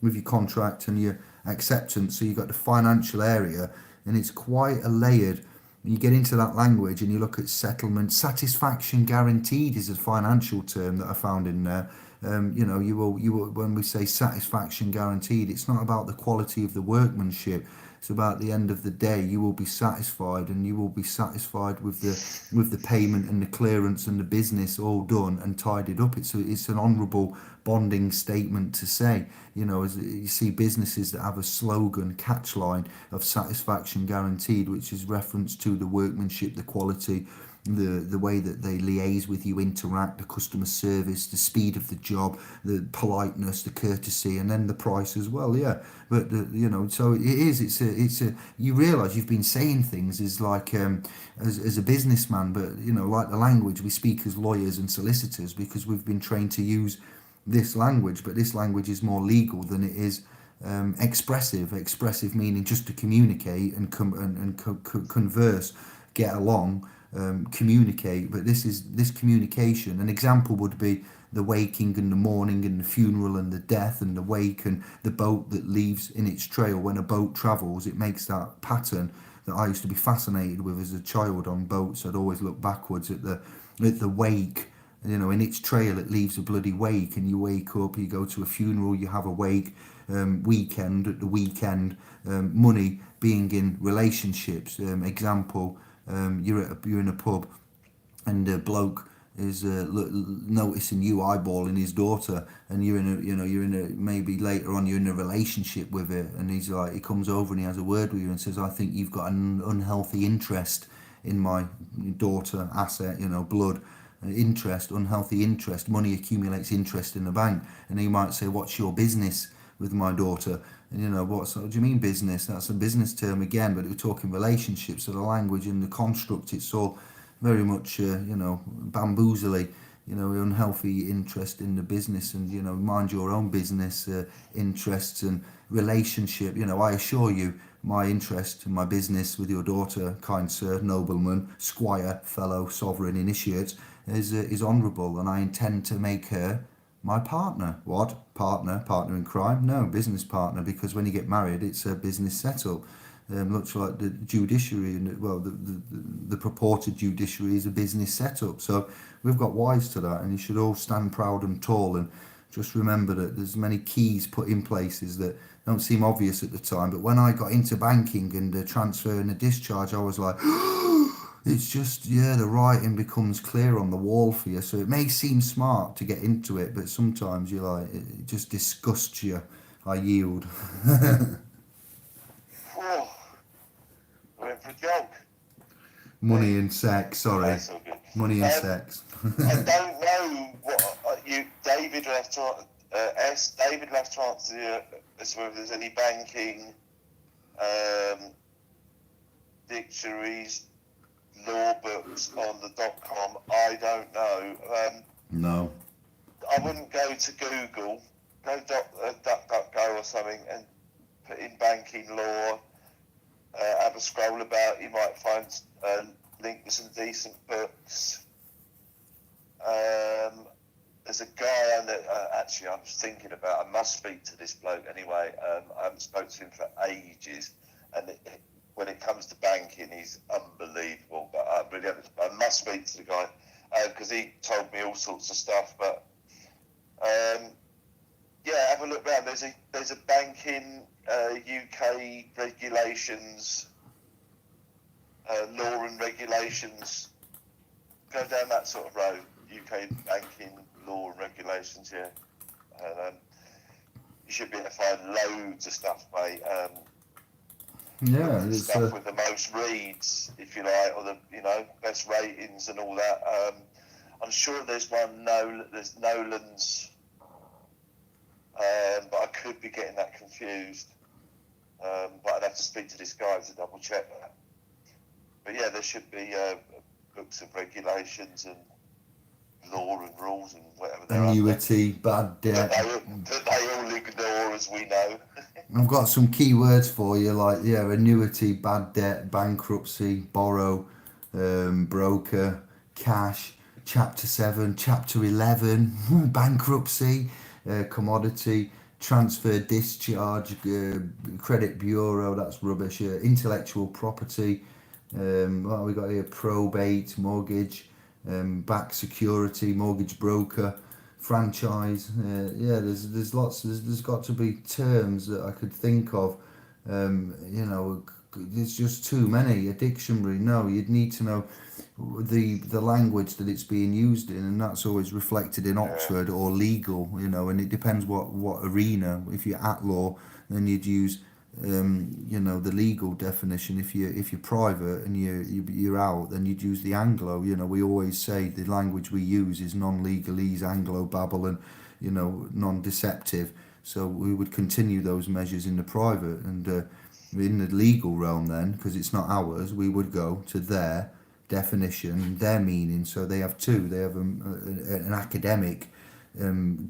[SPEAKER 1] with your contract and your acceptance. So you've got the financial area, and it's quite a layered. And you get into that language and you look at settlement, satisfaction guaranteed is a financial term that I found in there. You will when we say satisfaction guaranteed, it's not about the quality of the workmanship. It's about the end of the day, you will be satisfied, and you will be satisfied with the payment and the clearance and the business all done and tidied up. It's an honourable bonding statement to say. As you see businesses that have a slogan, catchline of satisfaction guaranteed, which is reference to the workmanship, the quality, the way that they liaise with you, interact, the customer service, the speed of the job, the politeness, the courtesy, and then the price as well. Yeah, but so it is. It's a. You realise you've been saying things as like as a businessman, but like the language we speak as lawyers and solicitors, because we've been trained to use this language, but this language is more legal than it is expressive. Expressive meaning just to communicate and converse, get along. Communicate, but this communication, an example would be the waking and the mourning and the funeral and the death and the wake and the boat that leaves in its trail. When a boat travels, it makes that pattern that I used to be fascinated with as a child on boats. I'd always look backwards at the wake. In its trail it leaves a bloody wake, and you wake up, you go to a funeral, you have a wake. Weekend, at the weekend, money being in relationships. Example, you're in a pub, and a bloke is noticing you eyeballing his daughter, and you're in a maybe later on you're in a relationship with her, and he comes over and he has a word with you and says, I think you've got an unhealthy interest in my daughter, asset, blood. Interest, unhealthy interest, money accumulates interest in the bank, and he might say, what's your business with my daughter? And what do you mean business? That's a business term again, but we're talking relationships. So the language and the construct, it's all very much bamboozly, unhealthy interest in the business, and mind your own business interests and relationship. I assure you, my interest in my business with your daughter, kind sir, nobleman, squire, fellow sovereign initiate, is honourable, and I intend to make her my partner. What? Partner in crime? No, business partner, because when you get married, it's a business setup. Much like the judiciary, and the purported judiciary is a business setup. So we've got wise to that, and you should all stand proud and tall, and just remember that there's many keys put in places that don't seem obvious at the time. But when I got into banking and the transfer and the discharge, I was like, it's just, the writing becomes clear on the wall for you. So it may seem smart to get into it, but sometimes it just disgusts you. I yield.
[SPEAKER 2] Oh, we're in for a joke.
[SPEAKER 1] Money and sex, sorry.
[SPEAKER 2] That's all good.
[SPEAKER 1] Money and sex.
[SPEAKER 2] I don't know what David will have to David will have to answer you as to whether there's any banking dictionaries, law books on the .com. I don't know.
[SPEAKER 1] No.
[SPEAKER 2] I wouldn't go to Google, go DuckDuckGo or something, and put in banking law. Have a scroll about. You might find link to some decent books. There's a guy actually I was thinking about. I must speak to this bloke anyway. I haven't spoken to him for ages, and when it comes to banking, he's unbelievable. But I must speak to the guy because he told me all sorts of stuff. But yeah, have a look round. There's a banking UK regulations, law and regulations. Go down that sort of road. UK banking law and regulations. Yeah, and you should be able to find loads of stuff, mate.
[SPEAKER 1] Yeah, it's
[SPEAKER 2] Stuff with the most reads, if you like, or the best ratings and all that. I'm sure there's one. There's Nolan's, but I could be getting that confused. But I'd have to speak to this guy to double check that. But yeah, there should be books of regulations and law and rules and whatever they're
[SPEAKER 1] annuity, bad debt.
[SPEAKER 2] that they all ignore, as we know.
[SPEAKER 1] I've got some key words for you, like annuity, bad debt, bankruptcy, borrow, broker, cash, chapter 7, chapter 11, bankruptcy, commodity, transfer, discharge, credit bureau, that's rubbish, intellectual property, what have we got here, probate, mortgage, back security, mortgage broker, franchise. There's lots. There's got to be terms that I could think of. There's just too many. A dictionary. No, you'd need to know the language that it's being used in, and that's always reflected in Oxford or legal. And it depends what arena. If you're at law, then you'd use the legal definition. If you're private and you're out, then you'd use the Anglo. We always say the language we use is non-legalese, Anglo-Babylon, non-deceptive. So we would continue those measures in the private, and in the legal realm then, because it's not ours, we would go to their definition, their meaning. So they have two. They have an academic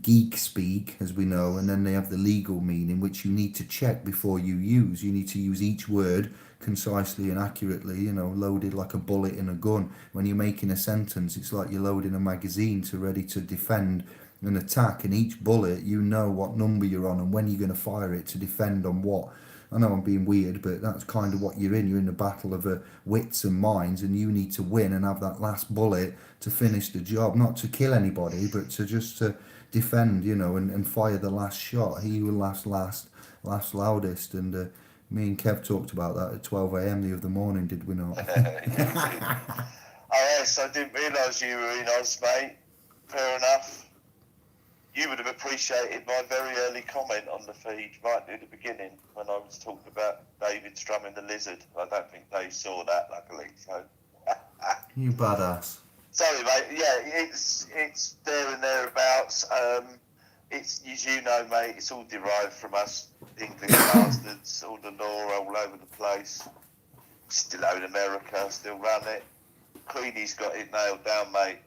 [SPEAKER 1] geek speak, as we know, and then they have the legal meaning, which you need to check before you use. You need to use each word concisely and accurately, loaded like a bullet in a gun. When you're making a sentence, it's like you're loading a magazine to ready to defend an attack, and each bullet, you know what number you're on and when you're going to fire it to defend on what. I know I'm being weird, but that's kind of what you're in. You're in a battle of wits and minds, and you need to win and have that last bullet to finish the job. Not to kill anybody, but to just to defend, and fire the last shot. He will last loudest. And me and Kev talked about that at 12 a.m. the other morning, did we not?
[SPEAKER 2] Oh, yes, I didn't realise you were in Oz, mate. Fair enough. You would have appreciated my very early comment on the feed right near the beginning when I was talking about David strumming the lizard. I don't think they saw that, luckily. So.
[SPEAKER 1] You badass.
[SPEAKER 2] Sorry, mate. Yeah, it's there and thereabouts. It's, as you know, mate, it's all derived from us English bastards, all the law all over the place. Still own America, still run it. Queenie's got it nailed down, mate.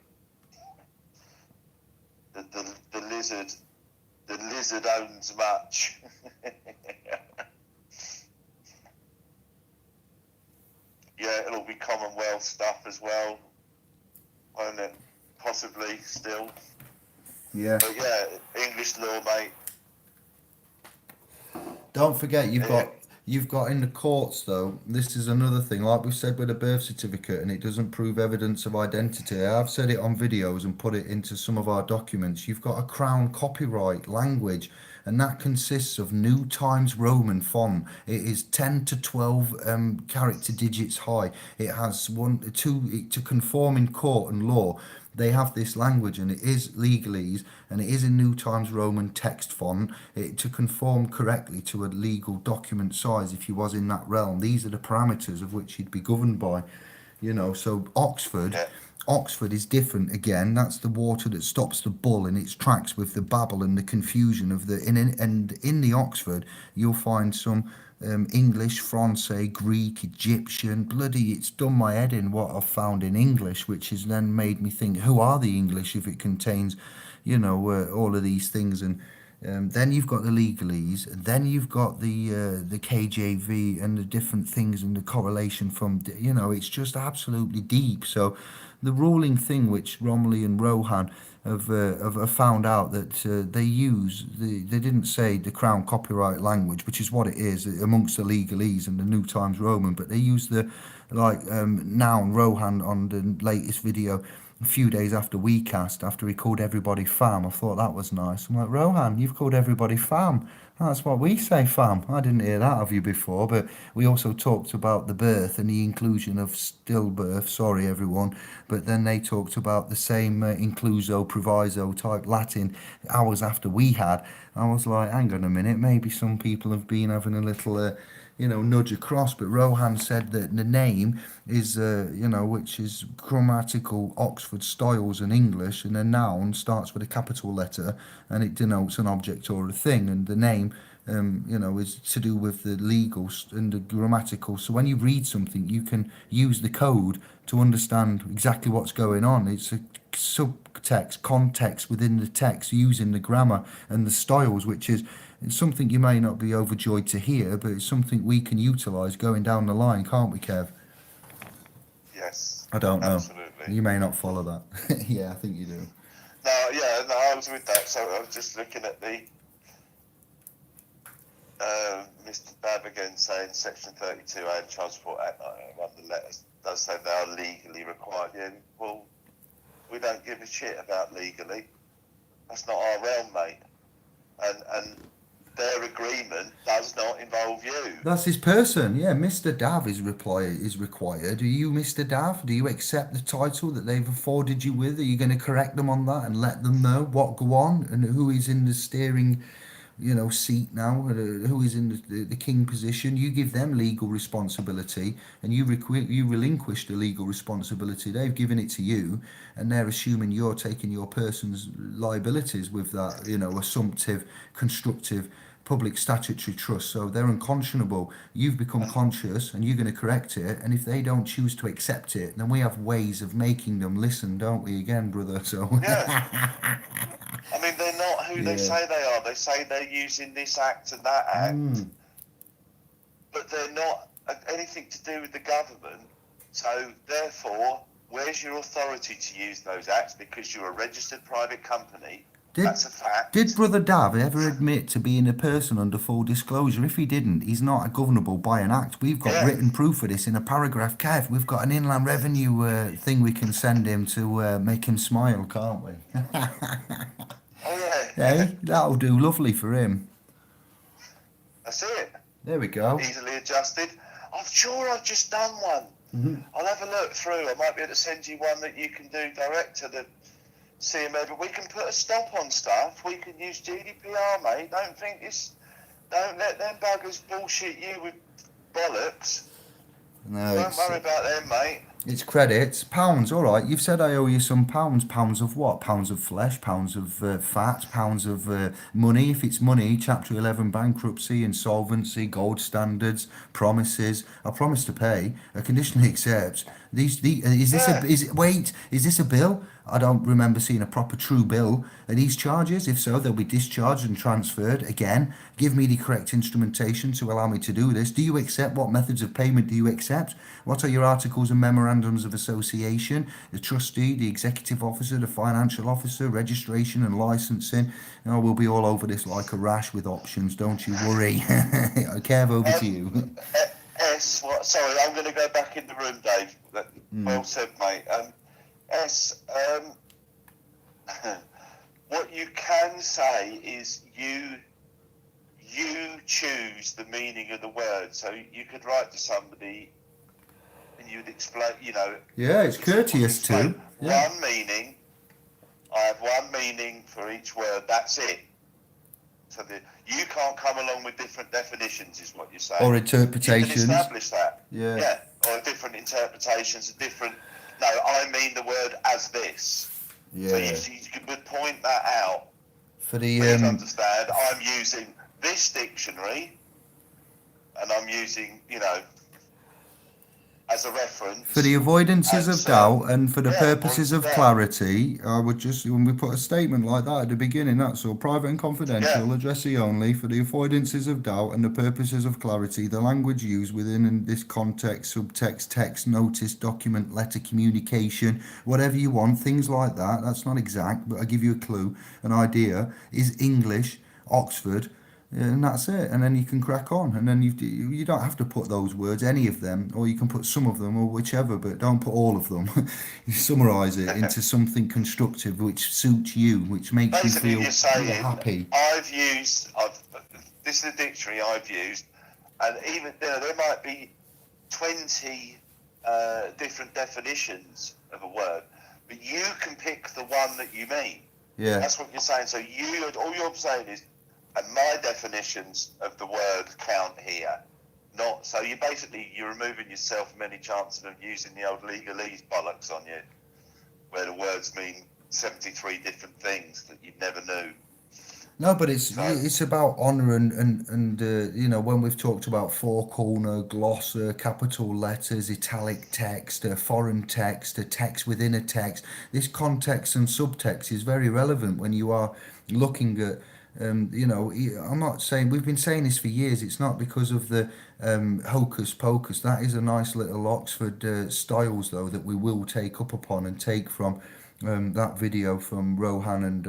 [SPEAKER 2] The lizard owns much. Yeah, it'll be Commonwealth stuff as well, won't it? Possibly still.
[SPEAKER 1] Yeah.
[SPEAKER 2] But yeah, English law, mate.
[SPEAKER 1] Don't forget you've got in the courts though. This is another thing, like we said with a birth certificate, and it doesn't prove evidence of identity. I've said it on videos and put it into some of our documents. You've got a crown copyright language, and that consists of New Times Roman font. It is 10 to 12 character digits high. It has to conform in court and law. They have this language, and it is legalese, and it is in New Times Roman text font, to conform correctly to a legal document size if you was in that realm. These are the parameters of which you'd be governed by. So Oxford is different again. That's the water that stops the bull in its tracks with the babble and the confusion of in the Oxford you'll find some English, Francais, Greek, Egyptian. Bloody, it's done my head in what I've found in English, which has then made me think, who are the English if it contains, all of these things? And then you've got the legalese, then you've got the KJV and the different things and the correlation from, it's just absolutely deep. So the ruling thing which Romilly and Rohan have found out that they didn't say the Crown copyright language, which is what it is amongst the legalese and the New Times Roman, but they use the noun Rohan on the latest video. a few days after we cast, after he called everybody fam. I thought that was nice. I'm like, Rohan, you've called everybody fam. That's what we say, fam. I didn't hear that of you before, but we also talked about the birth and the inclusion of stillbirth. Sorry, everyone. But then they talked about the same incluso, proviso type Latin hours after we had. I was like, hang on a minute, maybe some people have been having a little nudge across. But Rohan said that the name is, which is grammatical Oxford styles and English, and a noun starts with a capital letter and it denotes an object or a thing, and the name. Is to do with the legal and the grammatical. So when you read something, you can use the code to understand exactly what's going on. It's a subtext, context within the text, using the grammar and the styles, which is something you may not be overjoyed to hear, but it's something we can utilise going down the line, can't we, Kev?
[SPEAKER 2] Yes,
[SPEAKER 1] I don't know.
[SPEAKER 2] absolutely.
[SPEAKER 1] You may not follow that. Yeah, I think you do.
[SPEAKER 2] No, yeah, no, I was with that. So I was just looking at the Mr. Dab again saying Section 32 and Transport Act 91, the letters does say they are legally required. Yeah, well, we don't give a shit about legally. That's not our realm, mate. And their agreement does not involve you.
[SPEAKER 1] That's his person, yeah. Mr. Dav is required. Are you Mr. Dav? Do you accept the title that they've afforded you with? Are you going to correct them on that and let them know what go on and who is in the steering, seat now, who is in the king position? You give them legal responsibility, and you relinquish the legal responsibility. They've given it to you, and they're assuming you're taking your person's liabilities with that, assumptive, constructive public statutory trust. So they're unconscionable. You've become conscious and you're going to correct it, and if they don't choose to accept it, then we have ways of making them listen, don't we, again, brother? So
[SPEAKER 2] Yeah. I mean, they're not who they say they are. They say they're using this act and that act, but they're not anything to do with the government. So therefore, where's your authority to use those acts? Because you're a registered private company. That's a fact.
[SPEAKER 1] Did Brother Dav ever admit to being a person under full disclosure? If he didn't, he's not governable by an act. We've got written proof of this in a paragraph. Kev, we've got an Inland Revenue thing we can send him to make him smile, can't we?
[SPEAKER 2] Oh, yeah.
[SPEAKER 1] Hey, that'll do lovely for him.
[SPEAKER 2] That's it.
[SPEAKER 1] There we go.
[SPEAKER 2] Easily adjusted. I'm sure I've just done one. I'll have a look through. I might be able to send you one that you can do direct to the CMA, but we can put a stop on stuff. We can use GDPR, mate. Don't let them buggers bullshit you with bollocks.
[SPEAKER 1] No,
[SPEAKER 2] don't worry about them, mate.
[SPEAKER 1] It's credits. Pounds, all right. You've said I owe you some pounds. Pounds of what? Pounds of flesh, pounds of fat, pounds of money. If it's money, Chapter 11 bankruptcy, insolvency, gold standards, promises. I promise to pay. I conditionally accept. Is this a bill? I don't remember seeing a proper true bill. Are these charges? If so, they'll be discharged and transferred. Again, give me the correct instrumentation to allow me to do this. Do you accept? What methods of payment do you accept? What are your articles and memorandums of association? The trustee, the executive officer, the financial officer, registration and licensing. We'll be all over this like a rash with options. Don't you worry. Kev, over to you.
[SPEAKER 2] Sorry, I'm going to go back in the room, Dave. Well said, mate. What you can say is you choose the meaning of the word. So you could write to somebody and you'd explain,
[SPEAKER 1] Yeah, it's courteous too.
[SPEAKER 2] One meaning. I have one meaning for each word. That's it. So you can't come along with different definitions, is what you're saying.
[SPEAKER 1] Or interpretations.
[SPEAKER 2] You can establish that.
[SPEAKER 1] Yeah.
[SPEAKER 2] Or different interpretations, No, I mean the word as this.
[SPEAKER 1] Yeah.
[SPEAKER 2] So you would point that out.
[SPEAKER 1] For the
[SPEAKER 2] Please understand, I'm using this dictionary, and I'm using, as a reference.
[SPEAKER 1] For the avoidances of doubt and for the purposes of clarity, I would just, when we put a statement like that at the beginning, that's all. Private and confidential, addressee only. For the avoidances of doubt and the purposes of clarity, the language used within this context, subtext, text, notice, document, letter, communication, whatever you want, things like that. That's not exact, but I give you a clue, an idea, is English, Oxford, and that's it. And then you can crack on, and then you don't have to put those words, any of them, or you can put some of them, or whichever, but don't put all of them. You summarize it into something constructive which suits you, which makes you
[SPEAKER 2] Basically,
[SPEAKER 1] feel
[SPEAKER 2] you're saying,
[SPEAKER 1] happy.
[SPEAKER 2] I've this is the dictionary I've used, and even there might be 20 different definitions of a word, but you can pick the one that you mean.
[SPEAKER 1] Yeah.
[SPEAKER 2] That's what you're saying. So all you're saying is, and my definitions of the word count here. Not so you're removing yourself from any chances of using the old legalese bollocks on you, where the words mean 73 different things that you never knew.
[SPEAKER 1] No, but
[SPEAKER 2] So
[SPEAKER 1] it's about honour and when we've talked about four corner, glossa, capital letters, italic text, foreign text, a text within a text. This context and subtext is very relevant when you are looking at. I'm not saying we've been saying this for years. It's not because of the hocus pocus. That is a nice little Oxford styles though that we will take up upon and take from that video from Rohan and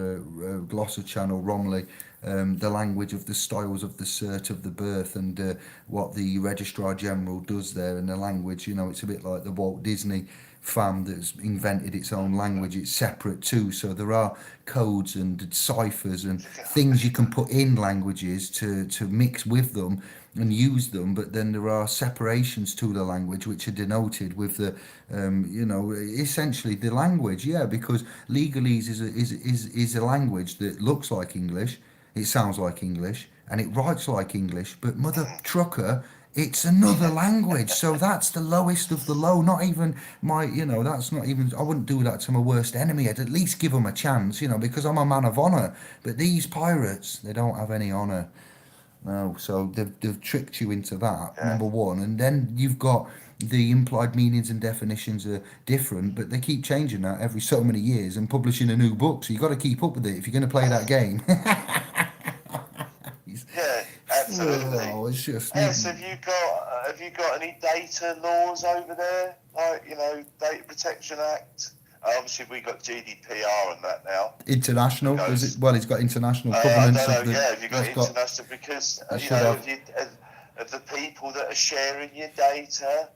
[SPEAKER 1] Glossa Channel Romley, the language of the styles of the cert of the birth and what the Registrar General does there in the language. It's a bit like the Walt Disney fam that's invented its own language. It's separate too, so there are codes and ciphers and things you can put in languages to mix with them and use them, but then there are separations to the language which are denoted with the essentially the language. Yeah, because legalese is a language that looks like English, it sounds like English, and it writes like English, but mother trucker, it's another language. So that's the lowest of the low. Not even that's not even, I wouldn't do that to my worst enemy. I'd at least give them a chance, because I'm a man of honor. But these pirates, they don't have any honor. No, so they've tricked you into that,
[SPEAKER 2] yeah.
[SPEAKER 1] number one. And then you've got the implied meanings and definitions are different, but they keep changing that every so many years and publishing a new book. So you've got to keep up with it if you're going to play that game.
[SPEAKER 2] Yeah, absolutely.
[SPEAKER 1] Oh, it's just.
[SPEAKER 2] Yes, have you got any data laws over there? Like, Data Protection Act. Obviously, we got GDPR and that now.
[SPEAKER 1] International, does it? Well, it's got international
[SPEAKER 2] I
[SPEAKER 1] covenants
[SPEAKER 2] don't
[SPEAKER 1] of
[SPEAKER 2] know.
[SPEAKER 1] the.
[SPEAKER 2] Yeah, have you got
[SPEAKER 1] It's got.
[SPEAKER 2] international? Because
[SPEAKER 1] It should have.
[SPEAKER 2] of the people that are sharing your data,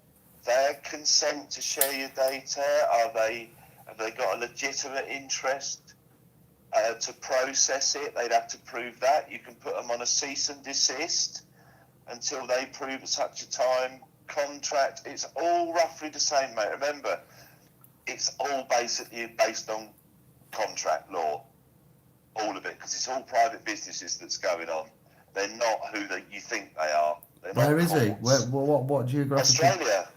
[SPEAKER 2] their consent to share your data, have they got a legitimate interest to process it? They'd have to prove that. You can put them on a cease and desist until they prove at such a time. Contract, it's all roughly the same, mate. Remember, it's all basically based on contract law, all of it, because it's all private businesses that's going on. They're not who you think they are. They're
[SPEAKER 1] Where
[SPEAKER 2] not
[SPEAKER 1] is he?
[SPEAKER 2] courts.
[SPEAKER 1] What geographical?
[SPEAKER 2] Australia.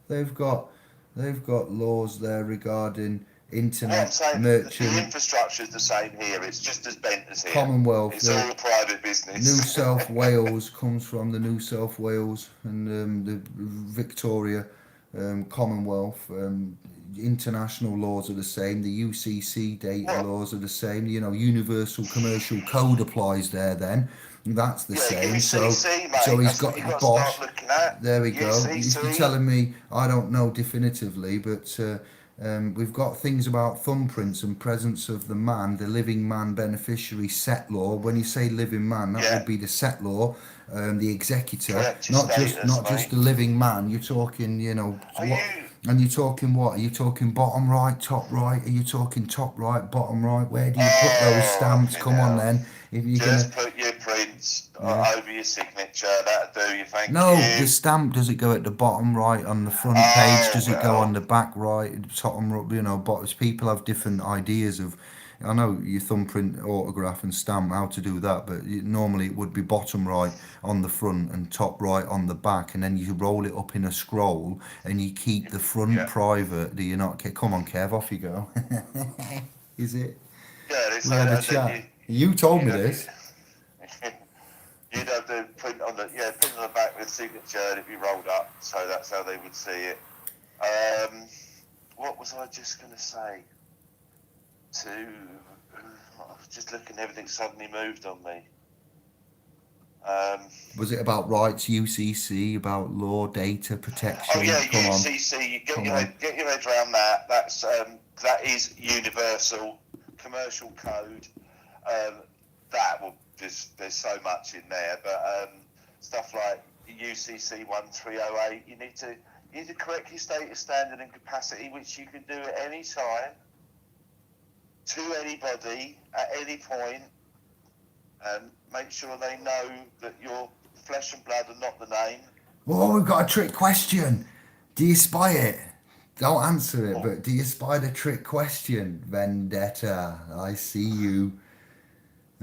[SPEAKER 1] They've got laws there regarding
[SPEAKER 2] What I'm
[SPEAKER 1] internet
[SPEAKER 2] saying, the
[SPEAKER 1] merchant.
[SPEAKER 2] infrastructure is the same here. It's just as bent as here.
[SPEAKER 1] Commonwealth.
[SPEAKER 2] It's all private business.
[SPEAKER 1] New South Wales comes from the New South Wales and the Victoria Commonwealth. International laws are the same. The UCC data laws are the same. Universal Commercial Code applies there. Then that's the same.
[SPEAKER 2] UCC, mate.
[SPEAKER 1] So he's
[SPEAKER 2] That's
[SPEAKER 1] got
[SPEAKER 2] what you've got to
[SPEAKER 1] Bosch.
[SPEAKER 2] start looking at.
[SPEAKER 1] There we go. If you're
[SPEAKER 2] UCC.
[SPEAKER 1] telling me, I don't know definitively, but we've got things about thumbprints and presence of the man, the living man beneficiary set law. When you say living man, that would be the set law, the executor,
[SPEAKER 2] Correct
[SPEAKER 1] not
[SPEAKER 2] status,
[SPEAKER 1] just the living man. You're talking, and you're talking what? Are you talking bottom right, top right? Are you talking top right, bottom right? Where do you put those stamps? Come on, then. If you're
[SPEAKER 2] just put your prints over your signature. That'll do you. Thank
[SPEAKER 1] No,
[SPEAKER 2] you.
[SPEAKER 1] the stamp, does it go at the bottom right on the front
[SPEAKER 2] Oh,
[SPEAKER 1] page? Does it go
[SPEAKER 2] well.
[SPEAKER 1] on the back right, bottom right? But people have different ideas of. I know your thumbprint, autograph, and stamp how to do that, but normally it would be bottom right on the front and top right on the back, and then you roll it up in a scroll, and you keep the front private. Do you not? Come on, Kev, off you go. Is it?
[SPEAKER 2] Yeah,
[SPEAKER 1] We had a chat. You told me this.
[SPEAKER 2] You'd have to print on the back with signature, and it'd be rolled up, so that's how they would see it. What was I just going to say? I was just looking, everything suddenly moved on me.
[SPEAKER 1] Was it about rights, UCC, about law, data protection?
[SPEAKER 2] Oh yeah,
[SPEAKER 1] Come
[SPEAKER 2] UCC.
[SPEAKER 1] on.
[SPEAKER 2] You get your head around that. That is universal commercial code. That will there's so much in there, but stuff like UCC 1308, you need to correctly state your standard and capacity, which you can do at any time to anybody at any point, and make sure they know that you're flesh and blood and not the name.
[SPEAKER 1] Well, we've got a trick question. Do you spy it? Don't answer it, but do you spy the trick question? Vendetta. I see you.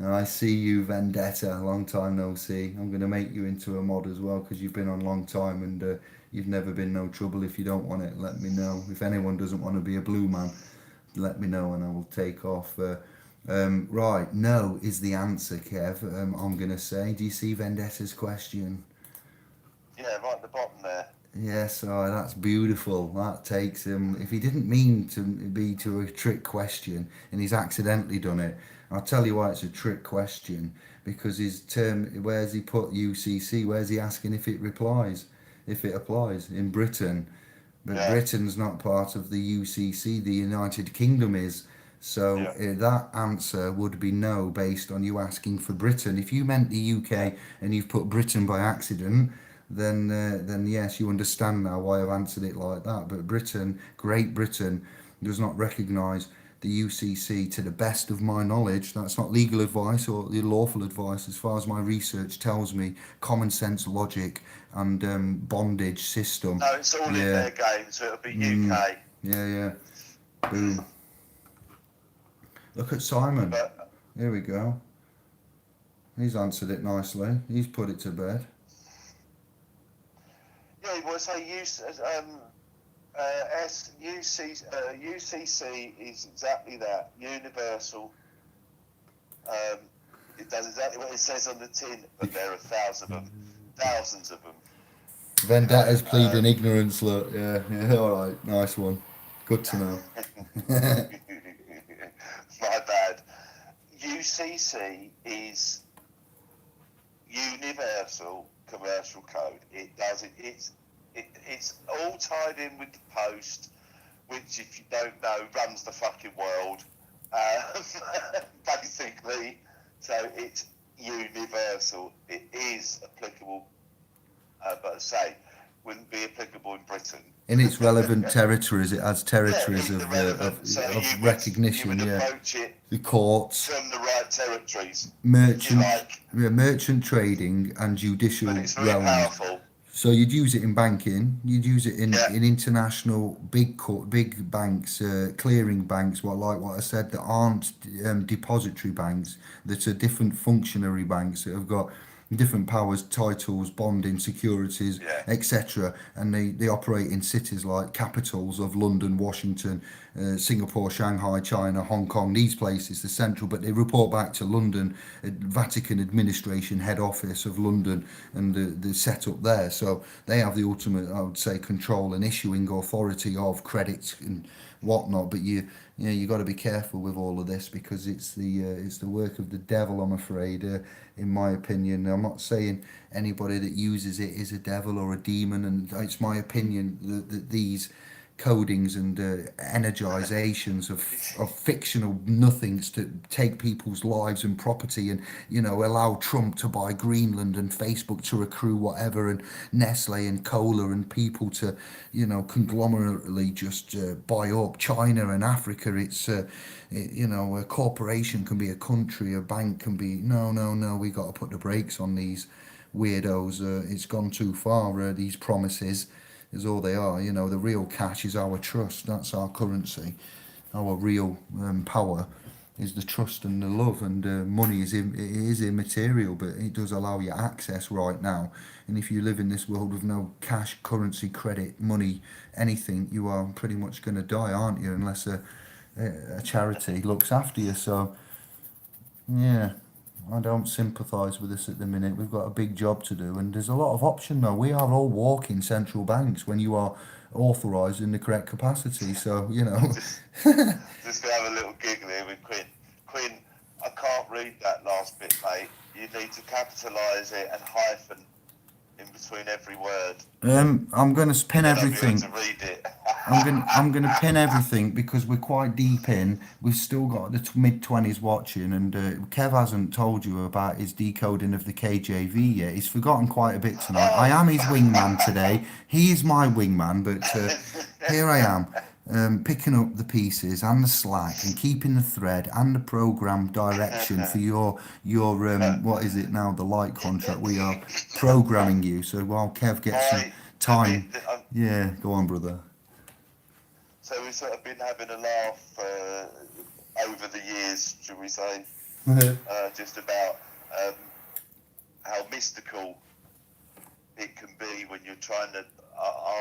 [SPEAKER 1] I see you, Vendetta. Long time no see. I'm going to make you into a mod as well because you've been on a long time and you've never been no trouble. If you don't want it, let me know. If anyone doesn't want to be a blue man, let me know and I will take off. Right, no is the answer, Kev. I'm going to say. Do you see Vendetta's question?
[SPEAKER 2] Yeah, right at the bottom there.
[SPEAKER 1] Yes, oh, that's beautiful. That takes him. If he didn't mean to be to a trick question and he's accidentally done it, I'll tell you why it's a trick question. Because his term, where's he put UCC? Where's he asking if it applies in Britain? But
[SPEAKER 2] Yeah.
[SPEAKER 1] Britain's not part of the UCC. The United Kingdom is. So that answer would be no, based on you asking for Britain. If you meant the UK and you've put Britain by accident, then yes, you understand now why I've answered it like that. But Great Britain, does not recognise the UCC to the best of my knowledge. That's not legal advice or lawful advice, as far as my research tells me. Common sense, logic, and bondage system.
[SPEAKER 2] No, it's all in their game, so it'll be UK.
[SPEAKER 1] Yeah. Boom. Look at Simon. Here we go. He's answered it nicely. He's put it to bed.
[SPEAKER 2] Yeah, well, so UCC is exactly that, universal. It does exactly what it says on the tin, but there are thousands of them.
[SPEAKER 1] Vendetta's pleading ignorance, look. Yeah, all right, nice one. Good to know.
[SPEAKER 2] My bad. UCC is Universal Commercial Code. It's all tied in with the post, which, if you don't know, runs the fucking world, basically. So it's universal. It is applicable, but I say, wouldn't be applicable in Britain.
[SPEAKER 1] In its relevant territories, it has territories of recognition.
[SPEAKER 2] You would approach it
[SPEAKER 1] the courts,
[SPEAKER 2] from the right territories.
[SPEAKER 1] merchant trading and judicial
[SPEAKER 2] But it's very
[SPEAKER 1] realms.
[SPEAKER 2] powerful.
[SPEAKER 1] So you'd use it in banking, you'd use it in international big banks, clearing banks, what I said, that aren't depository banks, that are different functionary banks that have got different powers, titles, bonding, securities, etc. And they operate in cities like capitals of London, Washington, Singapore, Shanghai, China, Hong Kong, these places, the central, but they report back to London, Vatican administration head office of London, and the setup there. So they have the ultimate, I would say, control and issuing authority of credits and whatnot. But you got to be careful with all of this, because it's the work of the devil, I'm afraid, in my opinion. I'm not saying anybody that uses it is a devil or a demon, and it's my opinion that these codings and energizations of fictional nothings to take people's lives and property, and allow Trump to buy Greenland and Facebook to accrue whatever, and Nestle and Cola, and people to conglomerately just buy up China and Africa. It's a corporation can be a country, a bank can be no, we got to put the brakes on these weirdos. It's gone too far. These promises is all they are. The real cash is our trust. That's our currency. Our real power is the trust and the love, and money is immaterial, but it does allow you access right now. And if you live in this world with no cash, currency, credit, money, anything, you are pretty much going to die, aren't you, unless a charity looks after you. So yeah, I don't sympathise with this at the minute. We've got a big job to do, and there's a lot of option though. We are all walking central banks when you are authorised in the correct capacity. So
[SPEAKER 2] Just to have a little giggle here with Quinn. Quinn, I can't read that last bit, mate. You need to capitalise it and hyphen in between every word.
[SPEAKER 1] I'm going to pin everything.
[SPEAKER 2] To read it.
[SPEAKER 1] I'm gonna pin everything because we're quite deep in. We've still got the mid-20s watching, and Kev hasn't told you about his decoding of the KJV yet. He's forgotten quite a bit tonight. I am his wingman today. He is my wingman, but here I am. Picking up the pieces and the slack and keeping the thread and the program direction for your what is it now, the light contract. We are programming you, so while Kev gets some
[SPEAKER 2] I, I mean,
[SPEAKER 1] time. Yeah, go on, brother.
[SPEAKER 2] so we've sort of been having a laugh over the years, shall we say, just about um, how mystical it can be when you're trying to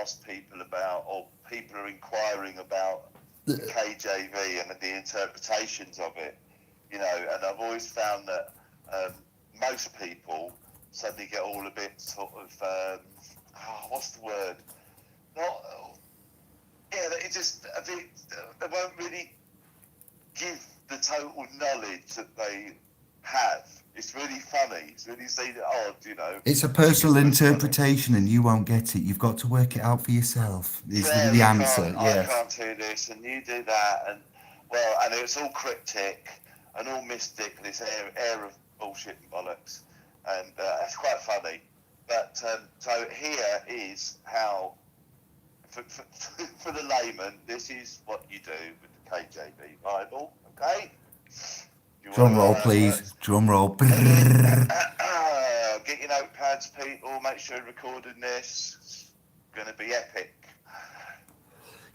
[SPEAKER 2] ask people about, or people are inquiring about the KJV and the interpretations of it, you know. And I've always found that most people suddenly get all a bit sort of, what's the word? Not, yeah, they just, they won't really give the total knowledge that they have. It's really funny. It's really odd, you know.
[SPEAKER 1] It's a personal
[SPEAKER 2] It's really
[SPEAKER 1] interpretation, and you won't get it. You've got to work it out for yourself. Is
[SPEAKER 2] yeah,
[SPEAKER 1] the
[SPEAKER 2] you
[SPEAKER 1] answer?
[SPEAKER 2] can't. I
[SPEAKER 1] Yes.
[SPEAKER 2] can't do this, and you do that, and well, and it's all cryptic and all mystic. This air of bullshit and bollocks, and it's quite funny. But so here is how, for the layman, this is what you do with the KJV Bible. Okay. You
[SPEAKER 1] Drum roll,
[SPEAKER 2] want
[SPEAKER 1] please. Drum roll.
[SPEAKER 2] get your notepads, people. Make sure you're recording this. It's going to be epic.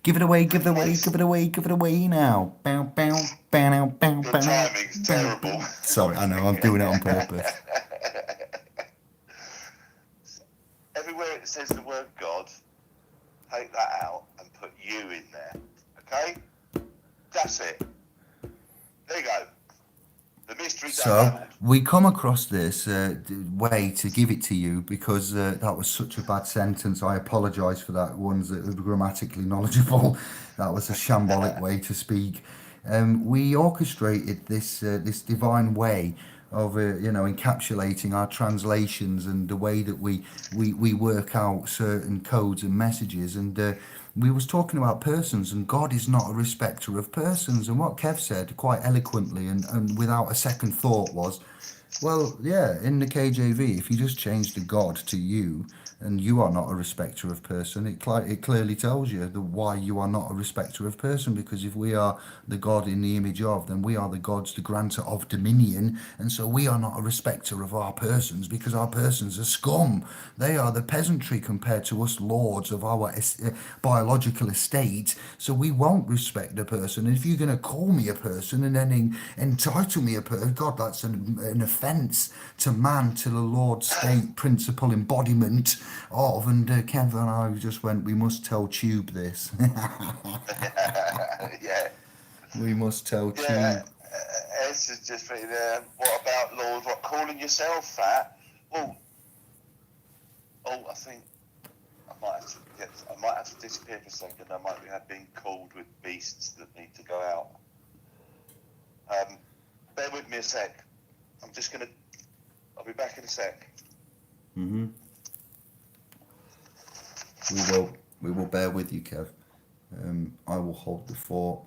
[SPEAKER 1] Give it away, give it away, give it away, give it away now. Bow, bow, bow, bow,
[SPEAKER 2] Your
[SPEAKER 1] bow,
[SPEAKER 2] timing's
[SPEAKER 1] bow,
[SPEAKER 2] terrible.
[SPEAKER 1] bow. Sorry, I know, I'm doing it on purpose.
[SPEAKER 2] Everywhere it says the word God, take that out and put you in there. Okay? That's it. There you go. The mystery
[SPEAKER 1] So
[SPEAKER 2] unraveled.
[SPEAKER 1] we come across this way to give it to you because that was such a bad sentence. I apologise for that. Ones that are grammatically knowledgeable. That was a shambolic way to speak. We orchestrated this divine way of encapsulating our translations and the way that we work out certain codes and messages. And we was talking about persons, and God is not a respecter of persons. And what Kev said quite eloquently and without a second thought was, well, yeah, in the KJV, if you just change the God to you, and you are not a respecter of person, it clearly tells you the why you are not a respecter of person. Because if we are the God in the image of, then we are the gods, the grantor of dominion, and so we are not a respecter of our persons because our persons are scum. They are the peasantry compared to us lords of our biological estate. So we won't respect a person. And if you're going to call me a person and then entitle me a person, God, that's an offence to man, to the Lord's state principle embodiment of. And Kev and I just went, we must tell Tube this.
[SPEAKER 2] Yeah.
[SPEAKER 1] We must tell Tube.
[SPEAKER 2] Yeah. It's just what about Lord? What, calling yourself that? Well, I think I might have to disappear for a second. I might have been called with beasts that need to go out. Bear with me a sec. I'll be back in a sec.
[SPEAKER 1] Mm-hmm. We will bear with you, Kev. I will hold the fort.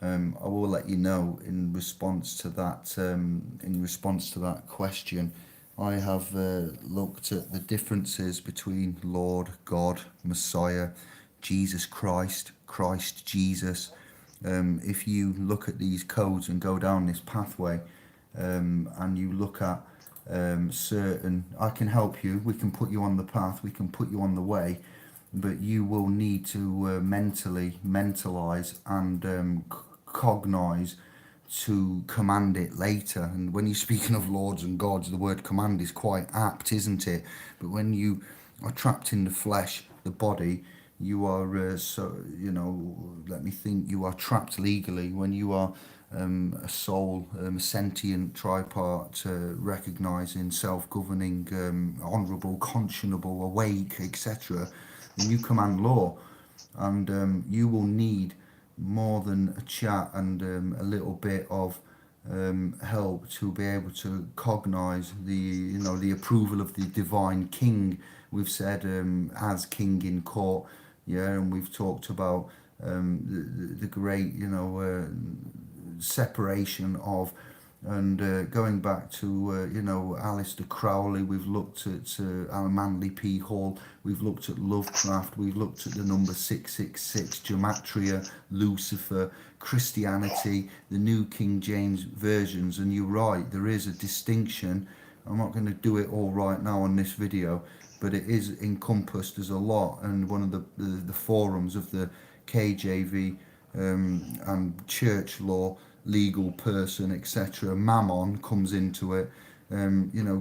[SPEAKER 1] I will let you know in response to that. In response to that question, I have looked at the differences between Lord, God, Messiah, Jesus Christ, Christ Jesus. If you look at these codes and go down this pathway, and you look at certain, I can help you. We can put you on the path. We can put you on the way. But you will need to mentalize and cognize to command it later. And when you're speaking of lords and gods, the word command is quite apt, isn't it? But when you are trapped in the flesh, the body, you are let me think, you are trapped legally. When you are a soul, sentient, tripart, recognizing, self-governing, honorable, conscionable, awake, etc., then you command law. And you will need more than a chat and a little bit of help to be able to cognize the approval of the divine king. We've said as king in court, yeah, and we've talked about the great, separation of, and going back to Alistair Crowley, we've looked at Manly P. Hall, we've looked at Lovecraft, we've looked at the number 666, Gematria, Lucifer, Christianity, the New King James versions, and you're right, there is a distinction. I'm not going to do it all right now on this video, but it is encompassed as a lot, and one of the forums of the KJV and church law, legal person, etc. Mammon comes into it.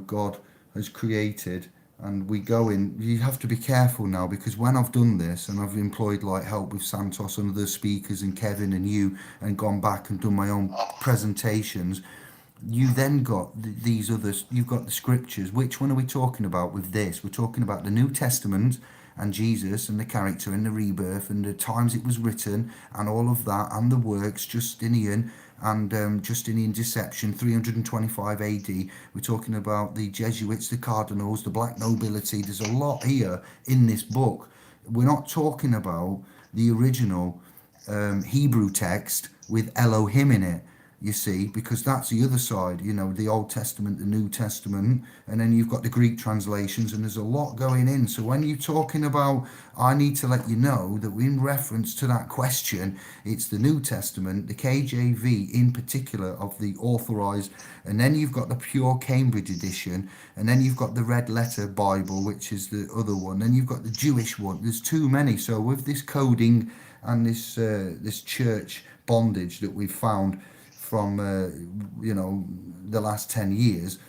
[SPEAKER 1] God has created, and we go in. You have to be careful now, because when I've done this and I've employed like help with Santos and other speakers and Kevin and you, and gone back and done my own presentations, you then got these others. You've got the scriptures. Which one are we talking about with this? We're talking about the New Testament and Jesus and the character and the rebirth and the times it was written and all of that, and the works, Justinian and Justinian deception, 325 AD. We're talking about the Jesuits, the cardinals, the black nobility. There's a lot here in this book. We're not talking about the original Hebrew text with Elohim in it, you see, because that's the other side, the Old Testament, the New Testament, and then you've got the Greek translations, and there's a lot going in. So when you're talking about, I need to let you know that in reference to that question, it's the New Testament, the KJV in particular of the authorized, and then you've got the pure Cambridge edition, and then you've got the red letter Bible, which is the other one, then you've got the Jewish one. There's too many. So with this coding and this church bondage that we've found from the last 10 years,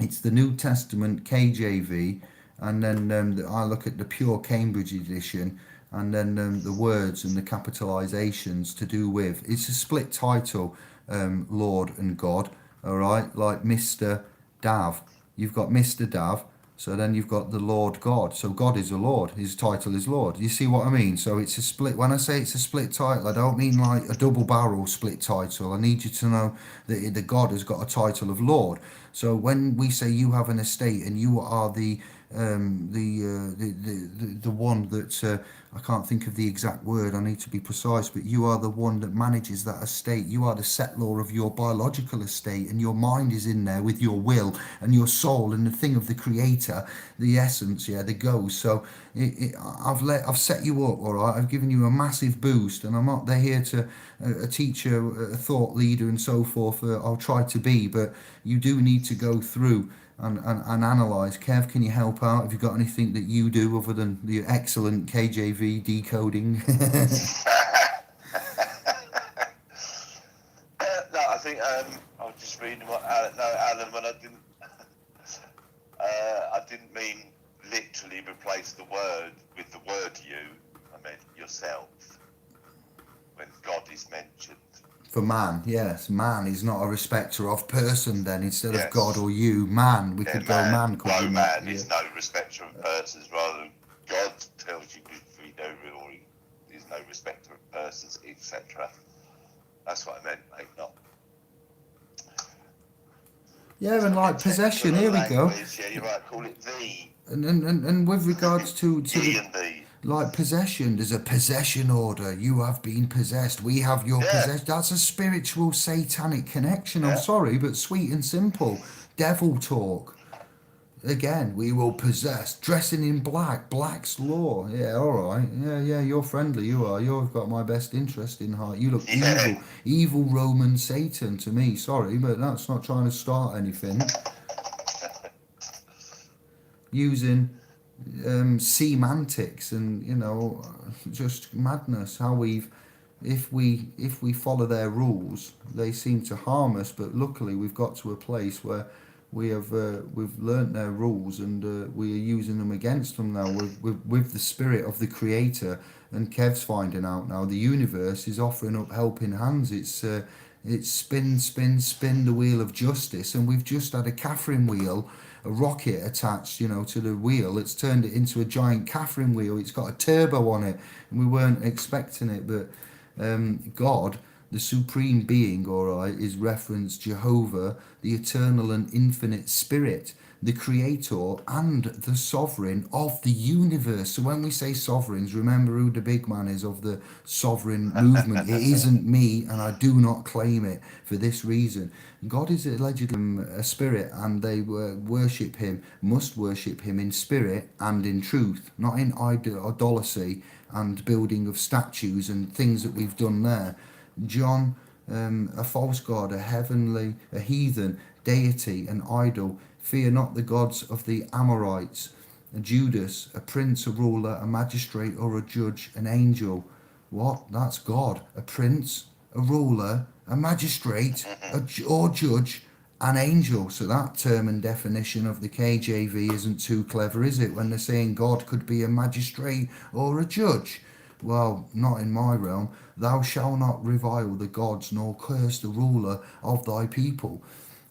[SPEAKER 1] it's the New Testament KJV, and then I look at the pure Cambridge edition, and then the words and the capitalizations to do with, it's a split title, Lord and God, all right, like Mr. Dav. You've got Mr. Dav, so then you've got the Lord God. So God is a Lord. His title is Lord. You see what I mean? So it's a split. When I say it's a split title, I don't mean like a double barrel split title. I need you to know that the God has got a title of Lord. So when we say you have an estate and you are the one that I can't think of the exact word, I need to be precise, but you are the one that manages that estate. You are the settlor of your biological estate, and your mind is in there with your will and your soul and the thing of the creator, the essence, the ghost. So I've set you up, all right. I've given you a massive boost, and I'm not there here to a teacher, a thought leader, and so forth. I'll try to be, but you do need to go through and analyse. Kev, can you help out? Have you got anything that you do other than the excellent KJV decoding?
[SPEAKER 2] No, I think I was just reading what Alan, when I didn't mean literally replace the word with the word you. I meant yourself when God is mentioned.
[SPEAKER 1] For man, yes, man is not a respecter of person. Then instead
[SPEAKER 2] Yes.
[SPEAKER 1] of God or you, man, we could go man. Could
[SPEAKER 2] No,
[SPEAKER 1] we
[SPEAKER 2] man
[SPEAKER 1] not?
[SPEAKER 2] is no respecter of persons. Rather, God tells you we know or he is no respecter of persons, etc. That's what I meant, mate. Not.
[SPEAKER 1] Yeah, and like possession, here we go.
[SPEAKER 2] Yeah, you're right. Call it thee.
[SPEAKER 1] And with regards to
[SPEAKER 2] He and thee.
[SPEAKER 1] like possession, there's a possession order. You have been possessed. We have your possession. That's a spiritual satanic connection. I'm sorry, but sweet and simple. Devil talk. Again, we will possess. Dressing in black. Black's law. Yeah, all right. Yeah, you're friendly. You are. You've got my best interest in heart. You look evil. Evil Roman Satan to me. Sorry, but that's not trying to start anything. Using semantics and just madness. How if we follow their rules, they seem to harm us, but luckily we've got to a place where we've learnt their rules, and we are using them against them now with the spirit of the creator. And Kev's finding out now the universe is offering up helping hands. It's spin the wheel of justice, and we've just had a Catherine wheel, a rocket attached, to the wheel. It's turned it into a giant Catherine wheel. It's got a turbo on it, and we weren't expecting it. But God, the supreme being, all right, is referenced Jehovah, the eternal and infinite spirit. the creator and the sovereign of the universe. So when we say sovereigns, remember who the big man is of the sovereign movement. It isn't me, and I do not claim it for this reason. God is allegedly a spirit, and they worship him, must worship him in spirit and in truth, not in idolatry and building of statues and things that we've done there. John, a false god, a heathen deity, an idol. Fear not the gods of the Amorites. A Judas, a prince, a ruler, a magistrate, or a judge, an angel. What? That's God. A prince, a ruler, a magistrate, or judge, an angel. So that term and definition of the KJV isn't too clever, is it? When they're saying God could be a magistrate or a judge. Well, not in my realm. Thou shalt not revile the gods, nor curse the ruler of thy people.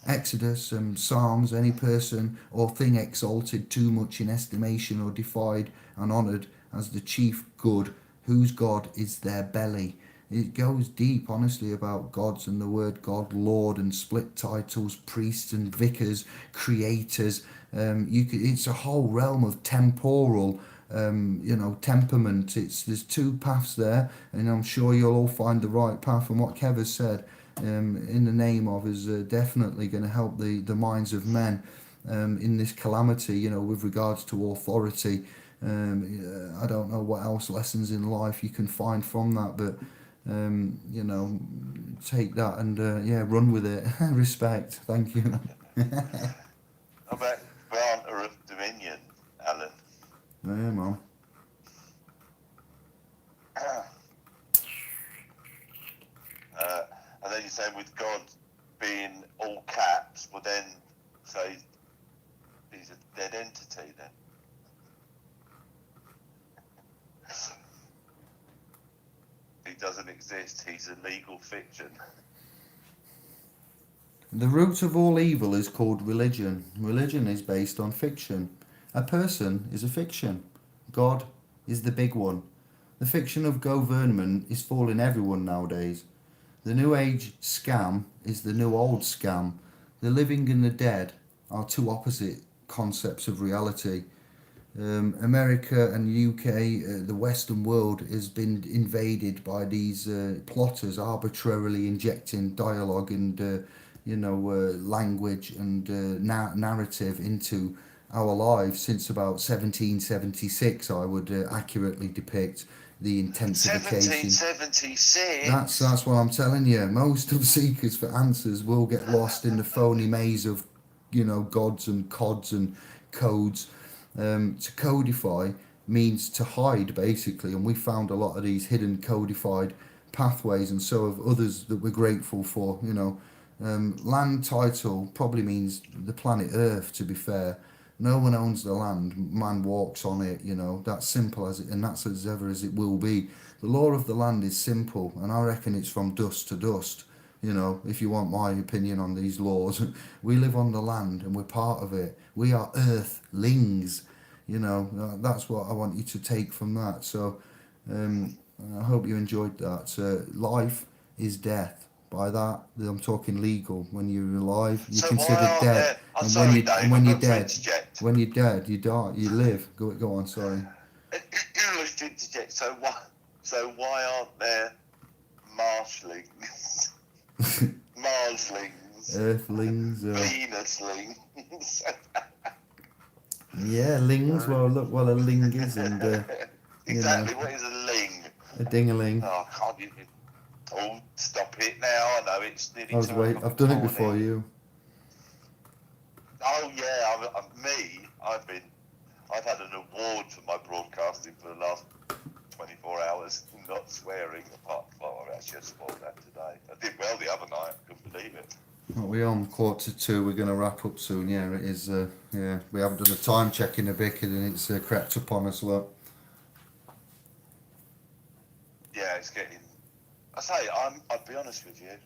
[SPEAKER 1] Exodus, Psalms, any person or thing exalted too much in estimation or defied and honoured as the chief good, whose God is their belly. It goes deep, honestly, about gods and the word God, Lord, and split titles, priests and vicars, creators. It's a whole realm of temporal temperament. There's two paths there, and I'm sure you'll all find the right path. And what Kev has said, in the name of, is definitely going to help the minds of men in this calamity. With regards to authority. I don't know what else lessons in life you can find from that, but take that and run with it. Respect. Thank you.
[SPEAKER 2] How about grantor of dominion, Alan?
[SPEAKER 1] Yeah, man.
[SPEAKER 2] And then you say with God being all caps, well then, so he's a dead entity then. He doesn't exist, he's a legal fiction.
[SPEAKER 1] The root of all evil is called religion. Religion is based on fiction. A person is a fiction. God is the big one. The fiction of government is fooling everyone nowadays. The new age scam is the new old scam. The living and the dead are two opposite concepts of reality. America and UK, the Western world, has been invaded by these plotters arbitrarily injecting dialogue and language and narrative into our lives since about 1776. I would accurately depict the intensification.
[SPEAKER 2] 1776.
[SPEAKER 1] That's what I'm telling you. Most of seekers for answers will get lost in the phony maze of, gods and cods and codes. To codify means to hide, basically, and we found a lot of these hidden codified pathways, and so have others that we're grateful for. Land title probably means the planet Earth. To be fair, no one owns the land; man walks on it. That's simple as it, and that's as ever as it will be. The law of the land is simple, and I reckon it's from dust to dust. If you want my opinion on these laws, we live on the land and we're part of it. We are earthlings. That's what I want you to take from that. So I hope you enjoyed that. Life is death. By that, I'm talking legal. When you're alive, you're considered dead.
[SPEAKER 2] I'm sorry, Dave,
[SPEAKER 1] when you're
[SPEAKER 2] I've got to
[SPEAKER 1] dead,
[SPEAKER 2] interject.
[SPEAKER 1] when you're dead, you die. You live. Go on. Sorry.
[SPEAKER 2] To interject. So why aren't there marshlings? Marslings,
[SPEAKER 1] Earthlings,
[SPEAKER 2] Venuslings.
[SPEAKER 1] Yeah, lings. Well, look what a ling is, and
[SPEAKER 2] exactly. What is a ling?
[SPEAKER 1] A ding-a-ling.
[SPEAKER 2] Oh, can't you? Oh, stop it now! I know it's nearly.
[SPEAKER 1] I've done it before you.
[SPEAKER 2] Oh yeah, I've had an award for my broadcasting for the last 24 hours, not swearing. Apart from, I actually spoiled that today. I did well the other night. I couldn't believe it.
[SPEAKER 1] Well, we're on 1:45. We're going to wrap up soon. Yeah, it is. We haven't done a time check in a bit, and it's crept upon us. Look.
[SPEAKER 2] Yeah, it's getting. I'll be honest with you.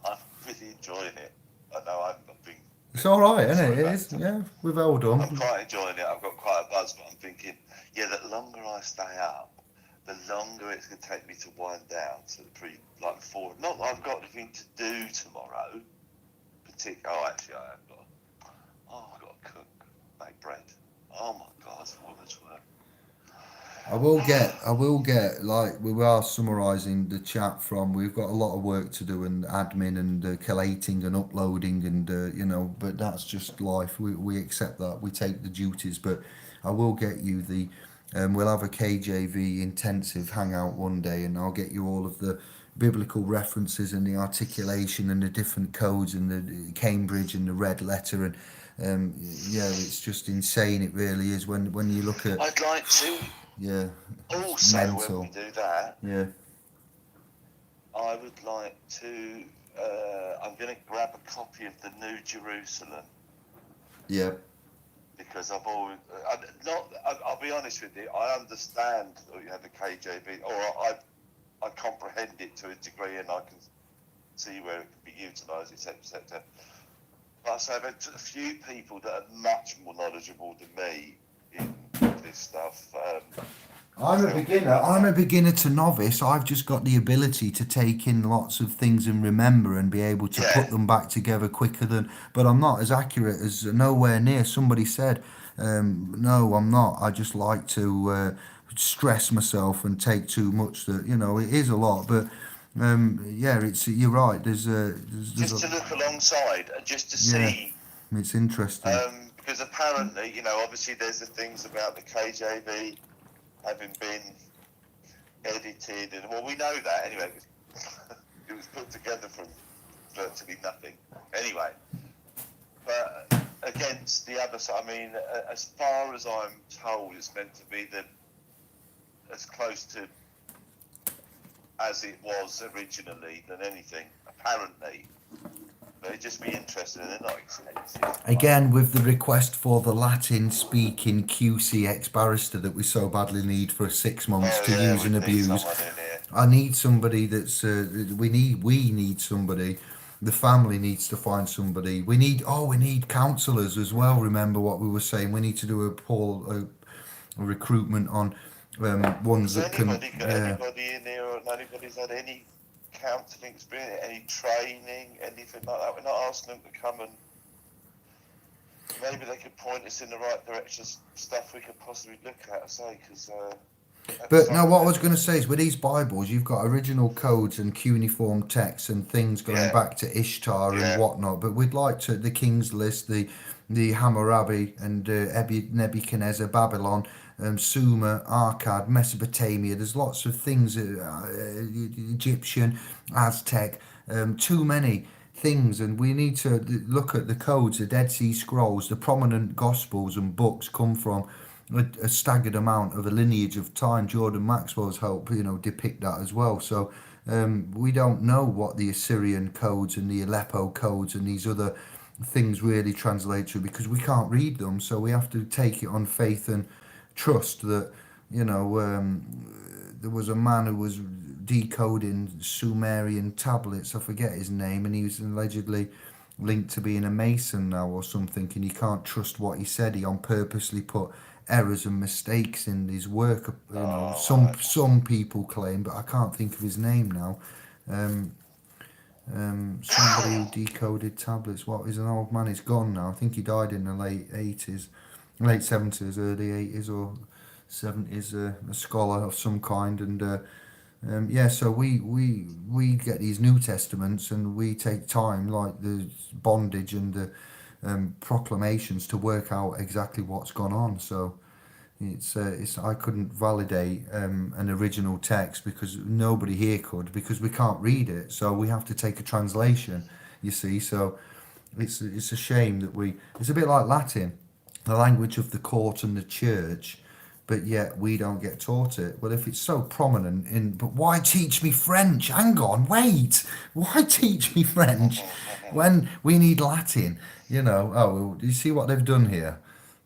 [SPEAKER 2] I'm really enjoying it. I know I've not been.
[SPEAKER 1] It's all right, isn't it? It is. Yeah, we've held on.
[SPEAKER 2] I'm quite enjoying it. I've got quite a buzz, but I'm thinking, the longer I stay up, the longer it's going to take me to wind down to the 4. Not that I've got anything to do tomorrow. Actually, I have got. I've got to cook. make bread. Oh my God, woman's work.
[SPEAKER 1] I will get, like, we are summarising the chat from, we've got a lot of work to do and admin and collating and uploading and, but that's just life. We accept that. We take the duties, but I will get you we'll have a KJV intensive hangout one day and I'll get you all of the biblical references and the articulation and the different codes and the Cambridge and the red letter and, it's just insane. It really is when you look at.
[SPEAKER 2] I'd like to.
[SPEAKER 1] Yeah.
[SPEAKER 2] Also,
[SPEAKER 1] Mental.
[SPEAKER 2] when we do that,
[SPEAKER 1] Yeah.
[SPEAKER 2] I would like to. I'm going to grab a copy of the New Jerusalem
[SPEAKER 1] Yeah.
[SPEAKER 2] because I've always I'll be honest with you. I understand the KJV, or I comprehend it to a degree, and I can see where it can be utilised, etc., etc. But so I've had a few people that are much more knowledgeable than me in this stuff.
[SPEAKER 1] I'm a beginner to novice. I've just got the ability to take in lots of things and remember and be able to put them back together quicker than. But I'm not as accurate as nowhere near. Somebody said, no, I'm not. I just like to stress myself and take too much. That it is a lot, but. You're right. There's
[SPEAKER 2] just to look alongside and just to see.
[SPEAKER 1] It's interesting.
[SPEAKER 2] Because apparently, obviously there's the things about the KJV having been edited, and well, we know that anyway. It was put together from virtually nothing. Anyway, but against the other side, I mean, as far as I'm told, it's meant to be as close to as it was originally than anything, apparently. But it'd just be interesting, and they're not expensive.
[SPEAKER 1] Again, with the request for the Latin-speaking QCX barrister that we so badly need for 6 months to use and abuse. I need somebody that's. We need somebody. The family needs to find somebody. We need counsellors as well. Remember what we were saying. We need to do a recruitment on ones that can.
[SPEAKER 2] Anybody in there, or anybody's had any counselling experience, any training, anything like that? We're not asking them to come, and maybe they could point us in the right direction. Stuff we could possibly look at, I say, because.
[SPEAKER 1] But no, what I was going to say is with these Bibles, you've got original codes and cuneiform texts and things going back to Ishtar and whatnot. But we'd like to the King's List, the Hammurabi and Nebuchadnezzar, Babylon, Sumer, Akkad, Mesopotamia. There's lots of things, Egyptian, Aztec, too many things, and we need to look at the codes. The Dead Sea Scrolls, the prominent Gospels and books come from a staggered amount of a lineage of time. Jordan Maxwell's helped depict that as well. So we don't know what the Assyrian codes and the Aleppo codes and these other things really translate to, because we can't read them. So we have to take it on faith and trust that there was a man who was decoding Sumerian tablets. I forget his name, and he was allegedly linked to being a Mason now or something, and you can't trust what he said. He on purposely put errors and mistakes in his work. Some people claim, but I can't think of his name now. Somebody who decoded tablets. What is an old man? He's gone now. I think he died in the late 70s, early 80s or 70s. A scholar of some kind, and so we get these New Testaments and we take time, like the bondage and the proclamations, to work out exactly what's gone on. So it's I couldn't validate an original text because nobody here could, because we can't read it. So we have to take a translation. You see, so it's a shame that it's a bit like Latin, the language of the court and the church, but yet we don't get taught it. Well, if it's so prominent but why teach me French? Hang on, wait. Why teach me French when we need Latin? Well, you see what they've done here?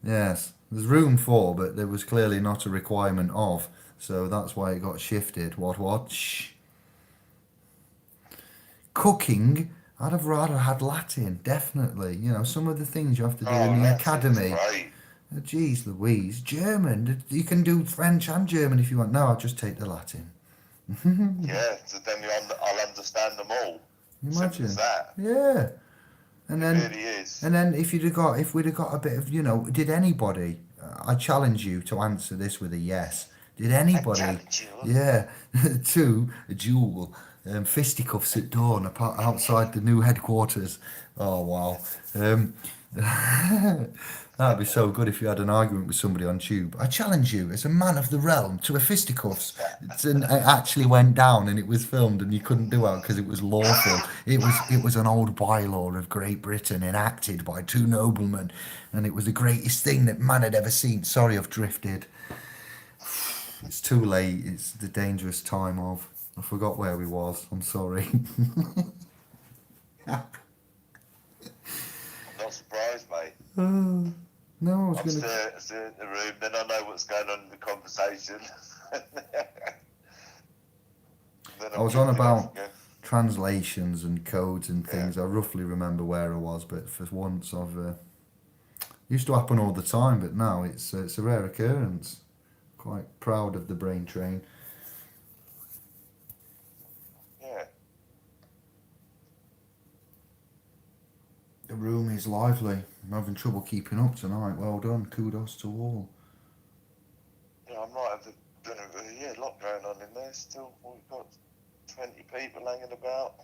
[SPEAKER 1] Yes, there's room for, but there was clearly not a requirement of. So that's why it got shifted. What? Shh. Cooking, I'd have rather had Latin, definitely. Some of the things you have to do in the academy.
[SPEAKER 2] Right.
[SPEAKER 1] Jeez Louise, German. You can do French and German if you want. No, I'll just take the Latin.
[SPEAKER 2] Yeah, so then I'll understand them all.
[SPEAKER 1] Imagine
[SPEAKER 2] Simple as that.
[SPEAKER 1] Yeah. And
[SPEAKER 2] It
[SPEAKER 1] then,
[SPEAKER 2] really is.
[SPEAKER 1] and then if we'd have got a bit of, did anybody? I challenge you to answer this with a yes. Did
[SPEAKER 2] I
[SPEAKER 1] anybody?
[SPEAKER 2] challenge you.
[SPEAKER 1] Yeah, to a duel, fisticuffs at dawn, outside the new headquarters. Oh wow. Um, That'd be so good if you had an argument with somebody on tube. I challenge you, as a man of the realm, to a fisticuffs. And it actually went down, and it was filmed, and you couldn't do it because it was lawful. It was an old bylaw of Great Britain enacted by two noblemen, and it was the greatest thing that man had ever seen. Sorry, I've drifted. It's too late. It's the dangerous time of. I forgot where we was. I'm sorry.
[SPEAKER 2] I'm not surprised, mate.
[SPEAKER 1] No, I was
[SPEAKER 2] I'm
[SPEAKER 1] gonna.
[SPEAKER 2] still in the room, then I know what's going on in the conversation. Then
[SPEAKER 1] I
[SPEAKER 2] I'm
[SPEAKER 1] was on
[SPEAKER 2] drifting off
[SPEAKER 1] about
[SPEAKER 2] again.
[SPEAKER 1] translations and codes and
[SPEAKER 2] Yeah.
[SPEAKER 1] things. I roughly remember where I was, but for once, I've used to happen all the time, but now it's a rare occurrence. Quite proud of the brain train.
[SPEAKER 2] Yeah.
[SPEAKER 1] The room is lively. I'm having trouble keeping up tonight. Well done. Kudos to all.
[SPEAKER 2] Yeah, I might have a lot going on in there still. We've got 20 people hanging about.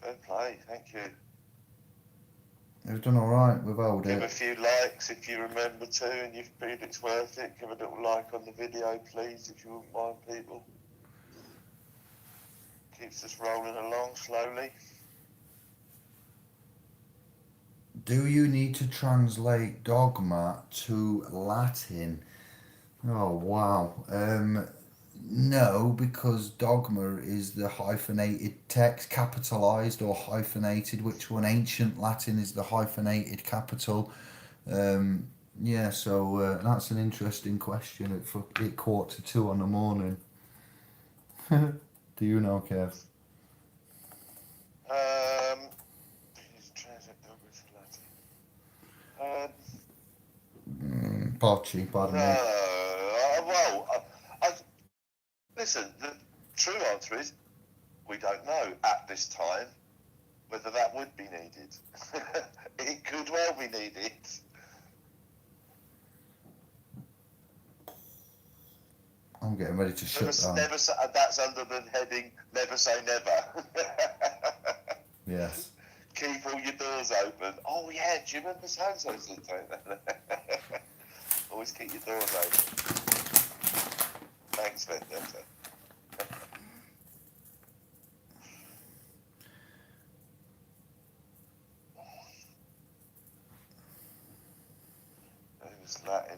[SPEAKER 2] Fair play, thank you.
[SPEAKER 1] You've done all right without
[SPEAKER 2] Give a
[SPEAKER 1] it.
[SPEAKER 2] few likes if you remember to and you feel it's worth it. Give a little like on the video, please, if you wouldn't mind, people. Keeps us rolling along slowly.
[SPEAKER 1] Do you need to translate dogma to Latin? Oh wow. No, because dogma is the hyphenated text, capitalized or hyphenated. Which one? Ancient Latin is the hyphenated capital. Um, yeah, so that's an interesting question at 1:45 on the morning. Do you know, Kev?
[SPEAKER 2] Translate dogma to Latin.
[SPEAKER 1] Bocce,
[SPEAKER 2] No.
[SPEAKER 1] pardon me.
[SPEAKER 2] Listen, the true answer is we don't know at this time whether that would be needed. It could well be needed.
[SPEAKER 1] I'm getting ready to shut down.
[SPEAKER 2] That's under the heading "Never Say Never."
[SPEAKER 1] Yes.
[SPEAKER 2] Keep all your doors open. Oh yeah, do you remember so-and-so said that? Always keep your doors open. Thanks, Vendetta. It was Latin.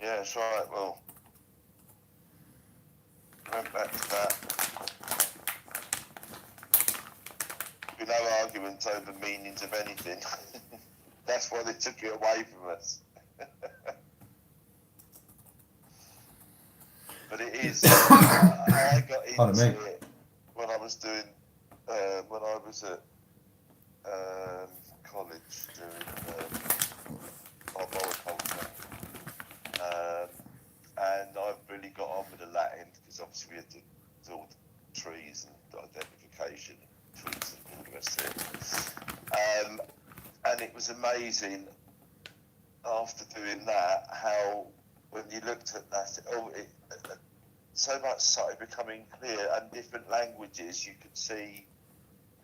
[SPEAKER 2] Yeah, that's right. Well, went back to that. Be no arguments over meanings of anything. That's why they took it away from us. But it is. I got
[SPEAKER 1] Pardon me.
[SPEAKER 2] into it when I was doing, when I was at college doing arboriculture, and I really got on with the Latin because obviously we had to do all the trees and identification, and twigs and all the rest of it. And it was amazing after doing that how when you looked at that, so much started becoming clear, and different languages you could see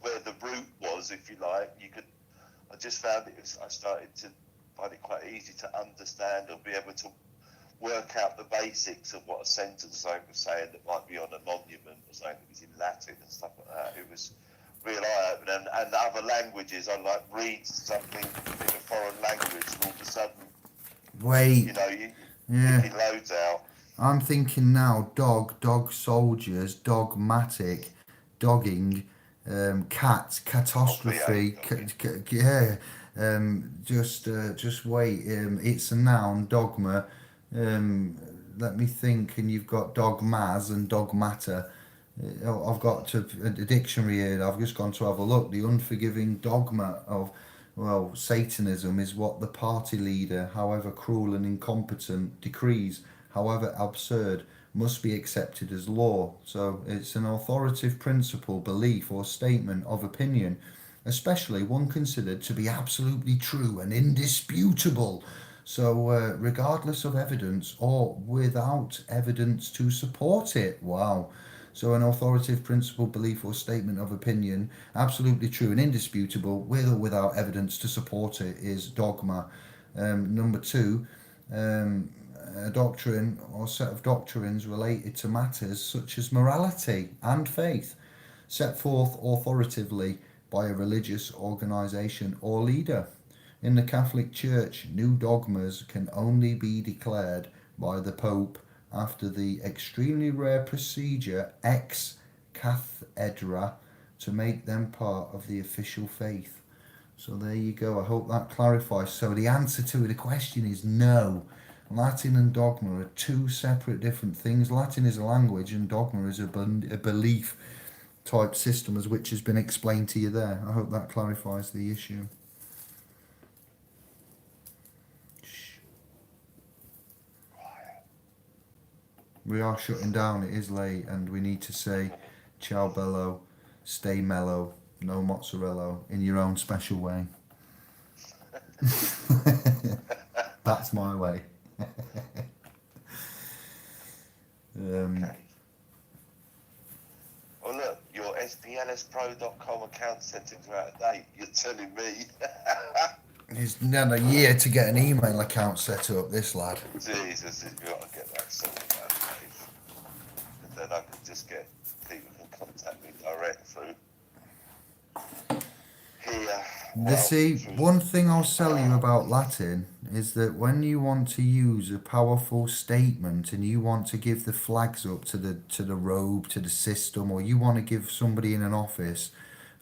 [SPEAKER 2] where the root was, if you like. I just found I started to find it quite easy to understand or be able to work out the basics of what a sentence was saying that might be on a monument or something that was in Latin and stuff like that. It was real eye-opening. And other languages, I like read something in a foreign language and all of a sudden,
[SPEAKER 1] Wait.
[SPEAKER 2] you're picking loads out.
[SPEAKER 1] I'm thinking now dog soldiers, dogmatic, dogging, cat, catastrophe. Yeah. Just wait. It's a noun, dogma. Let me think. And you've got dogmas and dogmata. I've got a dictionary here. I've just gone to have a look. The unforgiving dogma of, well, Satanism is what the party leader, however cruel and incompetent, decrees, however absurd, must be accepted as law. So it's an authoritative principle, belief, or statement of opinion especially one considered to be absolutely true and indisputable. So, regardless of evidence or without evidence to support it. Wow. So, an authoritative principle, belief, or statement of opinion, absolutely true and indisputable, with or without evidence to support it, is dogma. Number two, um, a doctrine or set of doctrines related to matters such as morality and faith, set forth authoritatively by a religious organisation or leader. In the Catholic Church, new dogmas can only be declared by the Pope after the extremely rare procedure ex cathedra to make them part of the official faith. So there you go. I hope that clarifies. So the answer to the question is no. Latin and dogma are two separate different things. Latin is a language and dogma is a belief type system, as which has been explained to you there. I hope that clarifies the issue. We are shutting down. It is late, and we need to say, "Ciao bello, stay mellow, no mozzarella," in your own special way. That's my way.
[SPEAKER 2] Okay. Well, look, your SPLSPro.com account settings are out of date. You're telling me.
[SPEAKER 1] He's had a year to get an email account set up, this lad.
[SPEAKER 2] Jesus, you've got to get that sorted out, Dave. And then I can just get people can contact me direct through here.
[SPEAKER 1] See, one thing I'll tell you about Latin is that when you want to use a powerful statement and you want to give the flags up to the robe, to the system, or you want to give somebody in an office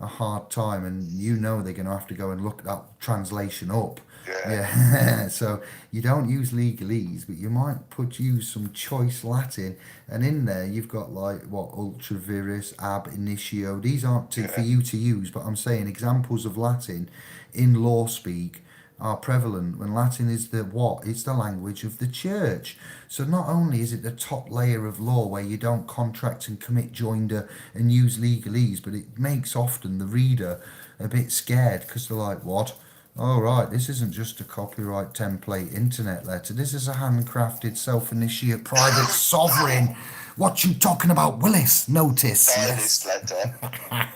[SPEAKER 1] a hard time, and you know they're going to have to go and look that translation up. Yeah. So you don't use legalese, but you might use some choice Latin, and in there you've got like what ultra viris, ab initio. These aren't for you to use, but I'm saying examples of Latin in law speak are prevalent when Latin is it's the language of the church. So not only is it the top layer of law where you don't contract and commit joinder and use legalese, but it makes often the reader a bit scared because they're like, what? Oh, right, this isn't just a copyright template internet letter. This is a handcrafted self-initiate private sovereign. What you talking about, Willis? Notice. Yes.
[SPEAKER 2] Letter.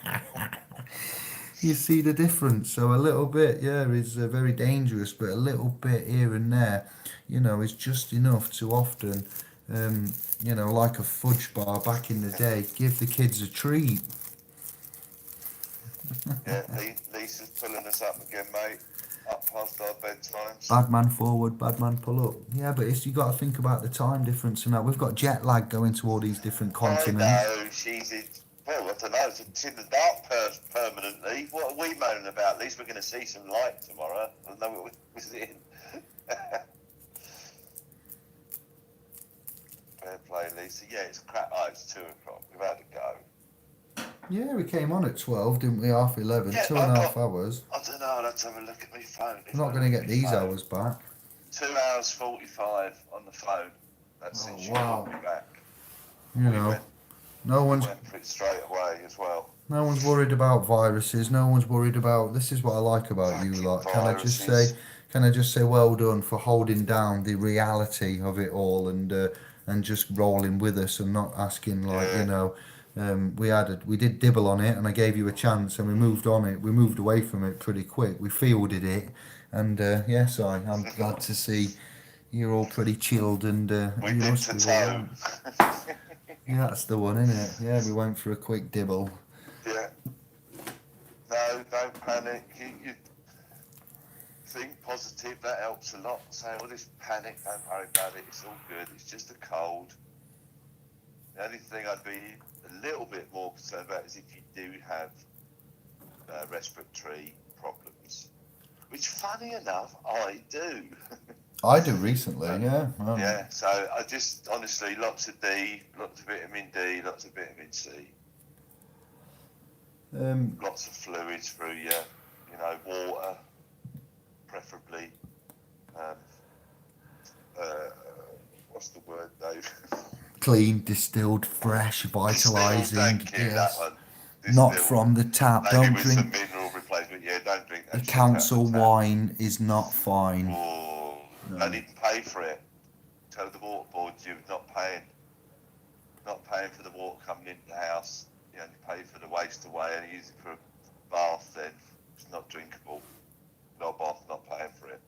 [SPEAKER 1] You see the difference. So a little bit, is very dangerous, but a little bit here and there, is just enough to often, like a fudge bar back in the day, give the kids a treat.
[SPEAKER 2] Yeah, Lisa's pulling us up again, mate. Up past our bedtimes.
[SPEAKER 1] Bad man forward, bad man pull up. Yeah, but you got to think about the time difference and that. We've got jet lag going to all these different continents.
[SPEAKER 2] I know, she's in, well, I don't know, it's in the dark permanently. What are we moaning about? At least we're going to see some light tomorrow. I don't know what we're seeing. Fair play, Lisa. Yeah, it's crap. Oh, it's 2 o'clock. We've had to go.
[SPEAKER 1] Yeah, we came on at 12, didn't we? Half 11,
[SPEAKER 2] Yeah,
[SPEAKER 1] 2.5 hours.
[SPEAKER 2] I don't know, let's have a look at my phone.
[SPEAKER 1] We're not going to get these hours back.
[SPEAKER 2] 2 hours 45 on the phone. That's since you called me back.
[SPEAKER 1] No one's
[SPEAKER 2] went for it straight away as well.
[SPEAKER 1] No one's worried about viruses. No one's worried about. This is what I like about you lot. Can I just say, well done for holding down the reality of it all and just rolling with us and not asking we did dibble on it and I gave you a chance and we moved on it. We moved away from it pretty quick. We fielded it, and I'm glad to see you're all pretty chilled and
[SPEAKER 2] we did to toe.
[SPEAKER 1] Yeah, that's the one, isn't it? Yeah, we went for a quick dibble.
[SPEAKER 2] Yeah. No, don't panic. You think positive, that helps a lot. So all this panic, don't worry about it. It's all good. It's just a cold. The only thing I'd be a little bit more concerned about is if you do have respiratory problems, which, funny enough, I do.
[SPEAKER 1] I do recently, yeah.
[SPEAKER 2] Yeah, so I just, honestly, lots of D, lots of vitamin D, lots of vitamin C. Lots of fluids through you, water, preferably. What's the word, Dave?
[SPEAKER 1] Clean, distilled, fresh, vitalising.
[SPEAKER 2] Thank you,
[SPEAKER 1] yes.
[SPEAKER 2] that one.
[SPEAKER 1] Not from the tap.
[SPEAKER 2] Maybe
[SPEAKER 1] Don't
[SPEAKER 2] with
[SPEAKER 1] drink.
[SPEAKER 2] some mineral replacement.
[SPEAKER 1] A
[SPEAKER 2] Have checked out the
[SPEAKER 1] council
[SPEAKER 2] tap.
[SPEAKER 1] wine is not fine.
[SPEAKER 2] Oh,
[SPEAKER 1] No.
[SPEAKER 2] don't even pay for it. Tell the water board you're not paying for the water coming into the house. You only pay for the waste away and use it for a bath. Then it's not drinkable. No bath, not paying for it,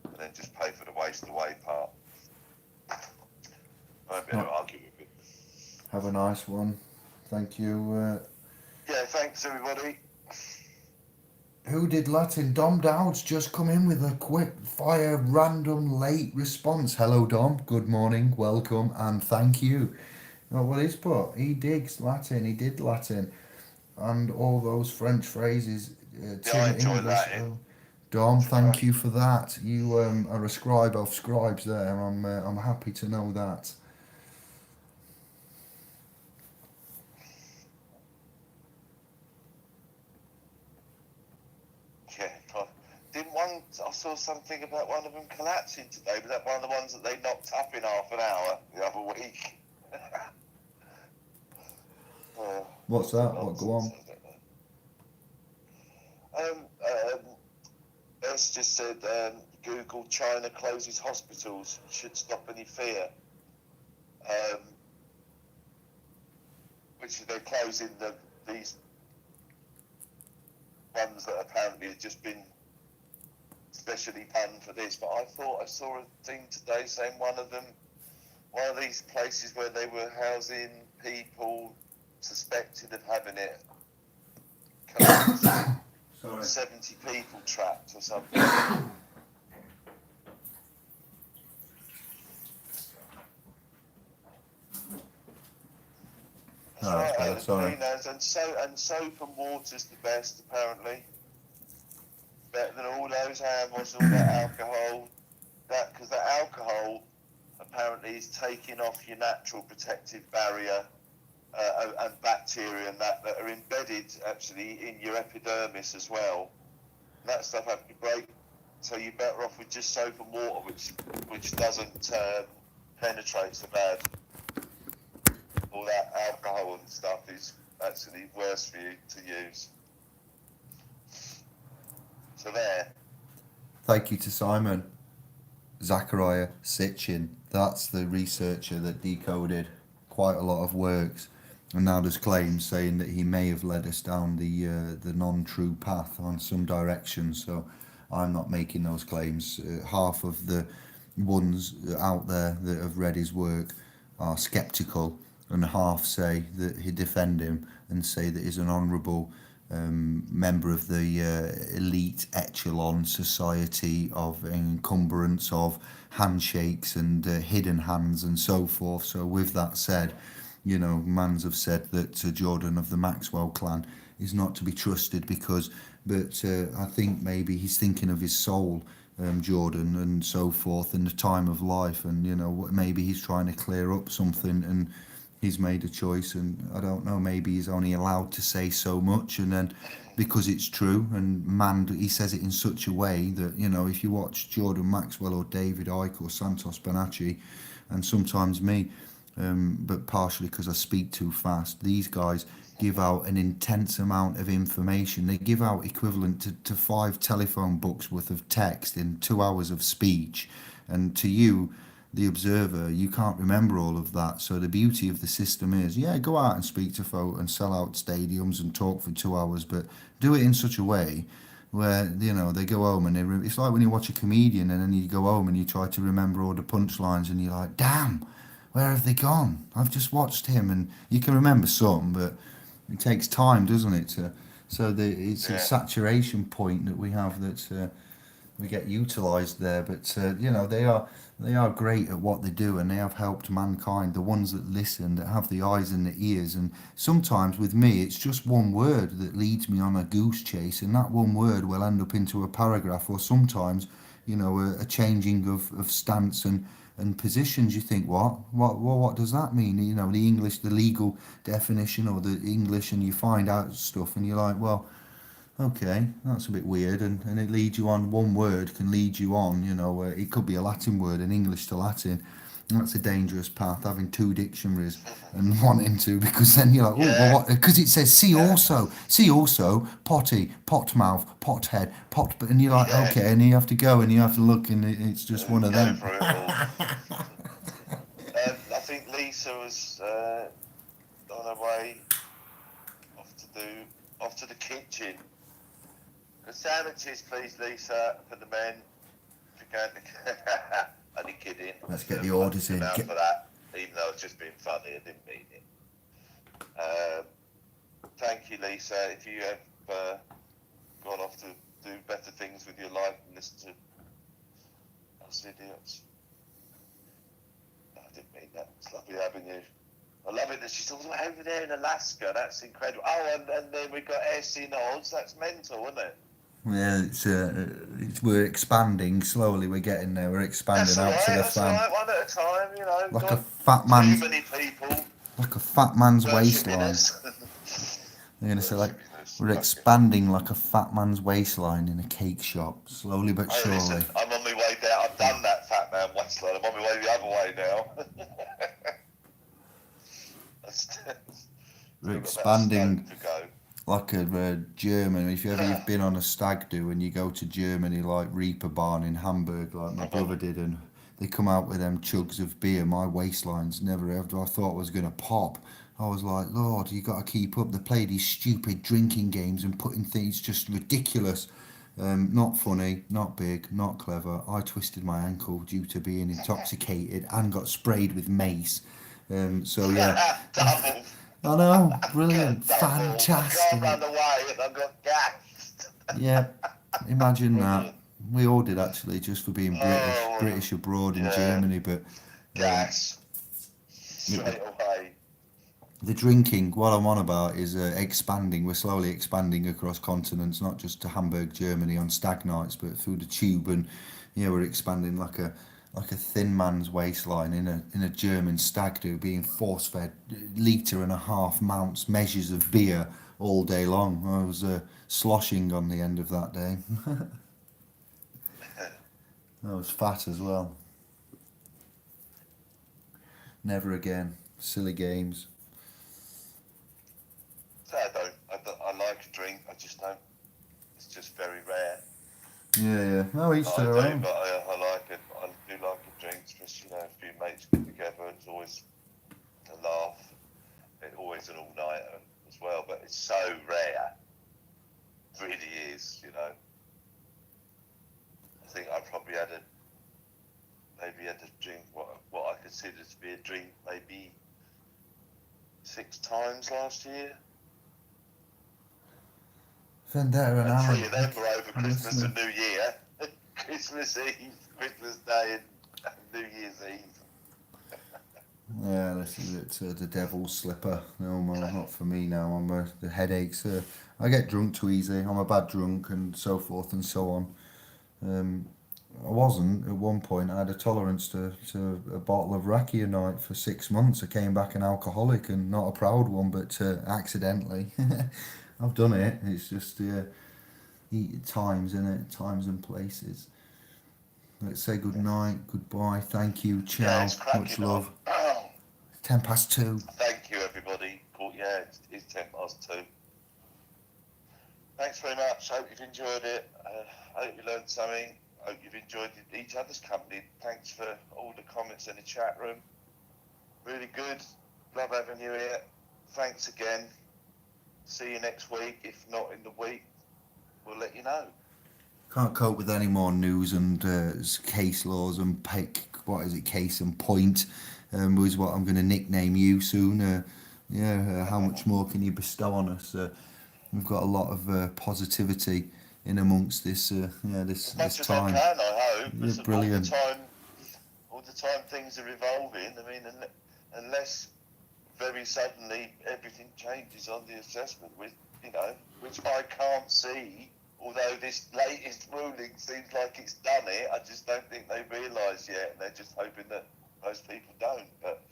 [SPEAKER 2] and then just pay for the waste away part. I better argue with it.
[SPEAKER 1] Have a nice one. Thank you.
[SPEAKER 2] Yeah, thanks everybody.
[SPEAKER 1] Who did Latin? Dom Dowd's just come in with a quick fire random late response. Hello Dom, good morning, welcome and thank you. Oh, well he's put, he digs Latin, he did Latin and all those French phrases.
[SPEAKER 2] Yeah, I enjoy
[SPEAKER 1] English.
[SPEAKER 2] Latin.
[SPEAKER 1] Dom,
[SPEAKER 2] It's
[SPEAKER 1] thank
[SPEAKER 2] great.
[SPEAKER 1] you for that. You are a scribe of scribes there. I'm happy to know that.
[SPEAKER 2] Yeah, I saw something about one of them collapsing today. Was that one of the ones that they knocked up in half an hour the other week?
[SPEAKER 1] What's that? What, go on.
[SPEAKER 2] Es just said Google China closes hospitals should stop any fear. Which is they're closing these ones that apparently have just been specially done for this. But I thought I saw a thing today saying one of these places where they were housing people suspected of having it, 70 people trapped or something. That's right,
[SPEAKER 1] better, sorry.
[SPEAKER 2] cleaners and soap and water's the best apparently. Better than all those hammers, all that alcohol. Because that alcohol apparently is taking off your natural protective barrier and bacteria and that are embedded actually in your epidermis as well. And that stuff has to break. So you're better off with just soap and water, which doesn't penetrate so bad. All that alcohol and stuff is actually worse for you to use. So there.
[SPEAKER 1] Thank you to Simon. Zachariah Sitchin. That's the researcher that decoded quite a lot of works, and now there's claims saying that he may have led us down the non-true path on some directions. So I'm not making those claims. Half of the ones out there that have read his work are sceptical, and half say that he defend him and say that he's an honourable member of the elite echelon society of encumbrance of handshakes and hidden hands and so forth. So with that said, you know, mans have said that Jordan of the Maxwell clan is not to be trusted but I think maybe he's thinking of his soul, Jordan, and so forth, and the time of life, and you know, maybe he's trying to clear up something and he's made a choice, and I don't know, maybe he's only allowed to say so much, and then because it's true, and man, he says it in such a way that, you know, if you watch Jordan Maxwell or David Icke or Santos Bonacci, and sometimes me, but partially because I speak too fast, these guys give out an intense amount of information. They give out equivalent to 5 telephone books worth of text in 2 hours of speech, and to you, the observer, you can't remember all of that. So the beauty of the system is, yeah, go out and speak to folk and sell out stadiums and talk for 2 hours, but do it in such a way where, you know, they go home and it's like when you watch a comedian and then you go home and you try to remember all the punchlines and you're like, damn, where have they gone? I've just watched him, and you can remember some, but it takes time, doesn't it? It's a saturation point that we have that we get utilised there. But you know, they are great at what they do, and they have helped mankind. The ones that listen, that have the eyes and the ears, and sometimes with me, it's just one word that leads me on a goose chase, and that one word will end up into a paragraph, or sometimes, you know, a changing of stance and positions. You think, what does that mean? You know, the English, the legal definition, or the English, and you find out stuff, and you're like, well, okay, that's a bit weird, and it leads you on. One word can lead you on, you know. It could be a Latin word, an English to Latin, That's a dangerous path, having two dictionaries and wanting to, because then you're like, oh, well,
[SPEAKER 2] Yeah,
[SPEAKER 1] what? Because it says
[SPEAKER 2] yeah,
[SPEAKER 1] see also, potty, pot mouth, pot head, pot, and you're like,
[SPEAKER 2] yeah.
[SPEAKER 1] okay, and you have to go and you have to look, and it's just one of
[SPEAKER 2] Go
[SPEAKER 1] them.
[SPEAKER 2] through it all. I think Lisa was on her way off to do off to the kitchen. The sandwiches, please, Lisa, for the men. If you can. Only kidding.
[SPEAKER 1] Let's
[SPEAKER 2] That's
[SPEAKER 1] get the
[SPEAKER 2] a
[SPEAKER 1] orders
[SPEAKER 2] punching
[SPEAKER 1] in.
[SPEAKER 2] amount for that. Even though it's just being funny, I didn't mean it. Thank you, Lisa. If you have gone off to do better things with your life and listen to us idiots. No, I didn't mean that. It's lovely having you. I love it that she's all over there in Alaska. That's incredible. Oh, and then we've got SC Nods. That's mental, isn't it?
[SPEAKER 1] Yeah, we're expanding slowly. We're getting there. We're expanding
[SPEAKER 2] That's all
[SPEAKER 1] out to
[SPEAKER 2] right.
[SPEAKER 1] the
[SPEAKER 2] That's all
[SPEAKER 1] fan,
[SPEAKER 2] right. One at a time, you know.
[SPEAKER 1] like a
[SPEAKER 2] Not
[SPEAKER 1] fat
[SPEAKER 2] too
[SPEAKER 1] man's
[SPEAKER 2] many people worshipping
[SPEAKER 1] waistline.
[SPEAKER 2] us.
[SPEAKER 1] They're gonna say like
[SPEAKER 2] Worshipping us.
[SPEAKER 1] we're
[SPEAKER 2] Okay.
[SPEAKER 1] expanding like a fat man's waistline in a cake shop, slowly but
[SPEAKER 2] Hey, listen,
[SPEAKER 1] surely.
[SPEAKER 2] I'm on my way down. I've done that fat man waistline. I'm on my way the other way now.
[SPEAKER 1] We're
[SPEAKER 2] Still got about a stone
[SPEAKER 1] expanding
[SPEAKER 2] to go.
[SPEAKER 1] like a German. If you've been on a stag do and you go to Germany, like Reaper Barn in Hamburg, like my brother did, and they come out with them chugs of beer, my waistline's never ever. I thought I was gonna pop. I was like, Lord, you got to keep up. They play these stupid drinking games and putting things just ridiculous. Not funny, not big, not clever. I twisted my ankle due to being intoxicated and got sprayed with mace. So yeah,
[SPEAKER 2] Double.
[SPEAKER 1] I know, brilliant,
[SPEAKER 2] Double. I can't
[SPEAKER 1] fantastic.
[SPEAKER 2] run away and I got gassed.
[SPEAKER 1] Yeah, imagine that.
[SPEAKER 2] Brilliant.
[SPEAKER 1] We all did actually, just for being British,
[SPEAKER 2] Oh,
[SPEAKER 1] British abroad in
[SPEAKER 2] yeah.
[SPEAKER 1] Germany. But um,
[SPEAKER 2] Gas.
[SPEAKER 1] the,
[SPEAKER 2] Straight away.
[SPEAKER 1] the drinking, what I'm on about is expanding. We're slowly expanding across continents, not just to Hamburg, Germany on stag nights, but through the tube. And yeah, we're expanding like a thin man's waistline in a German stag do, being force fed litre and a half mounts measures of beer all day long. I was sloshing on the end of that day. I was fat as well. Never again. Silly games.
[SPEAKER 2] So I like a drink. I just don't. It's just very rare.
[SPEAKER 1] Yeah, yeah. No, each to
[SPEAKER 2] I
[SPEAKER 1] their
[SPEAKER 2] do,
[SPEAKER 1] own.
[SPEAKER 2] but I like it. I do like a drink, especially a few mates get together. It's always a laugh. It's always an all-nighter as well. But it's so rare. It really is. I think I probably maybe had a drink what I consider to be a drink maybe 6 times last year.
[SPEAKER 1] Vendetta and
[SPEAKER 2] And 3
[SPEAKER 1] Alan.
[SPEAKER 2] of them were over
[SPEAKER 1] I'm
[SPEAKER 2] Christmas
[SPEAKER 1] listening.
[SPEAKER 2] and New Year. Christmas Eve, Christmas Day, and New Year's Eve.
[SPEAKER 1] Yeah, this is it. The devil's slipper. No, well, not for me now. The headaches. I get drunk too easy. I'm a bad drunk and so forth and so on. Um, I wasn't at one point. I had a tolerance to a bottle of raki a night for 6 months. I came back an alcoholic and not a proud one, but accidentally. I've done it. It's just times, innit? Times and places. Let's say good night, goodbye, thank you,
[SPEAKER 2] Yeah,
[SPEAKER 1] ciao,
[SPEAKER 2] it's
[SPEAKER 1] much
[SPEAKER 2] cracking on.
[SPEAKER 1] love. 2:10.
[SPEAKER 2] Thank you, everybody. Yeah, it's 2:10. Thanks very much. Hope you've enjoyed it. Hope you learned something. Hope you've enjoyed each other's company. Thanks for all the comments in the chat room. Really good. Love having you here. Thanks again. See you next week. If not in the week, we'll let you know.
[SPEAKER 1] Can't cope with any more news and case laws and case and point was what I'm going to nickname you soon. How much more can you bestow on us? We've got a lot of positivity in amongst this
[SPEAKER 2] As much as I
[SPEAKER 1] time.
[SPEAKER 2] can, I hope.
[SPEAKER 1] Yeah,
[SPEAKER 2] Because
[SPEAKER 1] brilliant.
[SPEAKER 2] all the time things are evolving. I mean, unless very suddenly everything changes on the assessment, which I can't see. Although this latest ruling seems like it's done it, I just don't think they realise yet, and they're just hoping that most people don't. But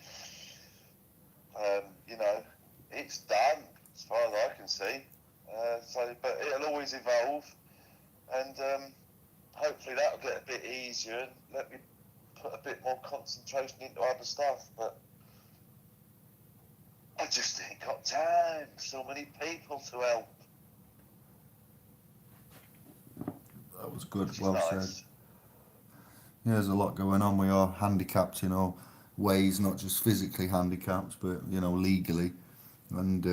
[SPEAKER 2] it's done as far as I can see. But it'll always evolve, and hopefully that'll get a bit easier. And let me put a bit more concentration into other stuff, but I just ain't got time. So many people to help.
[SPEAKER 1] That was good.
[SPEAKER 2] Which is
[SPEAKER 1] Well said.
[SPEAKER 2] nice.
[SPEAKER 1] Yeah, there's a lot going on. We are handicapped in all ways, not just physically handicapped, but legally and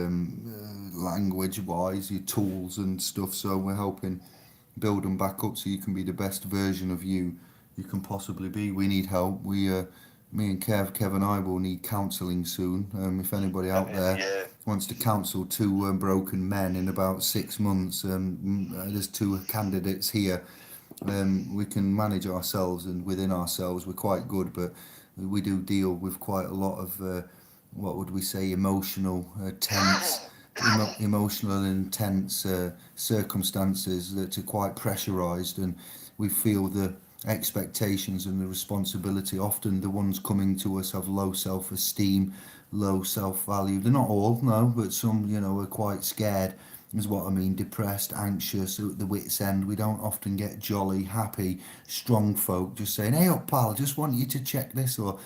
[SPEAKER 1] language-wise, your tools and stuff. So we're helping build them back up so you can be the best version of you can possibly be. We need help. Me and Kev and I will need counselling soon. If anybody out there
[SPEAKER 2] Yeah.
[SPEAKER 1] wants to counsel two broken men in about 6 months, there's two candidates here. We can manage ourselves, and within ourselves we're quite good, but we do deal with quite a lot of what would we say, emotional and intense circumstances that are quite pressurized, and we feel the expectations and the responsibility. Often the ones coming to us have low self-esteem, low self-value. They're not all, no, but some are quite scared, is what I mean, depressed, anxious, at the wit's end. We don't often get jolly, happy, strong folk just saying, "Hey up pal, just want you to check this," or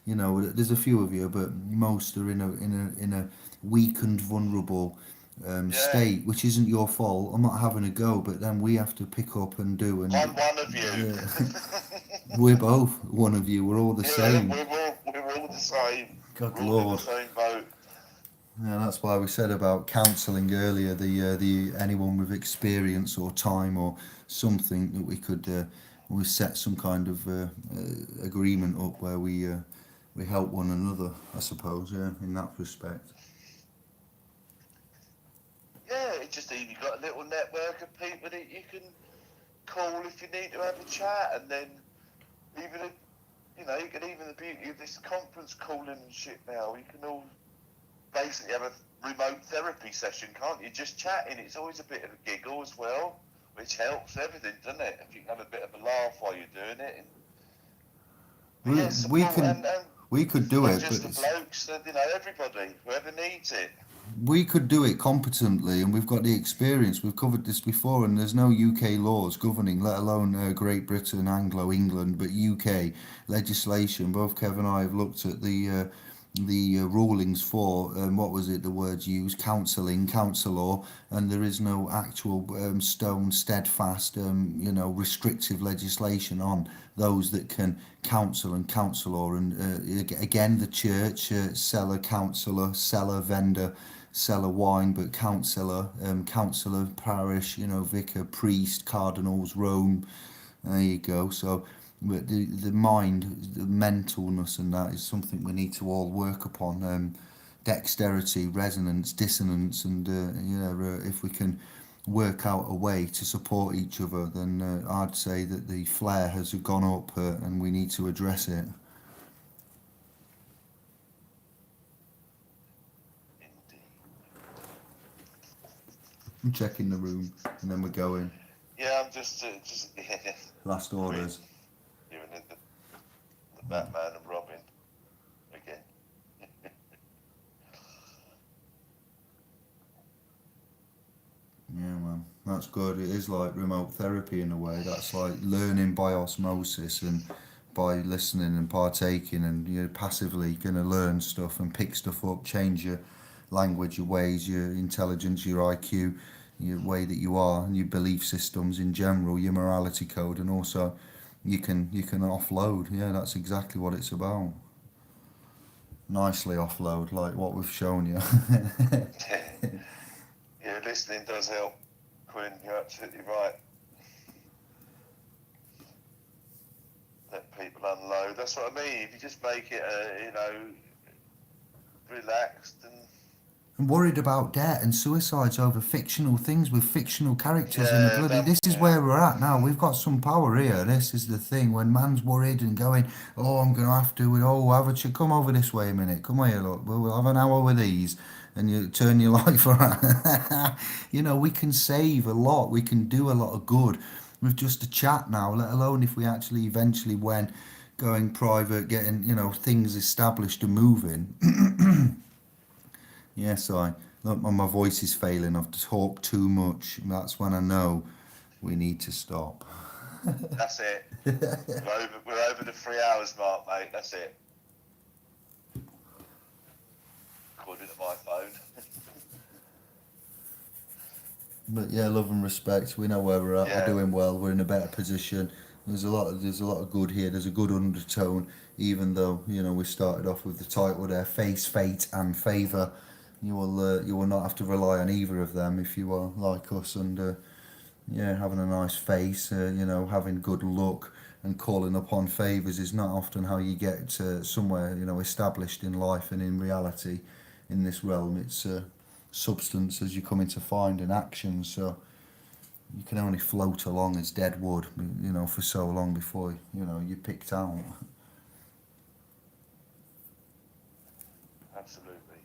[SPEAKER 1] there's a few of you, but most are in a weakened, vulnerable
[SPEAKER 2] Yeah.
[SPEAKER 1] state, which isn't your fault. I'm not having a go, but then we have to pick up and do. And
[SPEAKER 2] I'm one of you.
[SPEAKER 1] yeah, we're both one of you. We're all the same.
[SPEAKER 2] We're all the same.
[SPEAKER 1] God
[SPEAKER 2] we're all
[SPEAKER 1] Lord.
[SPEAKER 2] in the same boat.
[SPEAKER 1] Yeah, that's why we said about counselling earlier. The anyone with experience or time or something that we set some kind of agreement up where we help one another. I suppose, yeah, in that respect.
[SPEAKER 2] Yeah, it's just you've got a little network of people that you can call if you need to have a chat, and then even you can even the beauty of this conference calling and shit now. You can all basically have a remote therapy session, can't you? Just chatting. It's always a bit of a giggle as well, which helps everything, doesn't it? If you can have a bit of a laugh while you're doing it.
[SPEAKER 1] We could do it,
[SPEAKER 2] not just the blokes, everybody, whoever needs it.
[SPEAKER 1] We could do it competently, and we've got the experience. We've covered this before, and there's no UK laws governing, let alone Great Britain, Anglo England, but UK legislation. Both Kev and I have looked at the rulings for what was it? The words used: counselling, counsellor, and there is no actual stone steadfast, restrictive legislation on those that can counsel and counsellor. And again, the church, seller, counsellor, seller, vendor, seller wine, but counsellor, counsellor, parish, vicar, priest, cardinals, Rome. There you go. So, but the mind, the mentalness, and that is something we need to all work upon. Dexterity, resonance, dissonance, and if we can work out a way to support each other, then I'd say that the flare has gone up, and we need to address it. I'm checking the room, and then we're going.
[SPEAKER 2] Yeah, I'm just
[SPEAKER 1] Last orders.
[SPEAKER 2] You're in the Batman and Robin again.
[SPEAKER 1] Yeah, man, that's good. It is like remote therapy in a way. That's like learning by osmosis and by listening and partaking, and you're passively going to learn stuff and pick stuff up, change your language, your ways, your intelligence, your IQ, your way that you are, and your belief systems in general, your morality code, and also you can offload. Yeah, that's exactly what it's about. Nicely offload, like what we've shown you.
[SPEAKER 2] Yeah, listening does help, Quinn. You're absolutely right. Let people unload. That's what I mean. If you just make it, relaxed and.
[SPEAKER 1] I'm worried about debt and suicides over fictional things with fictional characters in the bloody. This is where we're at now. We've got some power here. This is the thing. When man's worried and going, "Oh, I'm going to have to," have a come over this way a minute. Come here, look. We'll have an hour with these, and you turn your life around. We can save a lot. We can do a lot of good with just a chat now. Let alone if we actually eventually, when going private, getting things established and moving. Yes, look, my voice is failing. I've talked too much. That's when I know we need to stop.
[SPEAKER 2] That's it. We're over the 3 hours mark, mate. That's it. According to my phone.
[SPEAKER 1] But yeah, love and respect. We know where we're at.
[SPEAKER 2] Yeah.
[SPEAKER 1] We're doing well. We're in a better position. There's a lot of good here. There's a good undertone, even though we started off with the title there, Face, Fate, and Favour. You will not have to rely on either of them if you are like us and having a nice face. Having good luck and calling upon favours is not often how you get somewhere established in life and in reality. In this realm, it's substance as you come into find in action. So you can only float along as dead wood, for so long before you're picked out.
[SPEAKER 2] Absolutely.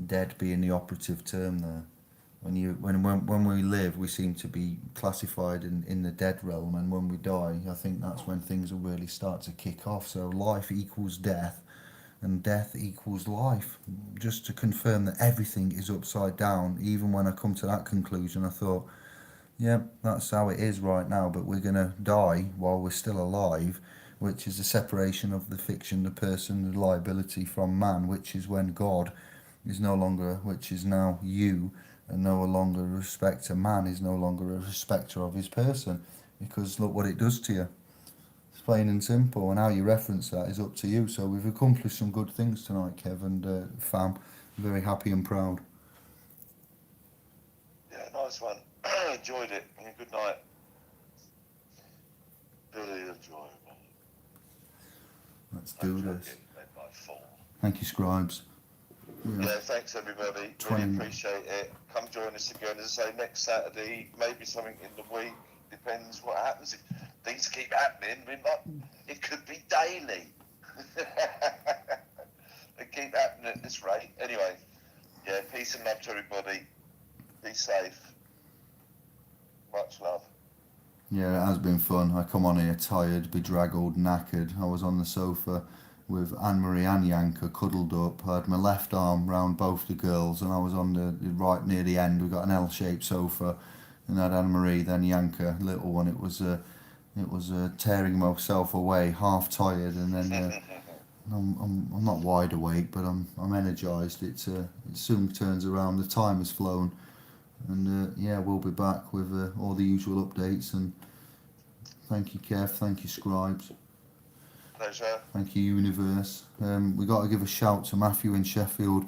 [SPEAKER 1] Dead being the operative term there. When we live, we seem to be classified in the dead realm, and when we die, I think that's when things will really start to kick off. So life equals death, and death equals life. Just to confirm that everything is upside down. Even when I come to that conclusion, I thought, yeah, that's how it is right now, but we're going to die while we're still alive, which is the separation of the fiction, the person, the liability from man, which is when God is no longer, which is now you, and no longer a respecter. Man is no longer a respecter of his person, because look what it does to you. It's plain and simple, and how you reference that is up to you. So we've accomplished some good things tonight, Kev, and fam. I'm very happy and proud.
[SPEAKER 2] Yeah, nice one. Enjoyed it. Yeah, good night. Really enjoyable.
[SPEAKER 1] Let's do this.
[SPEAKER 2] By 4.
[SPEAKER 1] Thank you, Scribes.
[SPEAKER 2] Yeah, thanks everybody.
[SPEAKER 1] 20.
[SPEAKER 2] Really appreciate it. Come join us again. As I say, next Saturday, maybe something in the week. Depends what happens. If things keep happening, it could be daily. They keep happening at this rate. Anyway, yeah, peace and love to everybody. Be safe. Much love.
[SPEAKER 1] Yeah, it has been fun. I come on here tired, bedraggled, knackered. I was on the sofa with Anne-Marie and Yanka cuddled up. I had my left arm round both the girls, and I was on the right near the end. We got an L-shaped sofa, and I had Anne-Marie, then Yanka, little one. It was tearing myself away, half tired, and then I'm not wide awake, but I'm energised. It soon turns around. The time has flown, and we'll be back with all the usual updates. And thank you, Kev. Thank you, Scribes.
[SPEAKER 2] Pleasure.
[SPEAKER 1] Thank you, Universe. We got to give a shout to Matthew in Sheffield.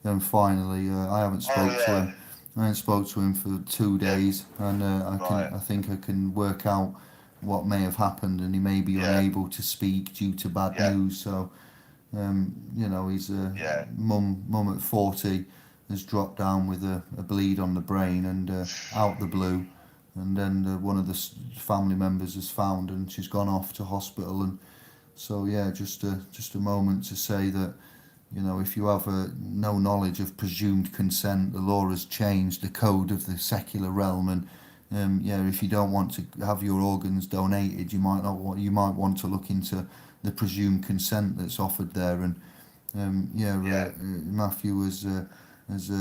[SPEAKER 1] Then finally, I haven't spoke to him. I haven't spoke to him for 2 days, and I think I can work out what may have happened, and he may be unable to speak due to bad news. So, his mum at 40 has dropped down with a bleed on the brain and out the blue, and then one of the family members has found, and she's gone off to hospital. And so just a moment to say that if you have no knowledge of presumed consent, the law has changed the code of the secular realm, and if you don't want to have your organs donated, you might want to look into the presumed consent that's offered there. And Matthew has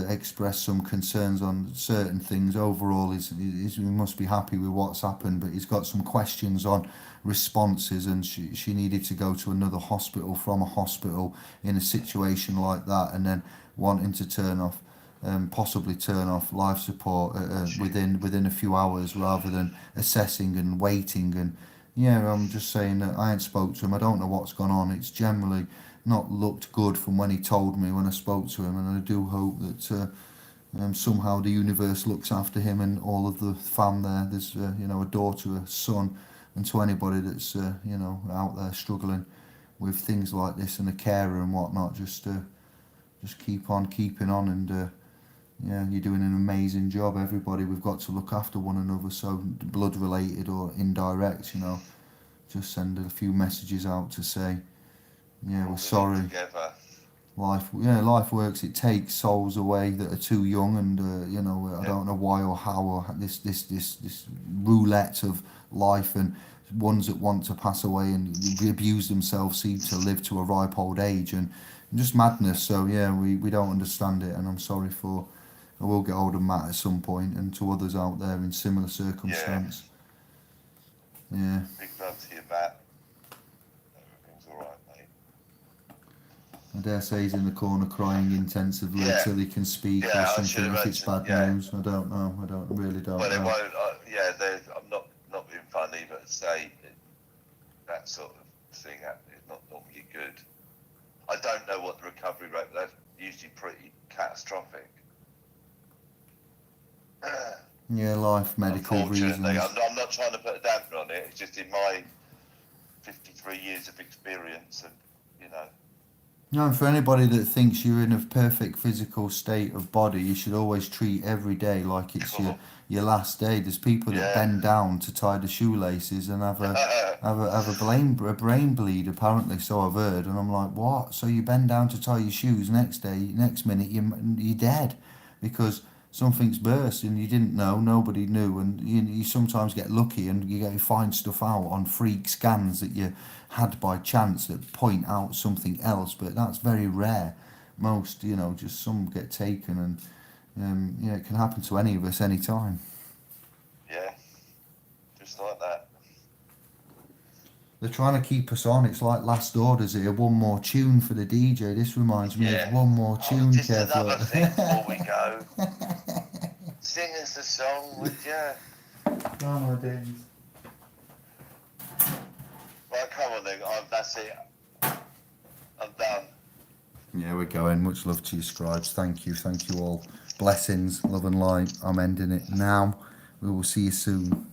[SPEAKER 1] expressed some concerns on certain things. Overall, he must be happy with what's happened, but he's got some questions on responses, and she needed to go to another hospital from a hospital in a situation like that, and then wanting to possibly turn off life support within a few hours rather than assessing and waiting. And I'm just saying that I ain't spoke to him. I don't know what's gone on. It's generally not looked good from when he told me when I spoke to him, and I do hope that somehow the universe looks after him and all of the fam there. There's a daughter, a son, and to anybody that's out there struggling with things like this, and a carer and whatnot, just keep on keeping on, and you're doing an amazing job. Everybody, we've got to look after one another, so blood related or indirect, just send a few messages out to say we're sorry. Life works. It takes souls away that are too young, and I don't know why or how, or this roulette of life, and ones that want to pass away and abuse themselves seem to live to a ripe old age, and just madness. So we don't understand it, and I'm sorry for. I will get hold of Matt at some point, and to others out there in similar circumstance. Yeah.
[SPEAKER 2] Big love to you, Matt. Everything's all right, mate.
[SPEAKER 1] I dare say he's in the corner crying intensively
[SPEAKER 2] Yeah.
[SPEAKER 1] till he can speak or
[SPEAKER 2] Yeah, I should
[SPEAKER 1] something. If it's
[SPEAKER 2] imagine.
[SPEAKER 1] bad
[SPEAKER 2] Yeah.
[SPEAKER 1] news, I don't know. I really don't
[SPEAKER 2] Well, it
[SPEAKER 1] know.
[SPEAKER 2] won't. Yeah, I'm not being funny, but say that sort of thing is not normally good. I don't know what the recovery rate. But that's usually pretty catastrophic.
[SPEAKER 1] Yeah, life, medical
[SPEAKER 2] Unfortunately,
[SPEAKER 1] reasons.
[SPEAKER 2] I'm not trying to put a damper on it. It's just in my 53 years of experience, and you know.
[SPEAKER 1] No, and for anybody that thinks you're in a perfect physical state of body, you should always treat every day like it's your last day. There's people that
[SPEAKER 2] Yeah.
[SPEAKER 1] bend down to tie the shoelaces and have a brain bleed apparently. So I've heard, and I'm like, what? So you bend down to tie your shoes, next minute you're dead because something's burst and you didn't know, nobody knew, and you sometimes get lucky and you find stuff out on freak scans that you had by chance that point out something else, but that's very rare. Most, just some get taken, and it can happen to any of us anytime.
[SPEAKER 2] Yeah, just like that.
[SPEAKER 1] They're trying to keep us on. It's like last orders here. One more tune for the DJ. This reminds me of one more tune,
[SPEAKER 2] just
[SPEAKER 1] Kev.
[SPEAKER 2] another thing before we go. Sing us a song, would you?
[SPEAKER 1] Oh my days.
[SPEAKER 2] Right, come on then. That's it. I'm done.
[SPEAKER 1] Yeah, we're going. Much love to you, scribes. Thank you all. Blessings, love and light. I'm ending it now. We will see you soon.